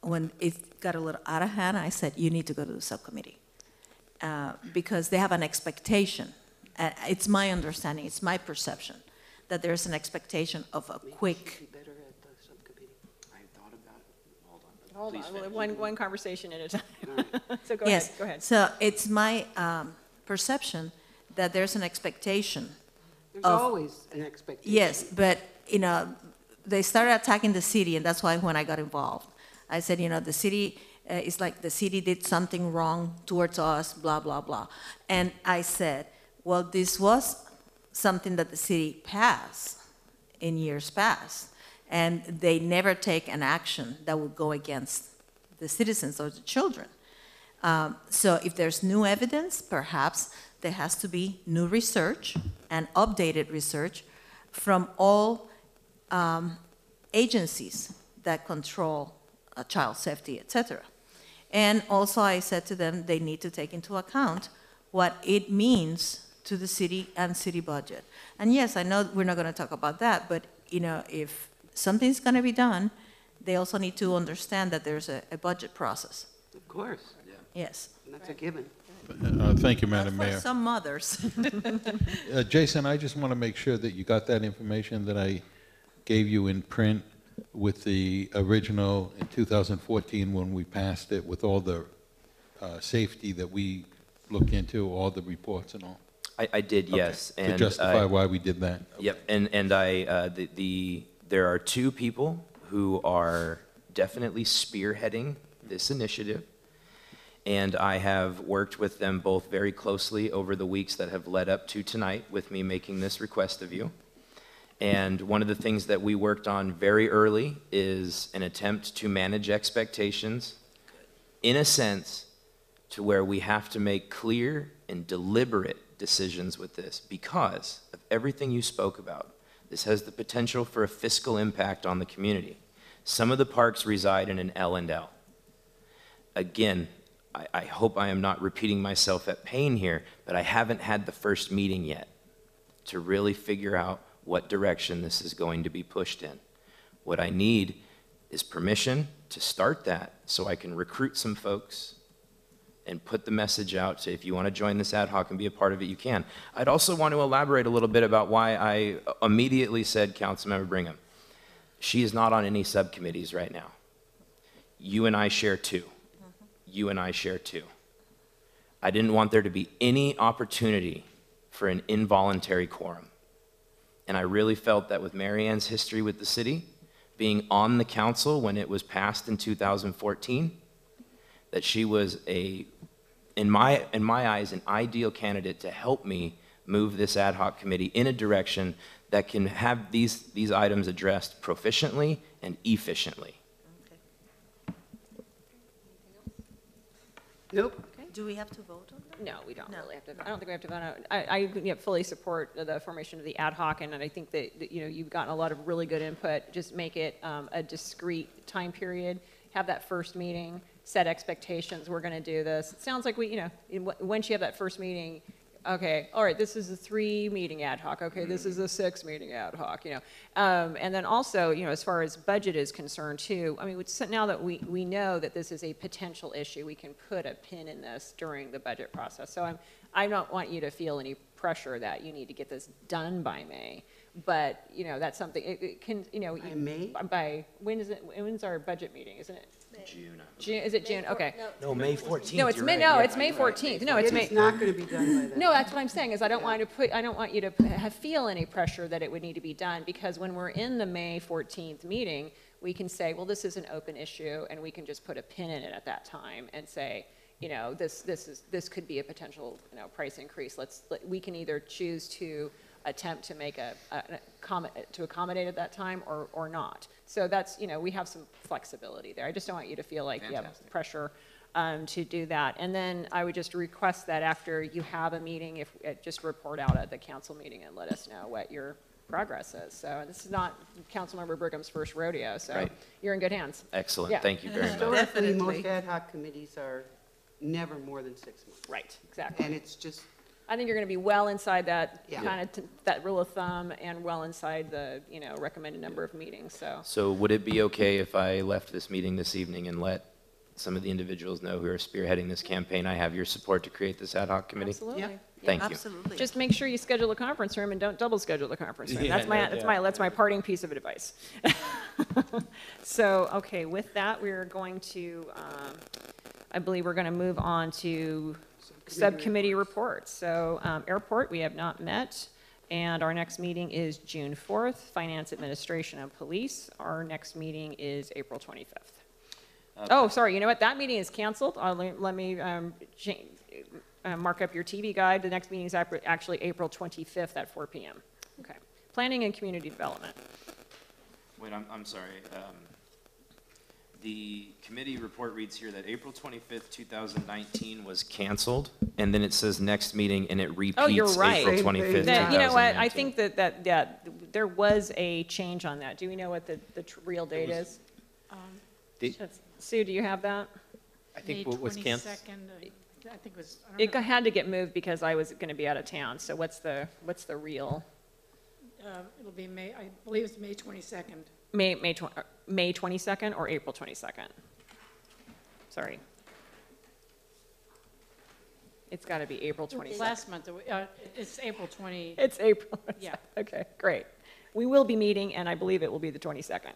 when it got a little out of hand, I said, you need to go to the subcommittee. Because they have an expectation. It's my understanding, it's my perception, that there's an expectation of a quick. Hold on, one conversation at a time. So go Yes. ahead. Go ahead. So it's my perception that there's an expectation. There's always an expectation. Yes, but you know, they started attacking the city, and that's why when I got involved, I said, you know, the city is like the city did something wrong towards us, blah blah blah, and I said, well, this was something that the city passed in years past, and they never take an action that would go against the citizens or the children. So if there's new evidence, perhaps there has to be new research and updated research from all agencies that control child safety, etc. And also I said to them they need to take into account what it means to the city and city budget. And yes, I know we're not going to talk about that, but you know, if something's going to be done, they also need to understand that there's a budget process. Of course. Yeah. Yes. And that's a given. Thank you, Madam For Mayor. some mothers. Jason, I just want to make sure that you got that information that I gave you in print with the original in 2014 when we passed it with all the safety that we look into, all the reports and all. I did, yes. To justify why we did that. Yep, and there are two people who are definitely spearheading this initiative, and I have worked with them both very closely over the weeks that have led up to tonight with me making this request of you. And one of the things that we worked on very early is an attempt to manage expectations in a sense to where we have to make clear and deliberate decisions with this because of everything you spoke about. This has the potential for a fiscal impact on the community. Some of the parks reside in an L&L. Again, I hope I am not repeating myself at pain here, but I haven't had the first meeting yet to really figure out what direction this is going to be pushed in. What I need is permission to start that so I can recruit some folks and put the message out. So if you want to join this ad hoc and be a part of it, you can. I'd also want to elaborate a little bit about why I immediately said Councilmember Brigham. She is not on any subcommittees right now. You and I share two. You and I share two. I didn't want there to be any opportunity for an involuntary quorum. And I really felt that with Maryanne's history with the city, being on the council when it was passed in 2014, that she was in my eyes, an ideal candidate to help me move this ad hoc committee in a direction that can have these items addressed proficiently and efficiently. Nope. Do we have to vote on that? No, we don't really have to. I don't think we have to vote on it. I fully support the formation of the ad hoc, and I think that you've gotten a lot of really good input. Just make it a discrete time period. Have that first meeting. Set expectations. We're going to do this. It sounds like once you have that first meeting, okay, all right, this is a 3-meeting ad hoc. Okay, this is a 6-meeting ad hoc. And then also, as far as budget is concerned too. I mean, now that we know that this is a potential issue, we can put a pin in this during the budget process. So I don't want you to feel any pressure that you need to get this done by May. But that's something. It can By May? By when is it? When's our budget meeting? Isn't it? June. June, is it June? Okay. No, May 14th. No, it's May. No, it's May 14th. No, it's May. It's not going to be done by then. No, that's what I'm saying. Is I don't want you to feel any pressure that it would need to be done, because when we're in the May 14th meeting, we can say, well, this is an open issue, and we can just put a pin in it at that time and say, this could be a potential price increase. We can either choose to attempt to make to accommodate at that time or not. So that's, we have some flexibility there. I just don't want you to feel like you have pressure to do that. And then I would just request that after you have a meeting, just report out at the council meeting and let us know what your progress is. So this is not Councilmember Brigham's first rodeo, so Right. You're in good hands. Excellent. Yeah. Thank you very much. Historically, most ad hoc committees are never more than 6 months. Right, exactly. And it's just, I think you're going to be well inside that Yeah. kind of that rule of thumb and well inside the, recommended number of meetings, so. So would it be okay if I left this meeting this evening and let some of the individuals know who are spearheading this campaign? I have your support to create this ad hoc committee. Absolutely. Yeah. Thank you. Absolutely. Just make sure you schedule a conference room and don't double schedule the conference room. Yeah, That's my parting piece of advice. So, okay, with that, we're going to, I believe we're going to move on to subcommittee reports. So, airport, we have not met, and our next meeting is June 4th. Finance, Administration, and Police, our next meeting is April 25th. Oh, sorry, you know what? That meeting is canceled. Let me mark up your TV guide. The next meeting is actually April 25th at 4 p.m. Okay. Planning and Community Development. Wait, I'm sorry. The committee report reads here that April 25th, 2019 was canceled, and then it says next meeting, and it repeats Oh, you're right. April 25th, That, you know what? I 2019. think that there was a change on that. Do we know what the real date is? Sue, do you have that? I think what was canceled. I think it was, It had to get moved because I was going to be out of town. So what's the real? it'll be May, I believe it's May 22nd. May 22nd or April 22nd? Sorry. It's got to be April 22nd. Last month, it's April 20. It's April. Yeah. Okay, great. We will be meeting, and I believe it will be the 22nd.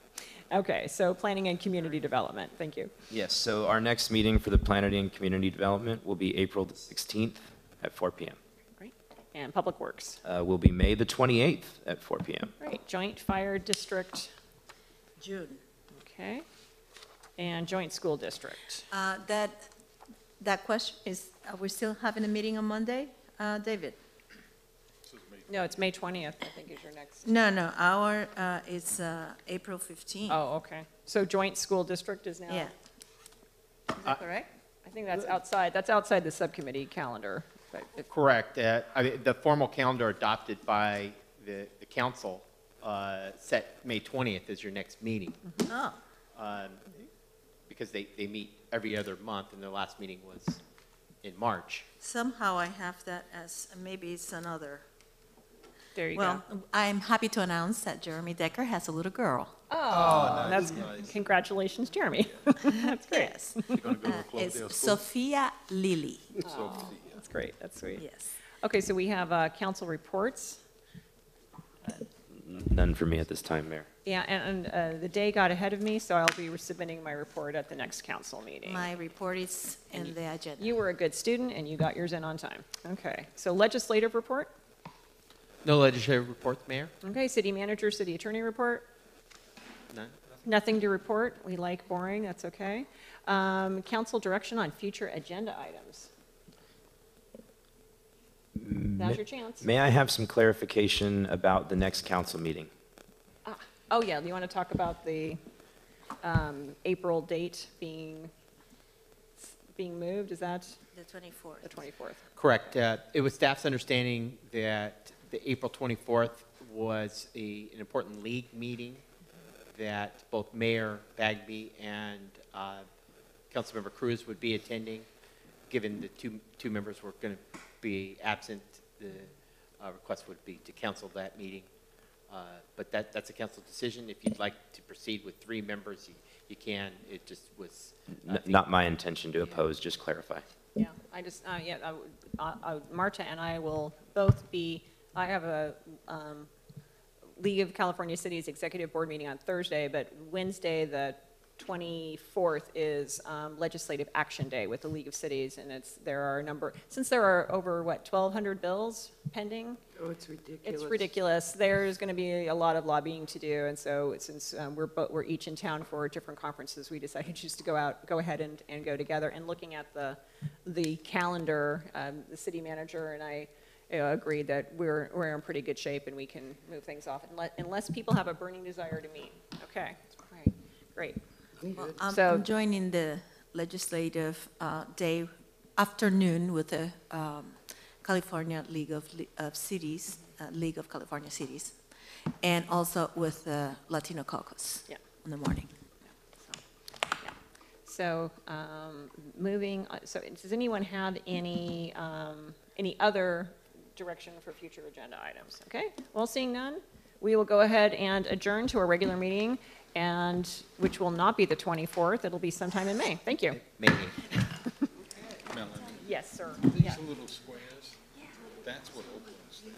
Okay, so Planning and Community Development. Thank you. Yes, so our next meeting for the Planning and Community Development will be April the 16th at 4 p.m. Great. And Public Works. Will be May the 28th at 4 p.m. Right, Joint Fire District, June. okay, and Joint School District. That question is, are we still having a meeting on Monday, David? No, it's May 20th, I think is your next. No, our, it's April 15th. Oh, okay. So Joint School District is now? Yeah. Is that correct? I think that's outside the subcommittee calendar. But Correct. I mean, the formal calendar adopted by the council set May 20th as your next meeting. Oh, Because they meet every other month, and their last meeting was in March. somehow I have that as, maybe it's another. there you go. Well, I'm happy to announce that Jeremy Decker has a little girl. Oh, that's, congratulations, Jeremy. That's great. Yes. Gonna go to It's Cloverdale School? Sophia Lily. Oh, that's great, that's sweet. Yes. Okay, so we have council reports. None for me at this time, Mayor. Yeah, and the day got ahead of me, so I'll be submitting my report at the next council meeting. My report is in the agenda. You were a good student, and you got yours in on time. Okay, so legislative report? No legislative reports, Mayor? Okay, city manager, city attorney report? None? Nothing to report. We like boring, that's okay. Council direction on future agenda items. Now's your chance. May I have some clarification about the next council meeting? Oh, yeah, you want to talk about the April date being moved? Is that The 24th. the 24th? Correct. It was staff's understanding that the April 24th was an important league meeting that both Mayor Begbie and Councilmember Cruz would be attending. Given the two members were going to be absent, the request would be to cancel that meeting. But that's a council decision. If you'd like to proceed with 3 members, you can. It just was Not my intention to oppose, just clarify. Yeah, Marta and I will both be, I have a League of California Cities Executive Board meeting on Thursday, but Wednesday, the 24th, is Legislative Action Day with the League of Cities, and there are a number, since there are over, 1,200 bills pending? Oh, it's ridiculous. It's ridiculous. There's going to be a lot of lobbying to do, and so since we're each in town for different conferences, we decided just to go ahead and go together. And looking at the calendar, the city manager and I agreed that we're in pretty good shape and we can move things off unless people have a burning desire to meet. Okay, great. Well, I'm joining the legislative day afternoon with the California League of Cities, League of California Cities, and also with the Latino Caucus in the morning. So moving. So does anyone have any other direction for future agenda items? Okay. Well, seeing none, we will go ahead and adjourn to our regular meeting, and which will not be the 24th. It'll be sometime in May. Thank you. May. Melanie, Yes, sir. these little squares, that's what opens them.